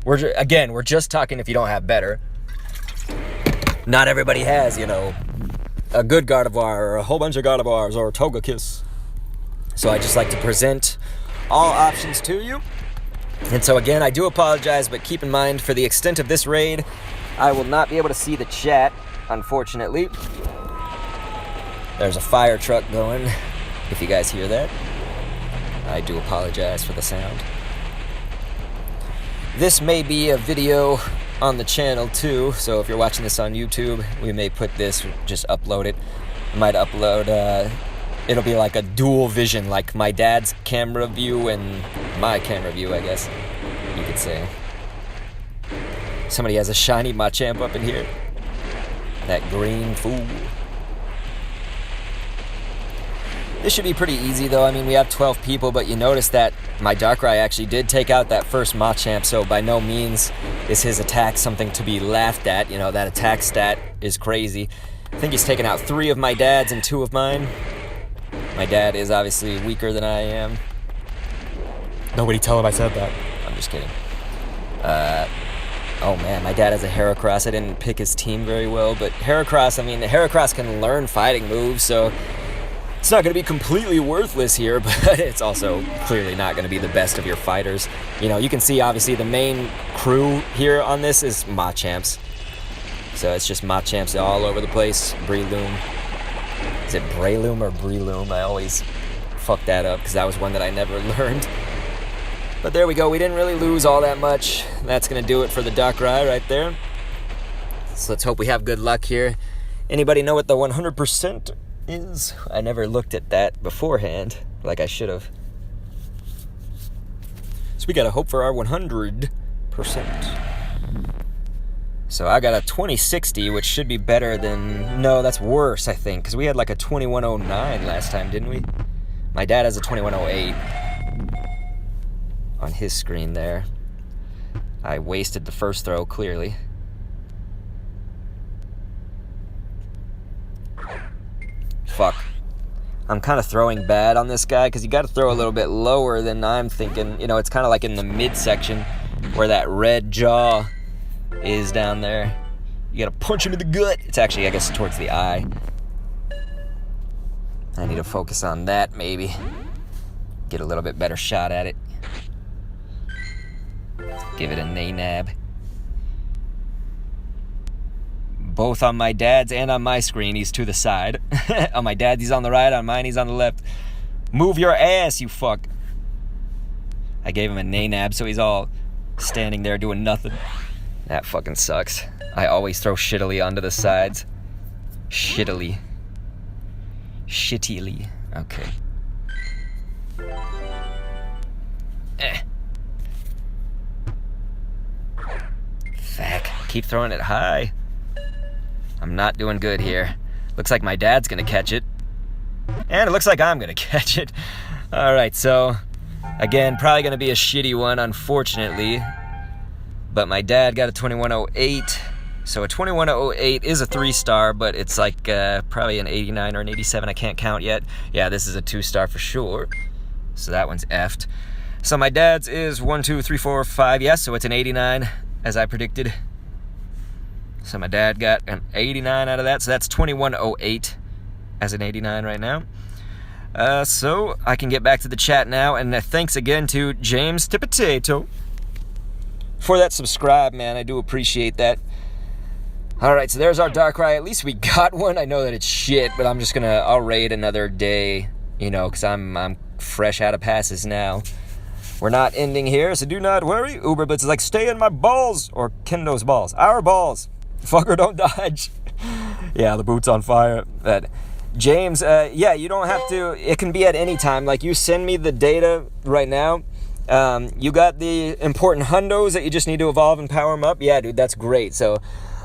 We're just talking if you don't have better. Not everybody has, you know, a good Gardevoir or a whole bunch of Gardevoirs or Togekiss. So I just like to present all options to you. And so again, I do apologize, but keep in mind for the extent of this raid, I will not be able to see the chat, unfortunately. There's a fire truck going, if you guys hear that. I do apologize for the sound. This may be a video on the channel too, so if you're watching this on YouTube, we may put this, just upload it. I might upload, it'll be like a dual vision, like my dad's camera view and my camera view, I guess you could say. Somebody has a shiny Machamp up in here. That green fool. This should be pretty easy though. I mean, we have 12 people, but you notice that my Darkrai actually did take out that first Machamp, so by no means is his attack something to be laughed at. You know, that attack stat is crazy. I think he's taken out 3 of my dad's and 2 of mine. My dad is obviously weaker than I am. Nobody tell him I said that. I'm just kidding. Oh man, my dad has a Heracross. I didn't pick his team very well, but Heracross, I mean, Heracross can learn fighting moves, so it's not going to be completely worthless here, but it's also clearly not going to be the best of your fighters. You know, you can see obviously the main crew here on this is Machamps. So it's just Machamps all over the place. Breloom. Is it Breloom or Breloom? I always fuck that up because that was one that I never learned. But there we go. We didn't really lose all that much. That's going to do it for the Darkrai right there. So let's hope we have good luck here. Anybody know what the 100% is? I never looked at that beforehand like I should have. So we got to hope for our 100%. So I got a 2060, which should be better than... No, that's worse, I think, because we had like a 2109 last time, didn't we? My dad has a 2108 on his screen there. I wasted the first throw, clearly. Fuck. I'm kind of throwing bad on this guy, because you got to throw a little bit lower than I'm thinking. You know, it's kind of like in the midsection where that red jaw is down there. You gotta punch him in the gut. It's actually, I guess, towards the eye. I need to focus on that, maybe. Get a little bit better shot at it. Give it a nay-nab. Both on my dad's and on my screen, he's to the side. On my dad's, he's on the right. On mine, he's on the left. Move your ass, you fuck. I gave him a nay-nab, so he's all standing there doing nothing. That fucking sucks. I always throw shittily onto the sides. Shittily. Shittily. Okay. Fuck. Keep throwing it high. I'm not doing good here. Looks like my dad's gonna catch it. And it looks like I'm gonna catch it. Alright, so... Again, probably gonna be a shitty one, unfortunately. But my dad got a 2108. So a 2108 is a 3-star, but it's like probably an 89 or an 87. I can't count yet. Yeah, this is a 2-star for sure. So that one's effed. So my dad's is 1, 2, 3, 4, 5. Yes, so it's an 89, as I predicted. So my dad got an 89 out of that. So that's 2108 as an 89 right now. So I can get back to the chat now. And thanks again to James Tipotato for that subscribe, man. I do appreciate that. Alright, so there's our Darkrai. At least we got one. I know that it's shit, but I'm just gonna... I'll raid another day, you know, because I'm fresh out of passes now. We're not ending here, so do not worry. Uber Blitz is like, stay in my balls. Or Kendo's balls. Our balls. Fucker, don't dodge. Yeah, the boot's on fire. But James, yeah, you don't have to... It can be at any time. Like, you send me the data right now. You got the important hundos that you just need to evolve and power them up. Yeah, dude, that's great. So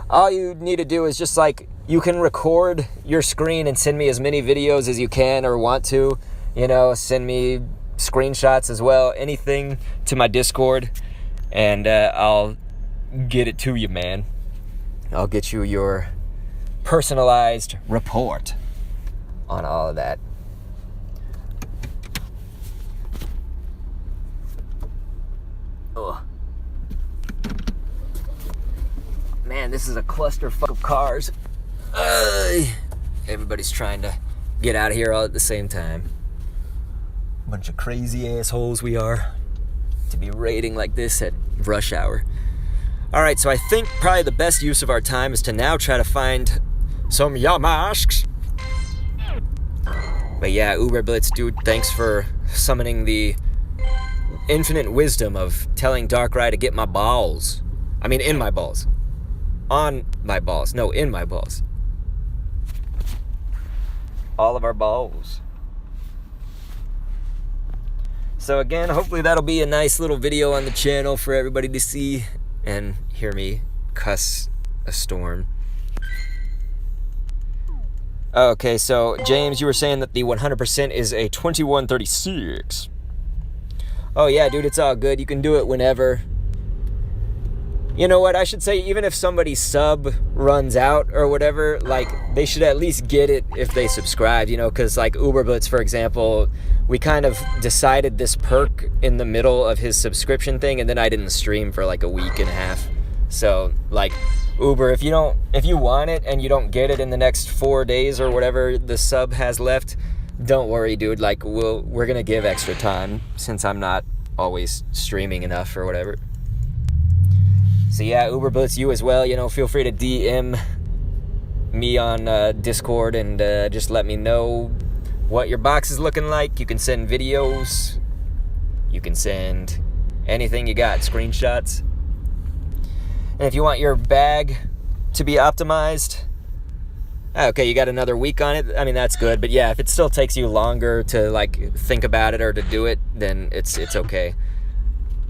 all you need to do is just like, you can record your screen and send me as many videos as you can or want to, you know, send me screenshots as well, anything to my Discord, and I'll get it to you, man. I'll get you your personalized report on all of that. Ugh. Man, this is a clusterfuck of cars. Everybody's trying to get out of here all at the same time. Bunch of crazy assholes we are to be raiding like this at rush hour. Alright, so I think probably the best use of our time is to now try to find some Yamasks. But yeah, Uber Blitz, dude, thanks for summoning the infinite wisdom of telling Darkrai to get my balls. I mean, in my balls. On my balls. No, in my balls. All of our balls. So again, hopefully that'll be a nice little video on the channel for everybody to see and hear me cuss a storm. Okay, so James, you were saying that the 100% is a 2136. Oh yeah, dude, it's all good. You can do it whenever. You know what? I should say, even if somebody's sub runs out or whatever, like, they should at least get it if they subscribed, you know, because, like, Uberblitz, for example, we kind of decided this perk in the middle of his subscription thing, and then I didn't stream for, like, a week and a half. So, like, Uber, if you want it and you don't get it in the next 4 days or whatever the sub has left, don't worry, dude. Like, we're gonna give extra time since I'm not always streaming enough or whatever. So yeah, Uberblitz, you as well, you know, feel free to DM me on Discord and just let me know what your box is looking like. You can send videos. You can send anything you got, screenshots. And if you want your bag to be optimized, okay, you got another week on it. I mean, that's good. But yeah, if it still takes you longer to, like, think about it or to do it, then it's okay.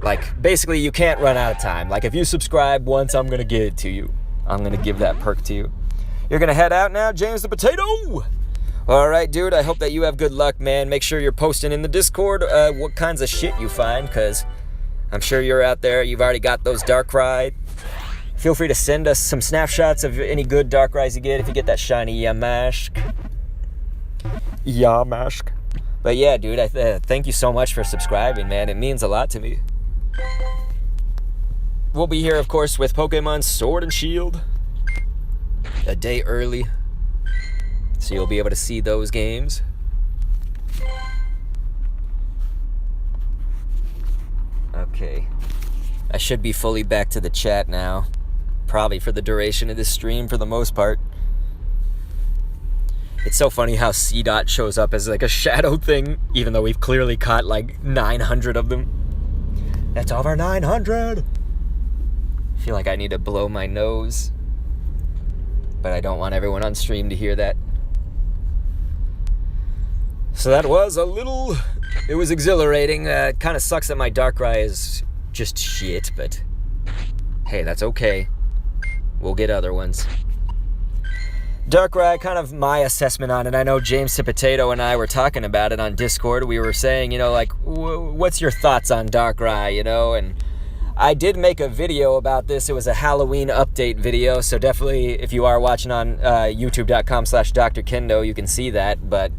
Like, basically, you can't run out of time. Like, if you subscribe once, I'm going to give it to you. I'm going to give that perk to you. You're going to head out now, James the Potato? All right, dude, I hope that you have good luck, man. Make sure you're posting in the Discord what kinds of shit you find, because I'm sure you're out there. You've already got those Darkrai. Feel free to send us some snapshots of any good Darkrai's you get if you get that shiny Yamask. Yamask. But yeah, dude, thank you so much for subscribing, man. It means a lot to me. We'll be here, of course, with Pokemon Sword and Shield a day early, so you'll be able to see those games. Okay. I should be fully back to the chat now, probably for the duration of this stream for the most part. It's so funny how C-Dot shows up as like a shadow thing, even though we've clearly caught like 900 of them. That's over 900! I feel like I need to blow my nose, but I don't want everyone on stream to hear that. So that was it was exhilarating. It kind of sucks that my Darkrai is just shit, but hey, that's okay. We'll get other ones. Darkrai, kind of my assessment on it. I know James the Potato and I were talking about it on Discord. We were saying, you know, like, what's your thoughts on Darkrai, you know? And I did make a video about this. It was a Halloween update video, so definitely if you are watching on youtube.com/drkendo, you can see that. But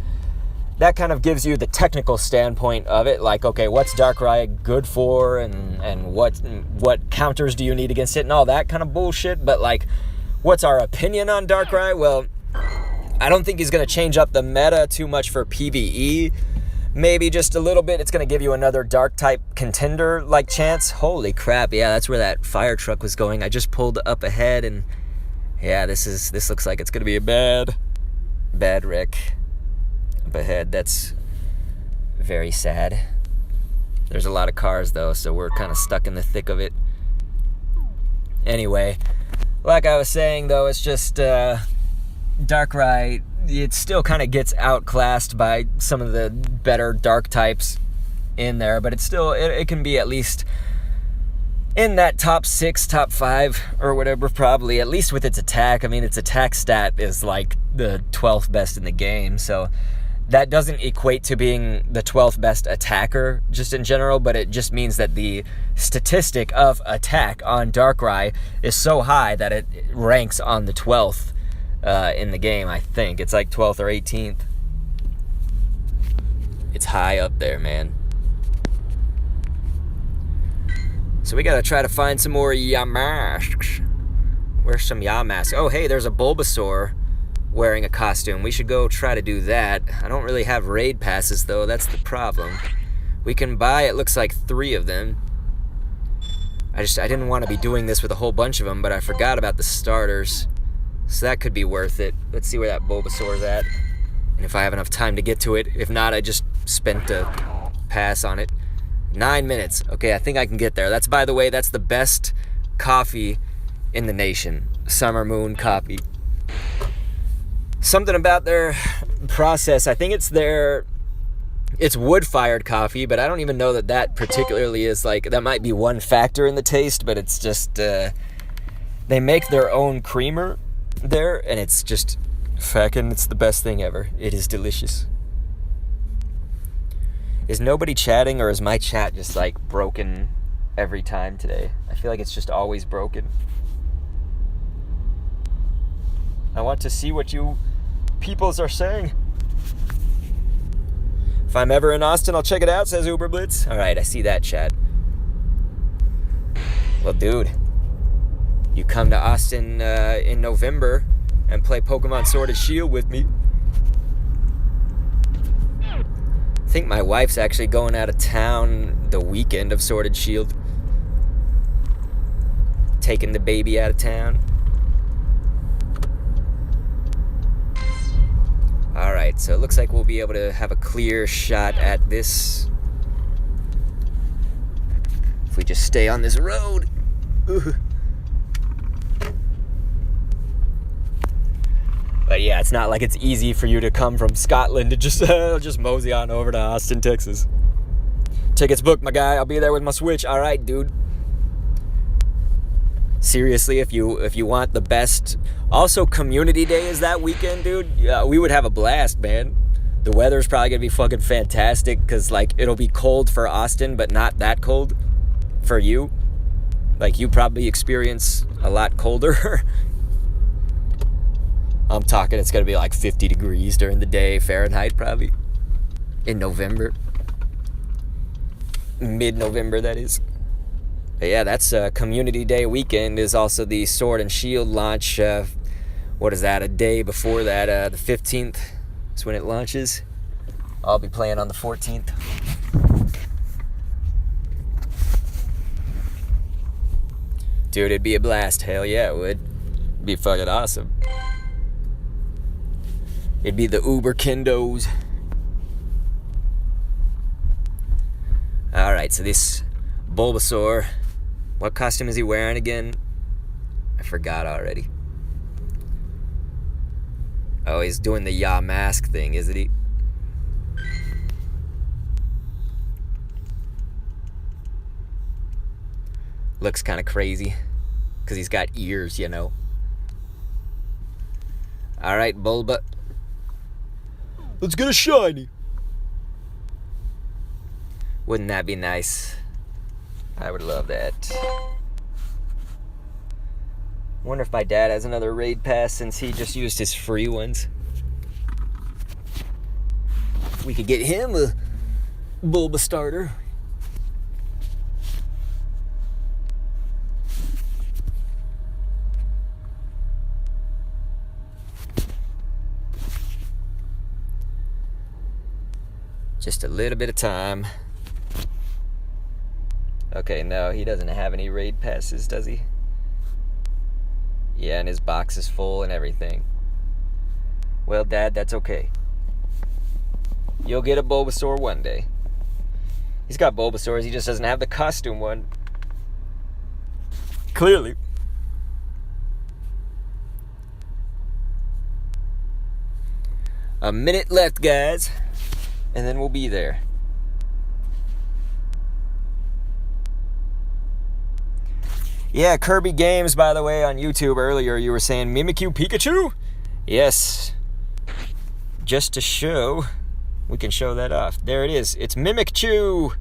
that kind of gives you the technical standpoint of it. Like, okay, what's Darkrai good for, and what counters do you need against it, and all that kind of bullshit. But, like, what's our opinion on Darkrai? Well, I don't think he's going to change up the meta too much for PvE. Maybe just a little bit. It's going to give you another Dark-type contender-like chance. Holy crap, yeah, that's where that fire truck was going. I just pulled up ahead, and yeah, this looks like it's going to be a bad wreck up ahead. That's very sad. There's a lot of cars, though, so we're kind of stuck in the thick of it. Anyway, like I was saying, though, it's just Darkrai, it still kind of gets outclassed by some of the better dark types in there, but it's still, it can be at least in that top 6, top 5, or whatever, probably, at least with its attack. I mean, its attack stat is like the 12th best in the game, so that doesn't equate to being the 12th best attacker just in general, but it just means that the statistic of attack on Darkrai is so high that it ranks on the 12th in the game, I think. It's like 12th or 18th. It's high up there, man. So we gotta try to find some more Yamasks. Where's some Yamask? Oh, hey, there's a Bulbasaur wearing a costume. We should go try to do that. I don't really have raid passes, though. That's the problem. We can buy, it looks like 3 of them. I didn't want to be doing this with a whole bunch of them, but I forgot about the starters. So that could be worth it. Let's see where that Bulbasaur's at, and if I have enough time to get to it. If not, I just spent a pass on it. 9 minutes. Okay, I think I can get there. That's, by the way, that's the best coffee in the nation. Summer Moon Coffee. Something about their process. I think it's wood-fired coffee, but I don't even know that particularly is like, that might be one factor in the taste, but it's just, they make their own creamer there, and it's just it's the best thing ever. It is delicious. Is nobody chatting, or is my chat just like broken every time today? I feel like it's just always broken. I want to see what you peoples are saying. If I'm ever in Austin, I'll check it out, says Uber Blitz. All right, I see that, chat. Well, dude, you come to Austin in November and play Pokemon Sword and Shield with me. I think my wife's actually going out of town the weekend of Sword and Shield. Taking the baby out of town. Alright, so it looks like we'll be able to have a clear shot at this. If we just stay on this road. Ooh. But yeah, it's not like it's easy for you to come from Scotland to just mosey on over to Austin, Texas. Tickets booked, my guy. I'll be there with my Switch. All right, dude. Seriously, if you want the best. Also, Community Day is that weekend, dude. Yeah, we would have a blast, man. The weather's probably gonna be fucking fantastic because like it'll be cold for Austin, but not that cold for you. Like you probably experience a lot colder. I'm talking it's going to be like 50 degrees during the day, Fahrenheit probably, in November. Mid-November, that is. But yeah, that's Community Day weekend is also the Sword and Shield launch. What is that, a day before that? The 15th is when it launches. I'll be playing on the 14th. Dude, it'd be a blast. Hell yeah, it would. It'd be fucking awesome. It'd be the Uber Kindos. Alright, so this Bulbasaur, what costume is he wearing again? I forgot already. Oh, he's doing the Yamask thing, isn't he? Looks kind of crazy, because he's got ears, you know. Alright, Bulba. Let's get a shiny. Wouldn't that be nice? I would love that. Wonder if my dad has another raid pass since he just used his free ones. We could get him a Bulba starter. Just a little bit of time. Okay, no, he doesn't have any raid passes, does he? Yeah, and his box is full and everything. Well, Dad, that's okay. You'll get a Bulbasaur one day. He's got Bulbasaurs, he just doesn't have the costume one. Clearly. A minute left, guys. And then we'll be there. Yeah, Kirby Games, by the way, on YouTube earlier, you were saying Mimikyu Pikachu? Yes. Just to show, we can show that off. There it is. It's Mimikyu.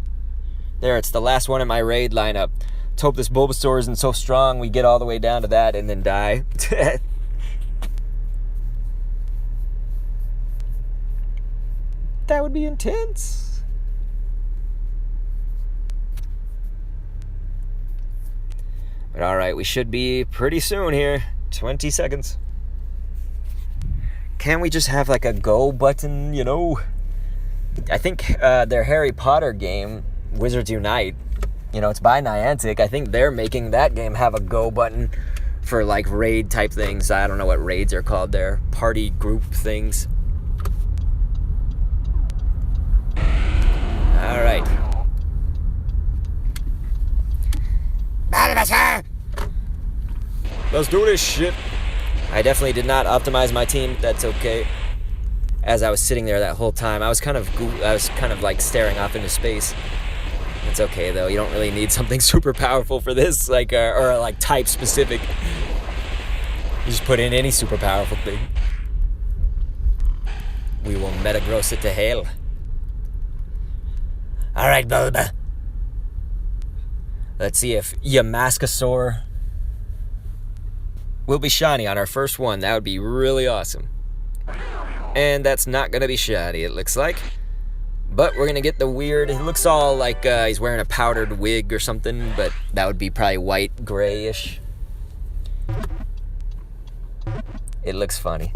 There, it's the last one in my raid lineup. Let's hope this Bulbasaur isn't so strong we get all the way down to that and then die. That would be intense. But alright, we should be pretty soon here. 20 seconds. Can't we just have like a go button, you know? I think their Harry Potter game, Wizards Unite, you know, it's by Niantic. I think they're making that game have a go button for like raid type things. I don't know what raids are called there. Party group things. All right. Let's do this shit. I definitely did not optimize my team. That's okay. As I was sitting there that whole time, I was kind of like staring off into space. It's okay though. You don't really need something super powerful for this, like or like type specific. You just put in any super powerful thing. We will metagross it to hell. All right, Bulba. Let's see if Yamask will be shiny on our first one. That would be really awesome. And that's not going to be shiny, it looks like. But we're going to get the weird... It looks all like he's wearing a powdered wig or something, but that would be probably white, grayish. It looks funny.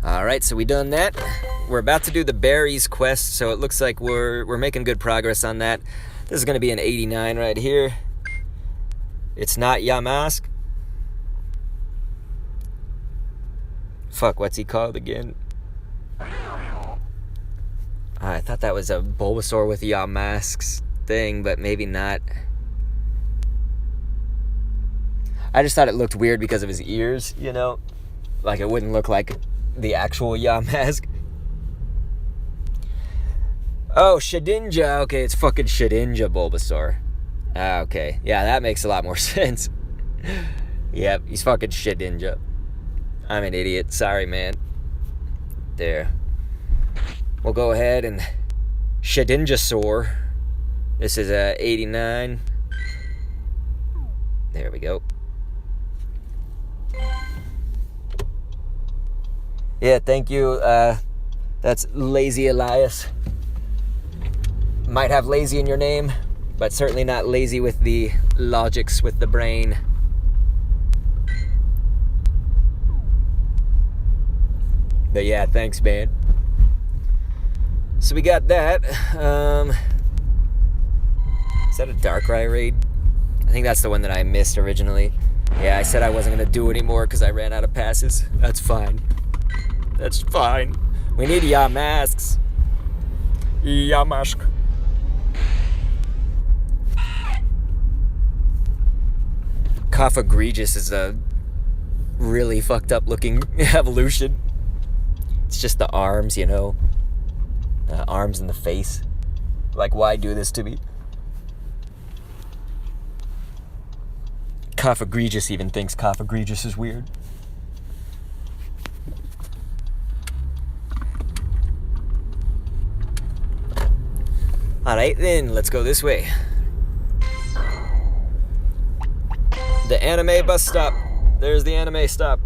Alright, so we done that. We're about to do the berries quest, so it looks like we're making good progress on that. This is going to be an 89 right here. It's not Yamask. Fuck, what's he called again? I thought that was a Bulbasaur with Yamask's thing, but maybe not. I just thought it looked weird because of his ears, you know? Like it wouldn't look like the actual Yamask. Oh, Shedinja. Okay, it's fucking Shedinja Bulbasaur. Ah, okay. Yeah, that makes a lot more sense. Yep, he's fucking Shedinja. I'm an idiot. Sorry, man. There. We'll go ahead and Shedinjasaur. This is a 89. There we go. Yeah, thank you. That's Lazy Elias. Might have lazy in your name, but certainly not lazy with the logics with the brain. But yeah, thanks, man. So we got that. Is that a Darkrai raid? I think that's the one that I missed originally. Yeah, I said I wasn't going to do anymore because I ran out of passes. That's fine. That's fine. We need Yamasks. Yamask. Cough-egregious is a really fucked up looking evolution. It's just the arms, you know. Arms and the face. Like, why do this to me? Cough-egregious even thinks Cough-egregious is weird. Alright then, let's go this way. The anime bus stop. There's the anime stop.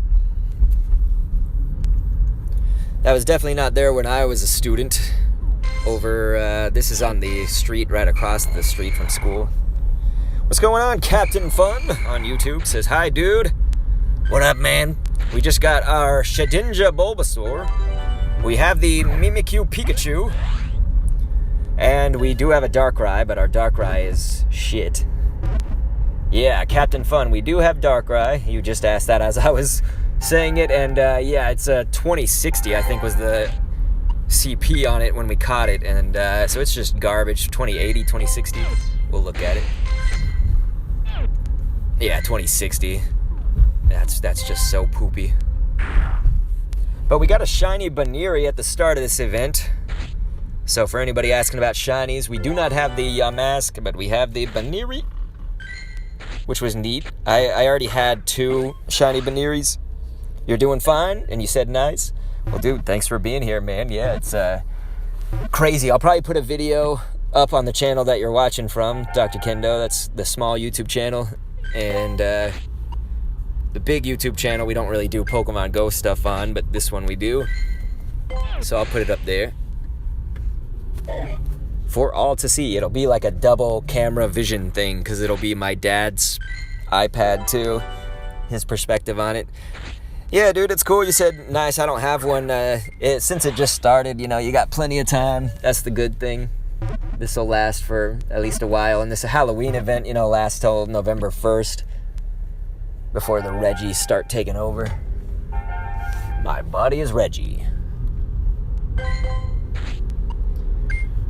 That was definitely not there when I was a student. This is on the street right across the street from school. What's going on, Captain Fun on YouTube? Says, hi, dude. What up, man? We just got our Shedinja Bulbasaur. We have the Mimikyu Pikachu. And we do have a Darkrai, but our Darkrai is shit. Yeah, Captain Fun, we do have Darkrai. You just asked that as I was saying it. And yeah, it's a 2060, I think, was the CP on it when we caught it. And so it's just garbage. 2080, 2060. We'll look at it. Yeah, 2060. That's just so poopy. But we got a shiny Baniri at the start of this event. So for anybody asking about shinies, we do not have the Yamask, but we have the Baniri, which was neat. I already had 2 shiny Baniris. You're doing fine, and you said nice. Well, dude, thanks for being here, man. Yeah, it's crazy. I'll probably put a video up on the channel that you're watching from, Dr. Kendo. That's the small YouTube channel. And the big YouTube channel we don't really do Pokemon Go stuff on, but this one we do. So I'll put it up there for all to see. It'll be like a double camera vision thing because it'll be my dad's iPad too, his perspective on it. Yeah, dude, it's cool. You said nice. I don't have one. Since it just started, you know, you got plenty of time. That's the good thing. This will last for at least a while. And this Halloween event, you know, lasts till November 1st before the Reggies start taking over. My buddy is Reggie.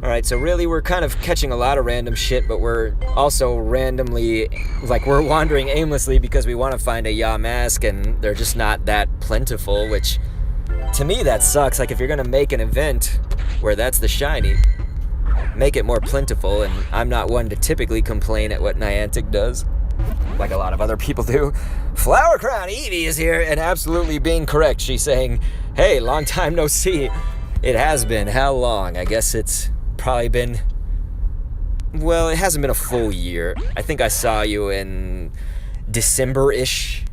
All right, so really we're kind of catching a lot of random shit, but we're also randomly, like, we're wandering aimlessly because we want to find a Yamask, and they're just not that plentiful, which, to me, that sucks. Like, if you're going to make an event where that's the shiny, make it more plentiful, and I'm not one to typically complain at what Niantic does, like a lot of other people do. Flower Crown Eevee is here, and absolutely being correct. She's saying, hey, long time no see. It has been. How long? I guess it's probably been, well, it hasn't been a full year. I think I saw you in December-ish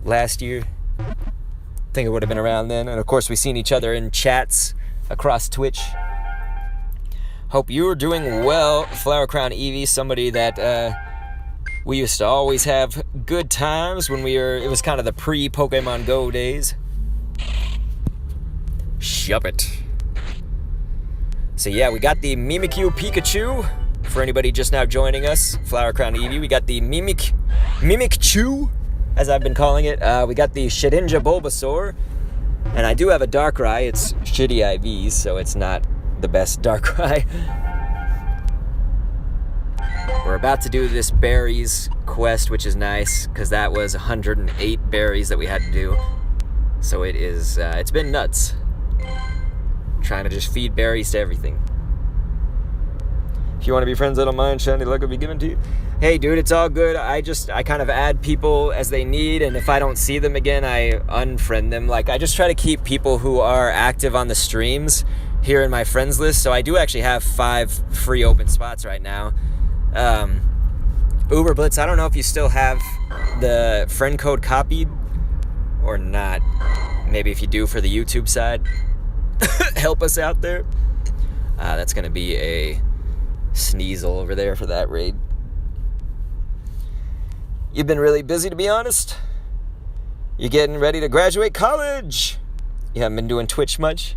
last year. I think it would have been around then. And of course, we've seen each other in chats across Twitch. Hope you are doing well, Flower Crown Eevee, somebody that we used to always have good times when it was kind of the pre-Pokemon Go days. Shove it. So yeah, we got the Mimikyu Pikachu. For anybody just now joining us, Flower Crown Eevee, we got the Mimikchu, as I've been calling it. We got the Shedinja Bulbasaur. And I do have a Darkrai. It's shitty IVs, so it's not the best Darkrai. We're about to do this berries quest, which is nice, because that was 108 berries that we had to do. So it is, it's been nuts. Trying to just feed berries to everything. If you want to be friends, I don't mind. Shiny luck will be given to you. Hey, dude, it's all good. I kind of add people as they need, and if I don't see them again, I unfriend them. Like, I just try to keep people who are active on the streams here in my friends list. So I do actually have 5 free open spots right now. Uber Blitz, I don't know if you still have the friend code copied or not. Maybe if you do for the YouTube side. Help us out there. That's going to be a Sneasel over there for that raid. You've been really busy, to be honest. You're getting ready to graduate college. You haven't been doing Twitch much.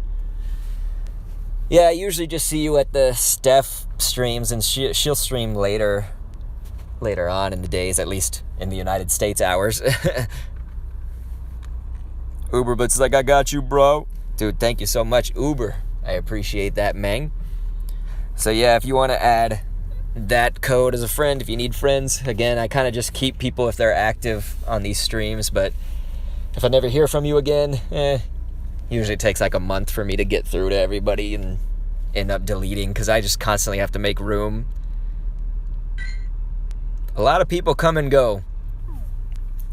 Yeah, I usually just see you at the Steph streams, and she'll stream later on in the days, at least in the United States hours. Uber Blitz is like, I got you, bro. Dude, thank you so much, Uber. I appreciate that, man. So yeah, if you want to add that code as a friend, if you need friends, again, I kind of just keep people if they're active on these streams, but if I never hear from you again, usually it takes like a month for me to get through to everybody and end up deleting, because I just constantly have to make room. A lot of people come and go.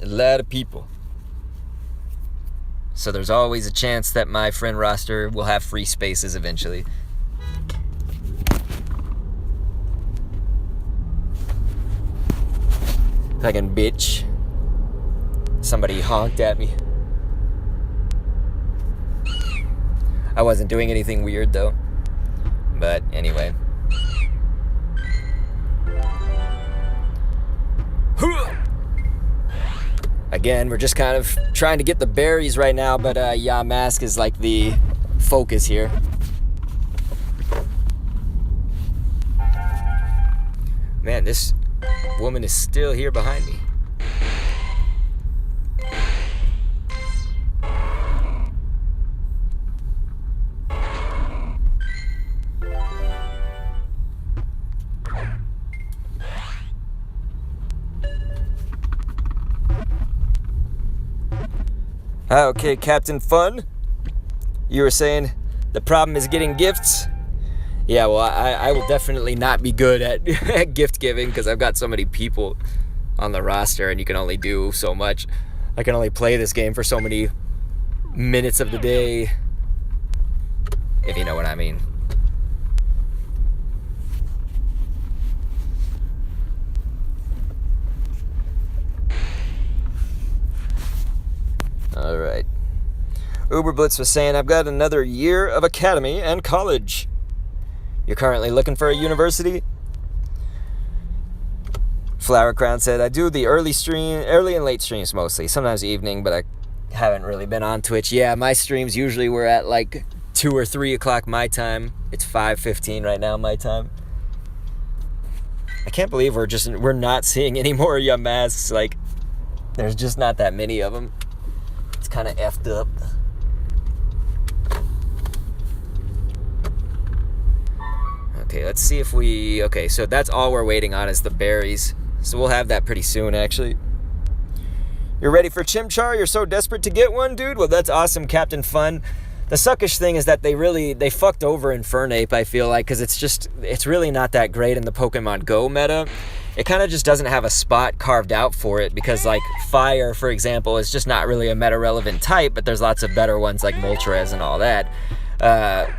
A lot of people. So there's always a chance that my friend roster will have free spaces eventually. Fucking bitch. Somebody honked at me. I wasn't doing anything weird though. But anyway. Again, we're just kind of trying to get the berries right now, but Yamask is like the focus here. Man, this woman is still here behind me. Okay, Captain Fun, you were saying the problem is getting gifts? Yeah, well, I will definitely not be good at gift giving, because I've got so many people on the roster, and you can only do so much. I can only play this game for so many minutes of the day, if you know what I mean. All right. Uber Blitz was saying, I've got another year of academy and college. You're currently looking for a university? Flower Crown said, I do the early and late streams mostly. Sometimes evening, but I haven't really been on Twitch. Yeah, my streams usually were at like 2 or 3 o'clock my time. It's 5:15 right now my time. I can't believe we're not seeing any more Yamasks. Like, there's just not that many of them. It's kind of effed up. Okay, let's see if we... Okay, so that's all we're waiting on is the berries. So we'll have that pretty soon, actually. You're ready for Chimchar? You're so desperate to get one, dude? Well, that's awesome, Captain Fun. The suckish thing is that they fucked over Infernape, I feel like, because it's really not that great in the Pokemon Go meta. It kind of just doesn't have a spot carved out for it because, like, Fire, for example, is just not really a meta-relevant type, but there's lots of better ones like Moltres and all that.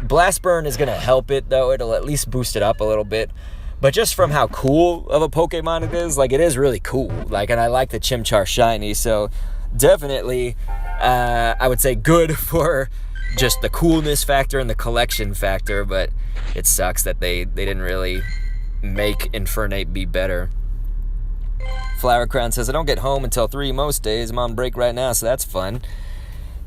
Blast Burn is going to help it, though. It'll at least boost it up a little bit. But just from how cool of a Pokemon it is, like, it is really cool. Like, and I like the Chimchar Shiny, so definitely, I would say good for just the coolness factor and the collection factor, but it sucks that they didn't really make Infernape be better. Flower Crown says, I don't get home until 3 most days. I'm on break right now, so that's fun.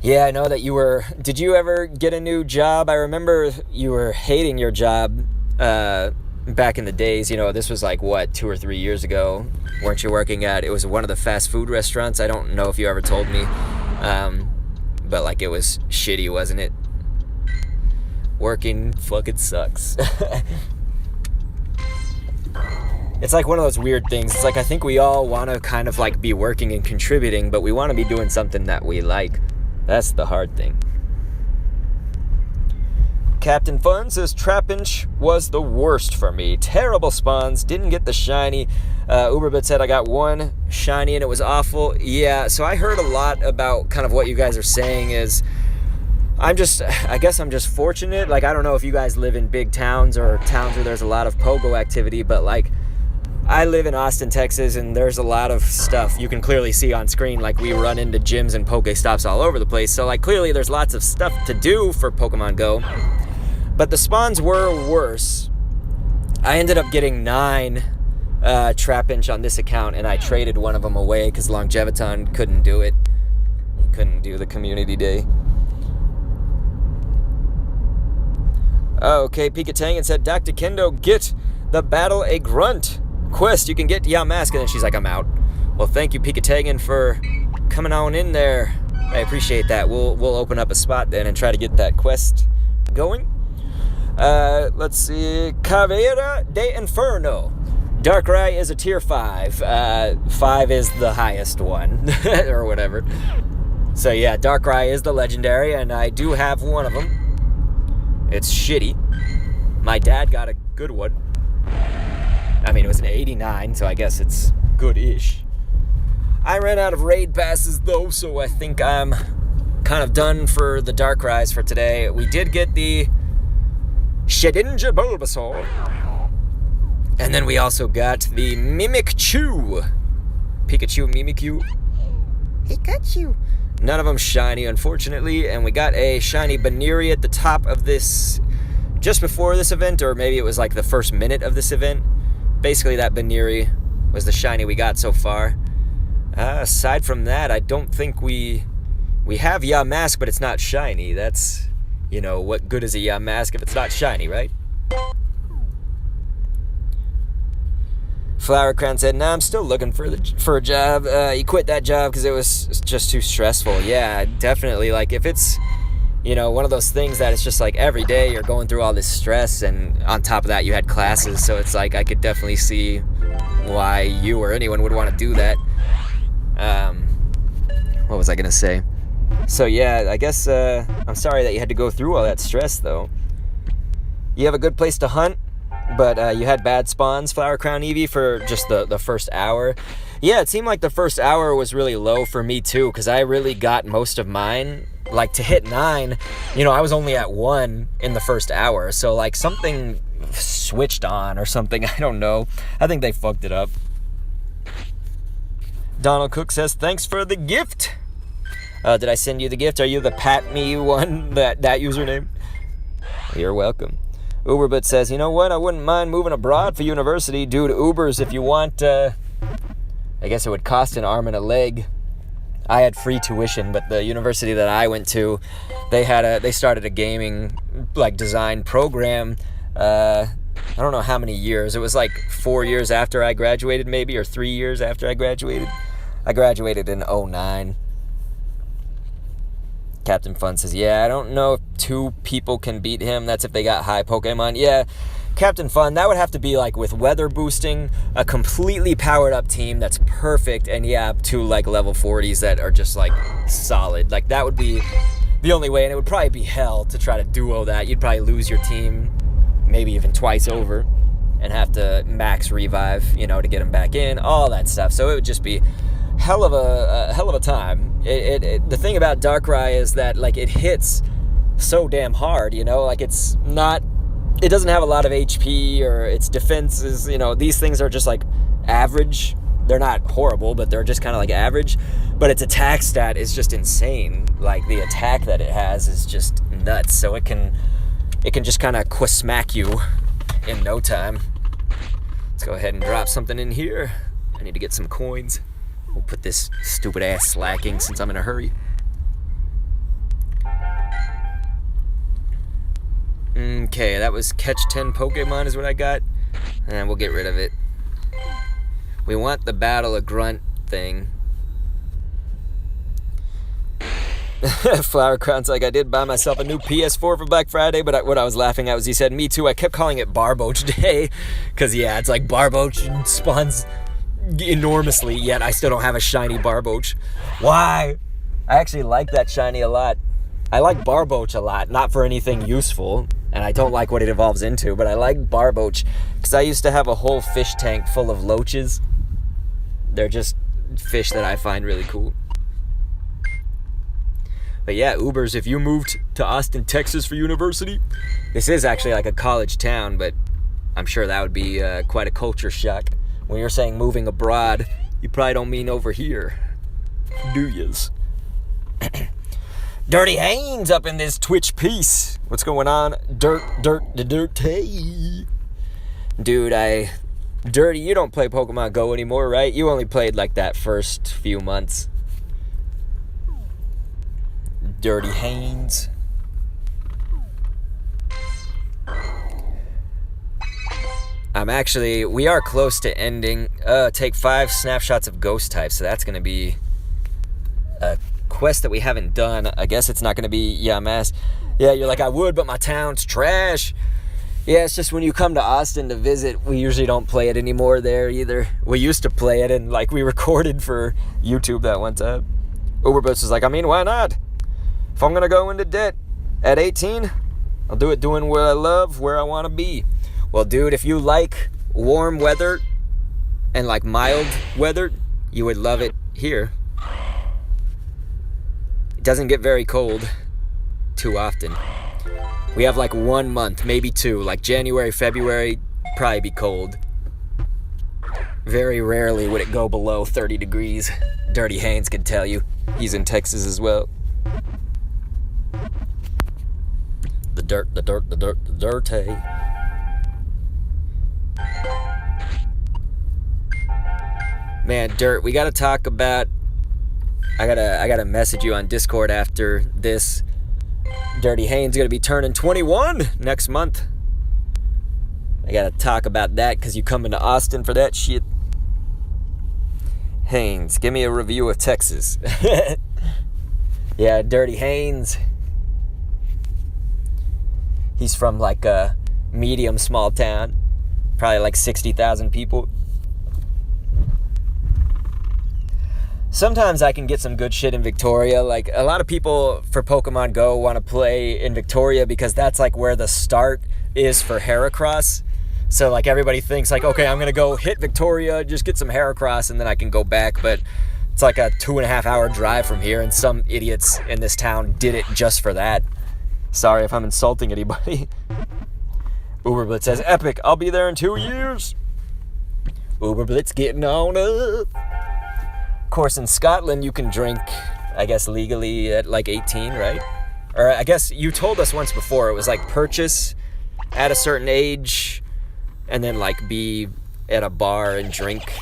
Yeah, I know that you were... Did you ever get a new job? I remember you were hating your job back in the days. You know, this was like, what, 2 or 3 years ago? Weren't you working at... It was one of the fast food restaurants. I don't know if you ever told me. But, like, it was shitty, wasn't it? Working fucking sucks. It's like one of those weird things. It's like I think we all want to kind of like be working and contributing, but we want to be doing something that we like. That's the hard thing. Captain Fun says Trapinch was the worst for me. Terrible spawns, didn't get the shiny. Uberbit said I got 1 shiny and it was awful. Yeah, so I heard a lot about kind of what you guys are saying is I guess I'm just fortunate. Like, I don't know if you guys live in big towns or towns where there's a lot of PoGO activity, but like I live in Austin, Texas, and there's a lot of stuff you can clearly see on screen. Like, we run into gyms and Pokestops all over the place. So, like, clearly there's lots of stuff to do for Pokemon Go. But the spawns were worse. I ended up getting 9 Trapinch on this account, and I traded one of them away because Longeviton couldn't do it. He couldn't do the community day. Okay, Pikatangan said, Dr. Kendo, get the Battle a Grunt quest. You can get Yamask. And then she's like, I'm out. Well, thank you, Pikatangan, for coming on in there. I appreciate that. We'll open up a spot then and try to get that quest going. Let's see. Caveira de Inferno. Darkrai is a tier 5. 5 is the highest one, or whatever. So yeah, Darkrai is the legendary, and I do have one of them. It's shitty. My dad got a good one. I mean, it was an 89, so I guess it's good-ish. I ran out of raid passes, though, so I think I'm kind of done for the Darkrai's for today. We did get the Shedinja Bulbasaur. And then we also got the Mimikyu. Pikachu, Mimikyu. Pikachu. None of them shiny, unfortunately. And we got a shiny Baneri at the top of this, just before this event, or maybe it was like the first minute of this event. Basically, that Baneri was the shiny we got so far. Aside from that, I don't think we have Yamask, but it's not shiny. That's, you know, what good is a Yamask if it's not shiny, right? Flower Crown said, nah, I'm still looking for a job. You quit that job because it was just too stressful. Yeah, definitely. Like, if it's, you know, one of those things that it's just like every day you're going through all this stress, and on top of that you had classes, so it's like I could definitely see why you or anyone would want to do that. What was I gonna say? So yeah, I guess I'm sorry that you had to go through all that stress, though. You have a good place to hunt, but you had bad spawns, Flower Crown Eevee, for just the first hour. Yeah, it seemed like the first hour was really low for me too, because I really got most of mine. Like, to hit 9, you know, I was only at 1 in the first hour, so like something switched on or something, I don't know. I think they fucked it up. Donald Cook says, thanks for the gift. Did I send you the gift? Are you the Pat Me one, that username? You're welcome. Uberbit says, you know what, I wouldn't mind moving abroad for university. Dude, Ubers, if you want, I guess it would cost an arm and a leg. I had free tuition, but the university that I went to, they started a gaming, like, design program. I don't know how many years. It was like 4 years after I graduated, maybe, or 3 years after I graduated. I graduated in 2009. Captain Fun says, yeah, I don't know if 2 people can beat him. That's if they got high Pokemon. Yeah, Captain Fun, that would have to be like with weather boosting, a completely powered up team that's perfect, and yeah, 2 like level 40s that are just like solid. Like that would be the only way, and it would probably be hell to try to duo that. You'd probably lose your team maybe even twice over and have to max revive, you know, to get them back in, all that stuff. So it would just be hell of a time. The thing about Darkrai is that like it hits so damn hard, you know, like it doesn't have a lot of HP, or its defense is, you know, these things are just like average. They're not horrible, but they're just kind of like average. But its attack stat is just insane. Like the attack that it has is just nuts. So it can just kind of smack you in no time. Let's go ahead and drop something in here. I need to get some coins. We'll put this stupid ass slacking since I'm in a hurry. Okay, that was catch 10 Pokemon is what I got. And we'll get rid of it. We want the Battle of Grunt thing. Flower Crown's like, I did buy myself a new PS4 for Black Friday, but what I was laughing at was he said, me too. I kept calling it Barboach Day. Because, yeah, it's like Barboach spawns enormously, yet I still don't have a shiny Barboach. Why? I actually like that shiny a lot. I like Barboach a lot, not for anything useful, and I don't like what it evolves into, but I like Barboach because I used to have a whole fish tank full of loaches. They're just fish that I find really cool. But yeah, Ubers, if you moved to Austin, Texas for university, this is actually like a college town, but I'm sure that would be quite a culture shock. When you're saying moving abroad, you probably don't mean over here, do yous? Dirty Haynes up in this Twitch piece. What's going on? Hey. Dude, Dirty, you don't play Pokemon Go anymore, right? You only played like that first few months. Dirty Haynes. We are close to ending. Take 5 snapshots of ghost types, so that's going to be a quest that we haven't done. I guess it's not going to be Yamask. Yeah, you're like, I would, but my town's trash. Yeah, it's just when you come to Austin to visit, we usually don't play it anymore there either. We used to play it, and like we recorded for YouTube that one time. Uberbus was like, I mean, why not? If I'm going to go into debt at 18, I'll do it doing what I love, where I want to be. Well, dude, if you like warm weather and like mild weather, you would love it here. It doesn't get very cold too often. We have like 1 month, maybe 2, like January, February, probably be cold. Very rarely would it go below 30 degrees. Dirty Haynes can tell you. He's in Texas as well. The dirt, hey. Man, Dirt, we gotta talk about... I gotta message you on Discord after this. Dirty Haynes gonna be turning 21 next month. I gotta talk about that because you coming to Austin for that shit. Haynes, give me a review of Texas. Yeah, Dirty Haynes. He's from like a medium small town. Probably like 60,000 people. Sometimes I can get some good shit in Victoria. Like, a lot of people for Pokemon Go want to play in Victoria because that's like where the start is for Heracross. So like everybody thinks like, okay, I'm gonna go hit Victoria, just get some Heracross, and then I can go back. But it's like a 2.5 hour drive from here, and some idiots in this town did it just for that. Sorry if I'm insulting anybody. Uberblitz says, epic, I'll be there in 2 years. Uberblitz getting on up. Of course, in Scotland, you can drink, I guess, legally at like 18, right? Or I guess you told us once before, it was like purchase at a certain age and then like be at a bar and drink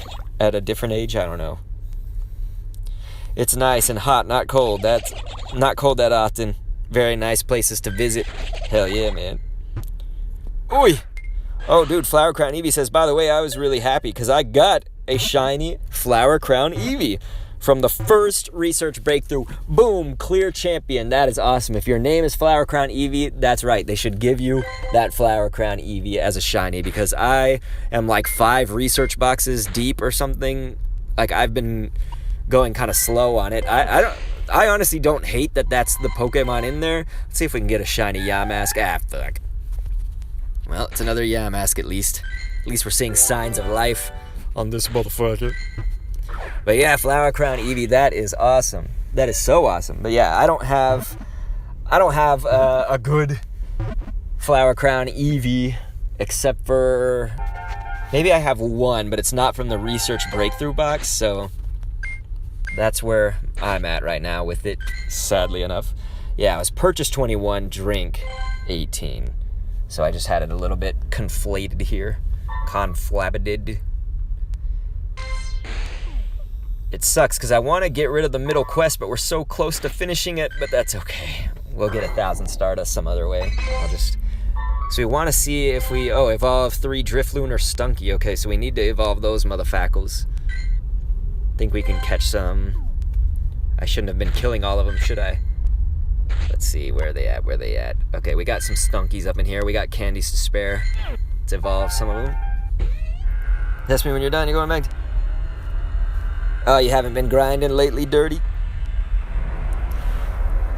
at a different age. I don't know. It's nice and hot, not cold. That's not cold that often. Very nice places to visit. Hell yeah, man. Oi! Oh, dude, Flower Crown Eevee says, by the way, I was really happy because I got a shiny Flower Crown Eevee. from the first research breakthrough. Boom, clear champion. That is awesome. If your name is Flower Crown Eevee, that's right. They should give you that Flower Crown Eevee as a shiny, because I am like 5 research boxes deep or something. Like, I've been going kind of slow on it. I honestly don't hate that that's the Pokemon in there. Let's see if we can get a shiny Yamask. Fuck. Well, it's another Yamask at least. At least we're seeing signs of life on this motherfucker. But yeah, Flower Crown Eevee, that is awesome. That is so awesome. But yeah, I don't have a good Flower Crown Eevee, except for maybe I have one, but it's not from the research breakthrough box, so that's where I'm at right now with it, sadly enough. Yeah, it was purchase 21, drink 18. So I just had it a little bit conflated here. Conflabbed. It sucks because I want to get rid of the middle quest, but we're so close to finishing it, but that's okay. We'll get 1,000 Stardust some other way. So we want to see if we... evolve 3 Drifloon or Stunky. Okay, so we need to evolve those motherfuckers. Think we can catch some. I shouldn't have been killing all of them, should I? Let's see, where are they at? Okay, we got some Stunkies up in here. We got candies to spare. Let's evolve some of them. Test me when you're done. You're going back. Oh, you haven't been grinding lately, Dirty?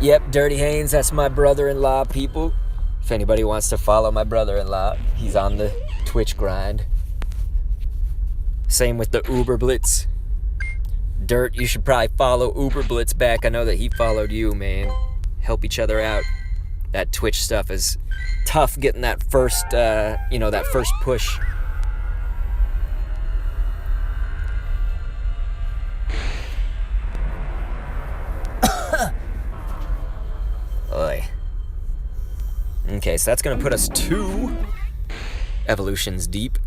Yep, Dirty Haynes, that's my brother-in-law, people. If anybody wants to follow my brother-in-law, he's on the Twitch grind. Same with the Uber Blitz. Dirt, you should probably follow Uber Blitz back. I know that he followed you, man. Help each other out. That Twitch stuff is tough, getting that first, that first push. Oy. Okay, so that's going to put us 2 evolutions deep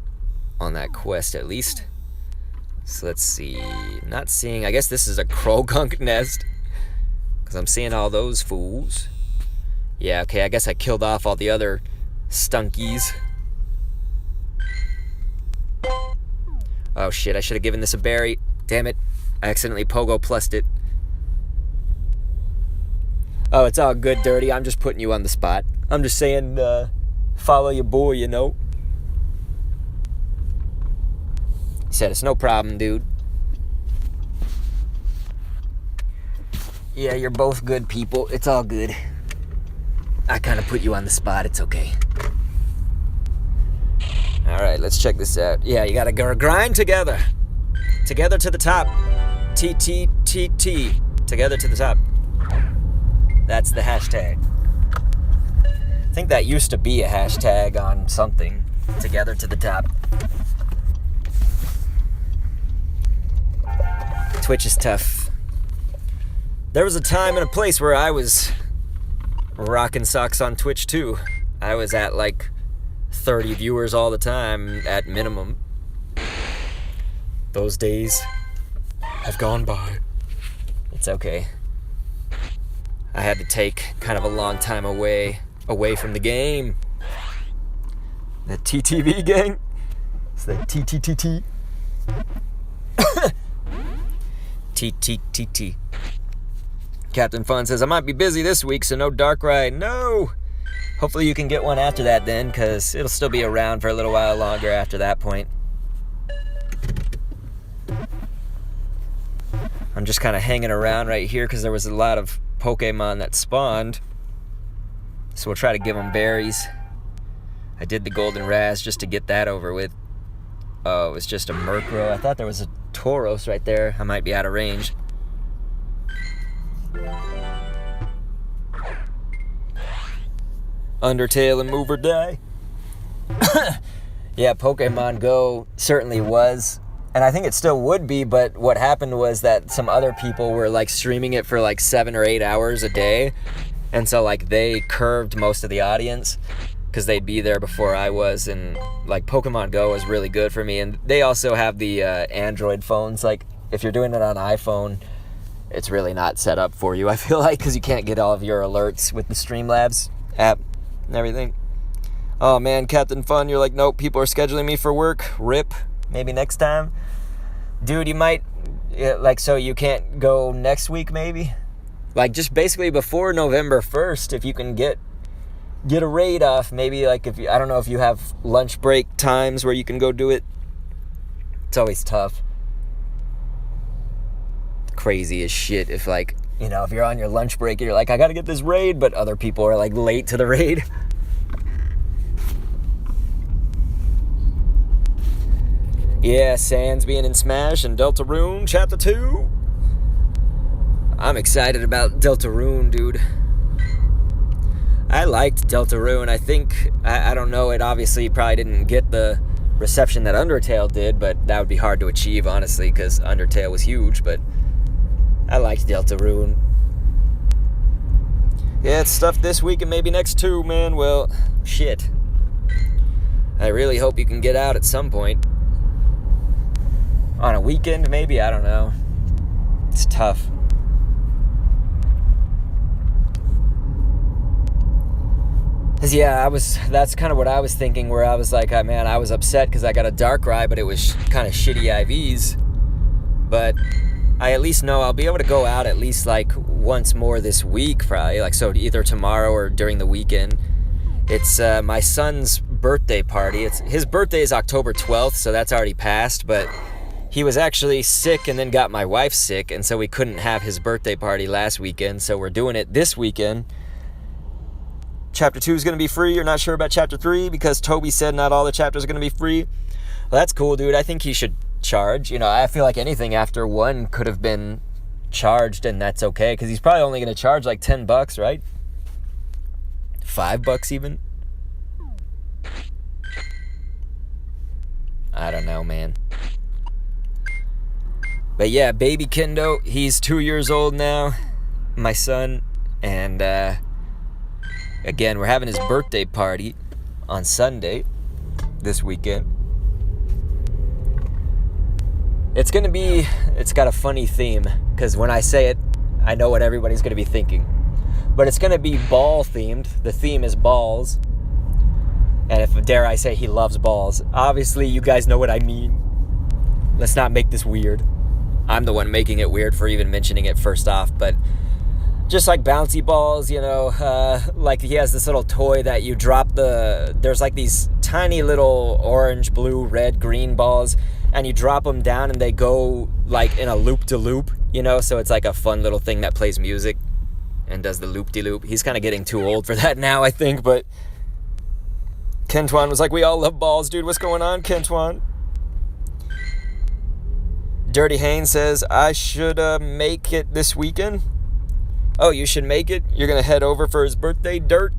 on that quest, at least. So let's see. Not seeing... I guess this is a Krogunk nest, because I'm seeing all those fools. Yeah, okay, I guess I killed off all the other Stunkies. Oh, shit, I should have given this a berry. Damn it. I accidentally Pogo plussed it. Oh, it's all good, Dirty. I'm just putting you on the spot. I'm just saying, follow your boy, you know. He said, it's no problem, dude. Yeah, you're both good people. It's all good. I kind of put you on the spot. It's okay. All right, let's check this out. Yeah, you got to grind together. Together to the top. T-T-T-T. Together to the top. That's the hashtag. I think that used to be a hashtag on something. Together to the top. Twitch is tough. There was a time and a place where I was rocking socks on Twitch too. I was at like 30 viewers all the time at minimum. Those days have gone by. It's okay. I had to take kind of a long time away from the game. The TTV gang. It's the TTTT. TTTT. Captain Fun says, I might be busy this week, so no Darkrai. No! Hopefully you can get one after that then, because it'll still be around for a little while longer after that point. I'm just kind of hanging around right here because there was a lot of Pokemon that spawned. So we'll try to give them berries. I did the Golden Raz just to get that over with. Oh, it was just a Murkrow. I thought there was a Tauros right there. I might be out of range. Undertale and Move or Die. Yeah, Pokemon Go certainly was. And I think it still would be, but what happened was that some other people were like streaming it for like 7 or 8 hours a day. And so like they curved most of the audience because they'd be there before I was. And like Pokemon Go was really good for me. And they also have the Android phones. Like if you're doing it on iPhone, it's really not set up for you, I feel like, because you can't get all of your alerts with the Streamlabs app and everything. Oh man, Captain Fun, you're like, nope, people are scheduling me for work. RIP. Maybe next time. Dude, you might... Like, so you can't go next week, maybe? Like, just basically before November 1st, if you can get a raid off, maybe, like, if you, I don't know if you have lunch break times where you can go do it. It's always tough. Crazy as shit if, like, you know, if you're on your lunch break and you're like, I gotta get this raid, but other people are, like, late to the raid. Yeah, Sans being in Smash and Deltarune Chapter 2. I'm excited about Deltarune, dude. I liked Deltarune. I think, I don't know, it obviously probably didn't get the reception that Undertale did, but that would be hard to achieve, honestly, because Undertale was huge, but I liked Deltarune. Yeah, it's stuff this week and maybe next too, man. Well, shit. I really hope you can get out at some point. On a weekend, maybe? I don't know. It's tough. Cause yeah, that's kind of what I was thinking, where I was like, man, I was upset because I got a Darkrai, but it was kind of shitty IVs. But I at least know I'll be able to go out at least like once more this week, probably. Like, so either tomorrow or during the weekend. It's my son's birthday party. His birthday is October 12th, so that's already passed, but he was actually sick and then got my wife sick, and so we couldn't have his birthday party last weekend, so we're doing it this weekend. Chapter 2 is going to be free. You're not sure about Chapter 3 because Toby said not all the chapters are going to be free. Well, that's cool, dude. I think he should charge. You know, I feel like anything after 1 could have been charged, and that's okay, because he's probably only going to charge like $10, right? $5 even? I don't know, man. But yeah, baby Kendo, he's 2 years old now, my son, and again, we're having his birthday party on Sunday this weekend. It's got a funny theme, because when I say it, I know what everybody's going to be thinking. But it's going to be ball themed. The theme is balls. And if, dare I say, he loves balls. Obviously, you guys know what I mean. Let's not make this weird. I'm the one making it weird for even mentioning it first off, but just like bouncy balls, you know, like he has this little toy that you drop there's like these tiny little orange, blue, red, green balls, and you drop them down and they go like in a loop-de-loop, you know, so it's like a fun little thing that plays music and does the loop-de-loop. He's kind of getting too old for that now, I think, but Kentwan was like, we all love balls, dude. What's going on, Kentwan? Dirty Haynes says, I should make it this weekend. Oh, you should make it? You're going to head over for his birthday, Dirt?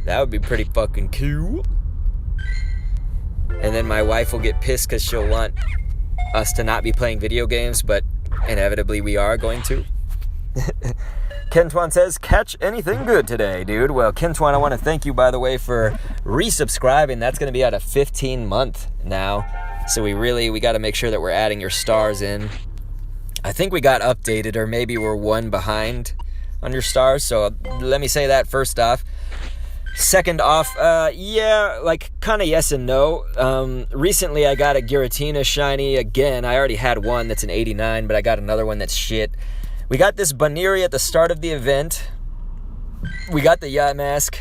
That would be pretty fucking cool. And then my wife will get pissed because she'll want us to not be playing video games, but inevitably we are going to. Kentwan says, catch anything good today, dude. Well, Kentwan, I want to thank you, by the way, for resubscribing. That's going to be at a 15-month now. So we got to make sure that we're adding your stars in. I think we got updated, or maybe we're 1 behind on your stars. So let me say that first off. Second off, yeah, like kind of yes and no. Recently I got a Giratina shiny again. I already had one that's an 89, but I got another one that's shit. We got this Baneri at the start of the event. We got the Yamask.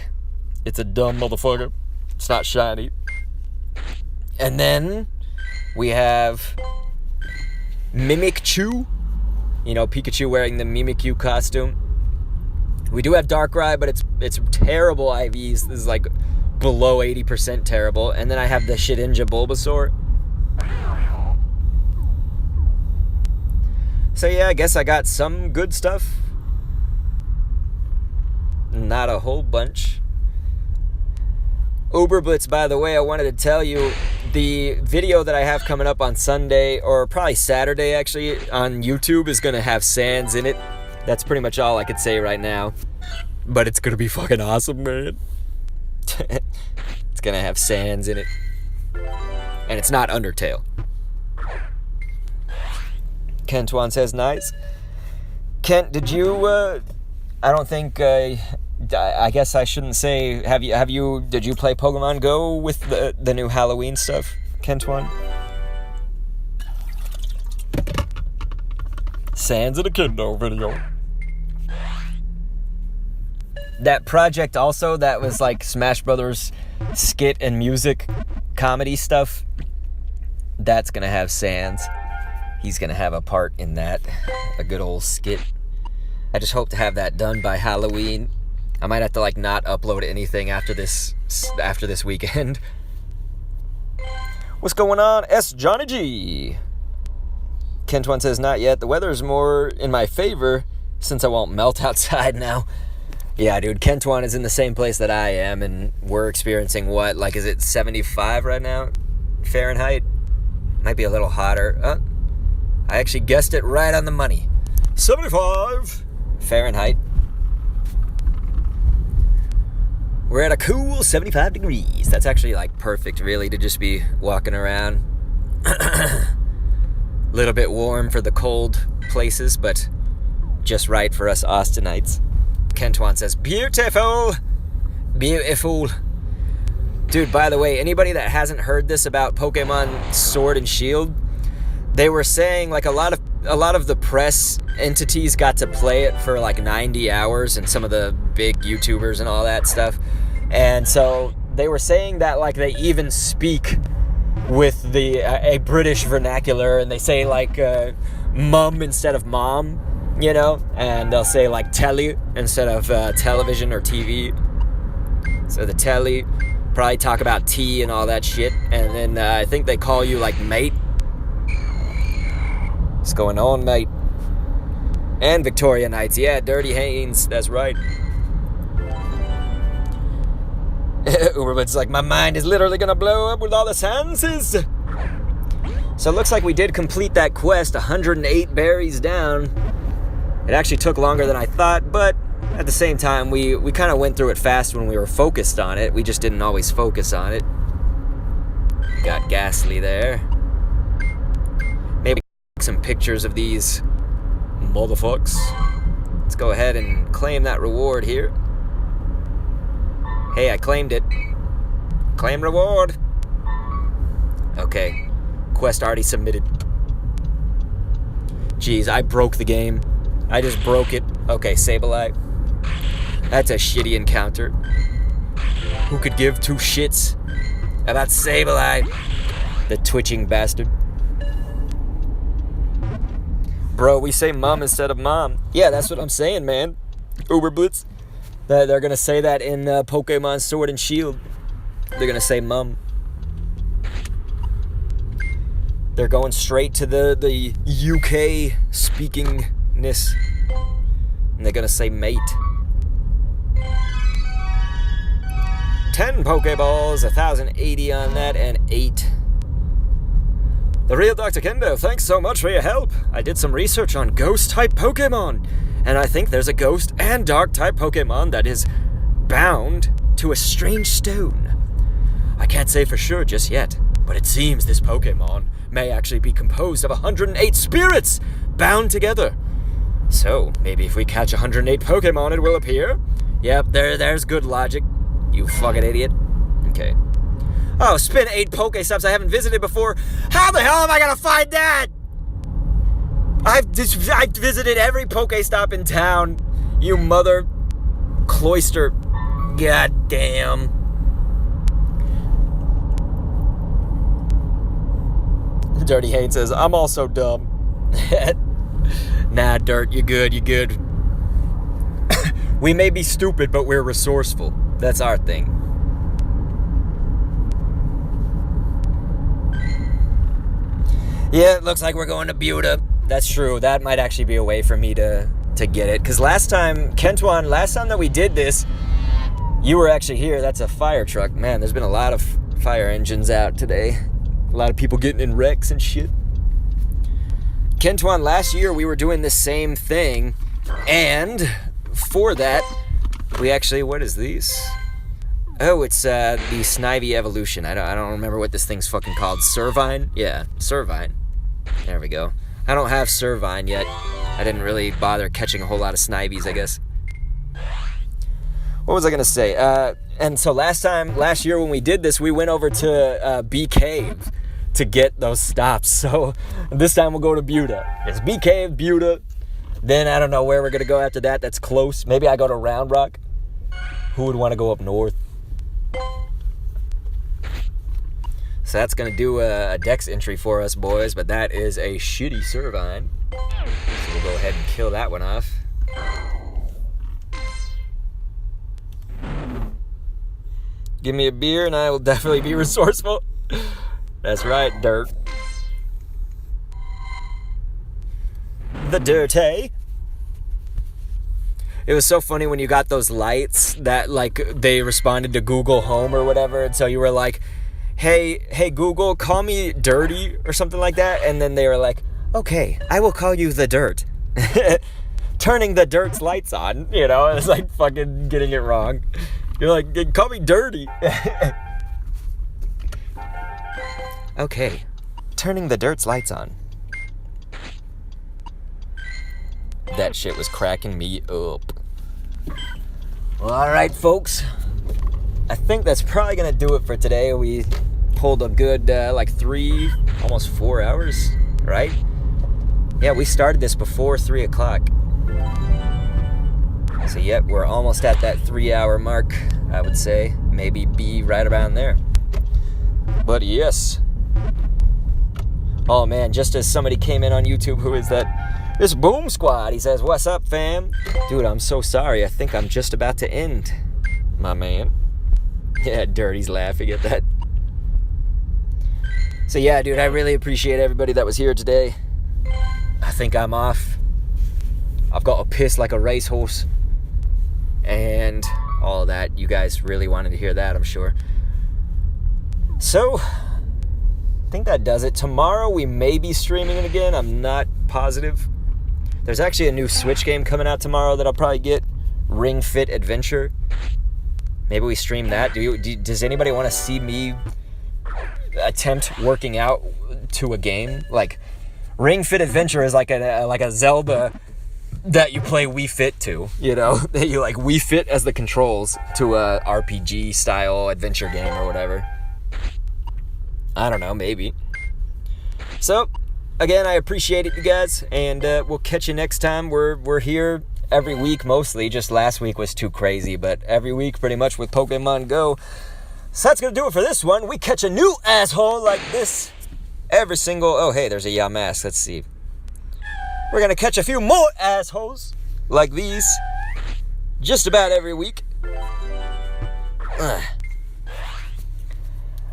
It's a dumb motherfucker. It's not shiny. And then we have Mimikyu. You know, Pikachu wearing the Mimikyu costume. We do have Darkrai, but it's terrible IVs. This is like below 80% terrible. And then I have the Shedinja Bulbasaur. So yeah, I guess I got some good stuff. Not a whole bunch. Uberblitz, by the way, I wanted to tell you, the video that I have coming up on Sunday, or probably Saturday actually, on YouTube is going to have Sans in it. That's pretty much all I could say right now. But it's going to be fucking awesome, man. It's going to have Sans in it. And it's not Undertale. Kentwan says, nice. Kent, did you, I don't think, I guess I shouldn't say, did you play Pokemon Go with the new Halloween stuff, Kentwan? Sans in a Kendo video. That project also, that was like Smash Brothers skit and music comedy stuff, that's gonna have Sans. He's gonna have a part in that, a good old skit. I just hope to have that done by Halloween. I might have to like not upload anything after this weekend. What's going on? S. Johnny G. Kentwan says, not yet. The weather's more in my favor since I won't melt outside now. Yeah, dude, Kentwan is in the same place that I am, and we're experiencing what? Like, is it 75 right now? Fahrenheit? Might be a little hotter. I actually guessed it right on the money. 75 Fahrenheit. We're at a cool 75 degrees. That's actually, like, perfect, really, to just be walking around. Little bit warm for the cold places, but just right for us Austinites. Kentwan says, beautiful. Beautiful. Dude, by the way, anybody that hasn't heard this about Pokemon Sword and Shield, they were saying like a lot of the press entities got to play it for like 90 hours, and some of the big YouTubers and all that stuff. And so they were saying that like they even speak with the a British vernacular, and they say like mum instead of mom, you know, and they'll say like telly instead of television or TV. So the telly, probably talk about tea and all that shit, and then I think they call you like mate. What's going on, mate? And Victoria Knights, yeah, Dirty Haynes, that's right. Uberbut's like, my mind is literally gonna blow up with all the senses. So it looks like we did complete that quest, 108 berries down. It actually took longer than I thought, but at the same time, we kind of went through it fast when we were focused on it. We just didn't always focus on it. Got Ghastly there. Maybe some pictures of these motherfucks. Let's go ahead and claim that reward here. Hey, I claimed it. Claim reward. Okay. Quest already submitted. Jeez, I broke the game. I just broke it. Okay, Sableye. That's a shitty encounter. Who could give two shits about Sableye? The twitching bastard. Bro, we say mom instead of mom. Yeah, that's what I'm saying, man. Uber Blitz. They're going to say that in Pokemon Sword and Shield. They're going to say mum. They're going straight to the UK speakingness. And they're going to say mate. 10 Pokeballs, 1,080 on that, and 8. The real Dr. Kendo, thanks so much for your help. I did some research on ghost-type Pokemon, and I think there's a ghost and dark-type Pokemon that is bound to a strange stone. I can't say for sure just yet, but it seems this Pokemon may actually be composed of 108 spirits bound together. So, maybe if we catch 108 Pokemon, it will appear. Yep, there's good logic, you fucking idiot. Okay. Oh, spin 8 Pokestops I haven't visited before. How the hell am I gonna find that? I've visited every Pokestop in town. You mother cloister. God damn. Dirty Hayne says, I'm also dumb. Nah, Dirt, you're good. We may be stupid, but we're resourceful. That's our thing. Yeah, it looks like we're going to Buda. That's true. That might actually be a way for me to get it. Because last time that we did this, you were actually here. That's a fire truck. Man, there's been a lot of fire engines out today. A lot of people getting in wrecks and shit. Kentwan, last year we were doing the same thing. And for that, we actually, what is these? Oh, it's the Snivy evolution. I don't remember what this thing's fucking called. Servine? Yeah, Servine. There we go. I don't have Servine yet. I didn't really bother catching a whole lot of Snivies, I guess. What was I gonna say? And so last year when we did this, we went over to B Cave to get those stops. So this time we'll go to Buda. It's B Cave, Buda. Then I don't know where we're going to go after that. That's close. Maybe I go to Round Rock. Who would want to go up north? So that's going to do a dex entry for us, boys. But that is a shitty Servine. So we'll go ahead and kill that one off. Give me a beer and I will definitely be resourceful. That's right, dirt. The dirty. It was so funny when you got those lights that like they responded to Google Home or whatever, and so you were like, hey Google, call me Dirty or something like that, and then they were like, okay, I will call you the Dirt. Turning the Dirt's lights on, you know, it's like fucking getting it wrong. You're like, call me Dirty. Okay, turning the Dirt's lights on. That shit was cracking me up. Well, alright, folks. I think that's probably going to do it for today. We pulled a good, 3, almost 4 hours, right? Yeah, we started this before 3 o'clock. So, yep, we're almost at that 3-hour mark, I would say. Maybe be right around there. But, yes. Oh, man, just as somebody came in on YouTube, who is that? It's Boom Squad. He says, what's up, fam? Dude, I'm so sorry. I think I'm just about to end, my man. Yeah, Dirty's laughing at that. So, yeah, dude, I really appreciate everybody that was here today. I think I'm off. I've got to piss like a racehorse. And all of that. You guys really wanted to hear that, I'm sure. So, I think that does it. Tomorrow we may be streaming it again. I'm not positive. There's actually a new Switch game coming out tomorrow that I'll probably get. Ring Fit Adventure. Maybe we stream that. Does anybody want to see me attempt working out to a game? Like, Ring Fit Adventure is like a Zelda that you play Wii Fit to, you know? That you like Wii Fit as the controls to a RPG style adventure game or whatever. I don't know, maybe. So, again, I appreciate it, you guys, and we'll catch you next time. We're here every week, mostly. Just last week was too crazy, but every week, pretty much, with Pokemon Go. So that's going to do it for this one. We catch a new asshole like this every single... Oh, hey, there's a Yamask. Let's see. We're going to catch a few more assholes like these just about every week.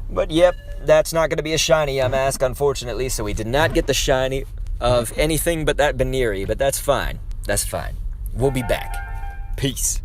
But, yep. That's not going to be a shiny Yamask, unfortunately, so we did not get the shiny of anything but that Baneri, but that's fine. That's fine. We'll be back. Peace.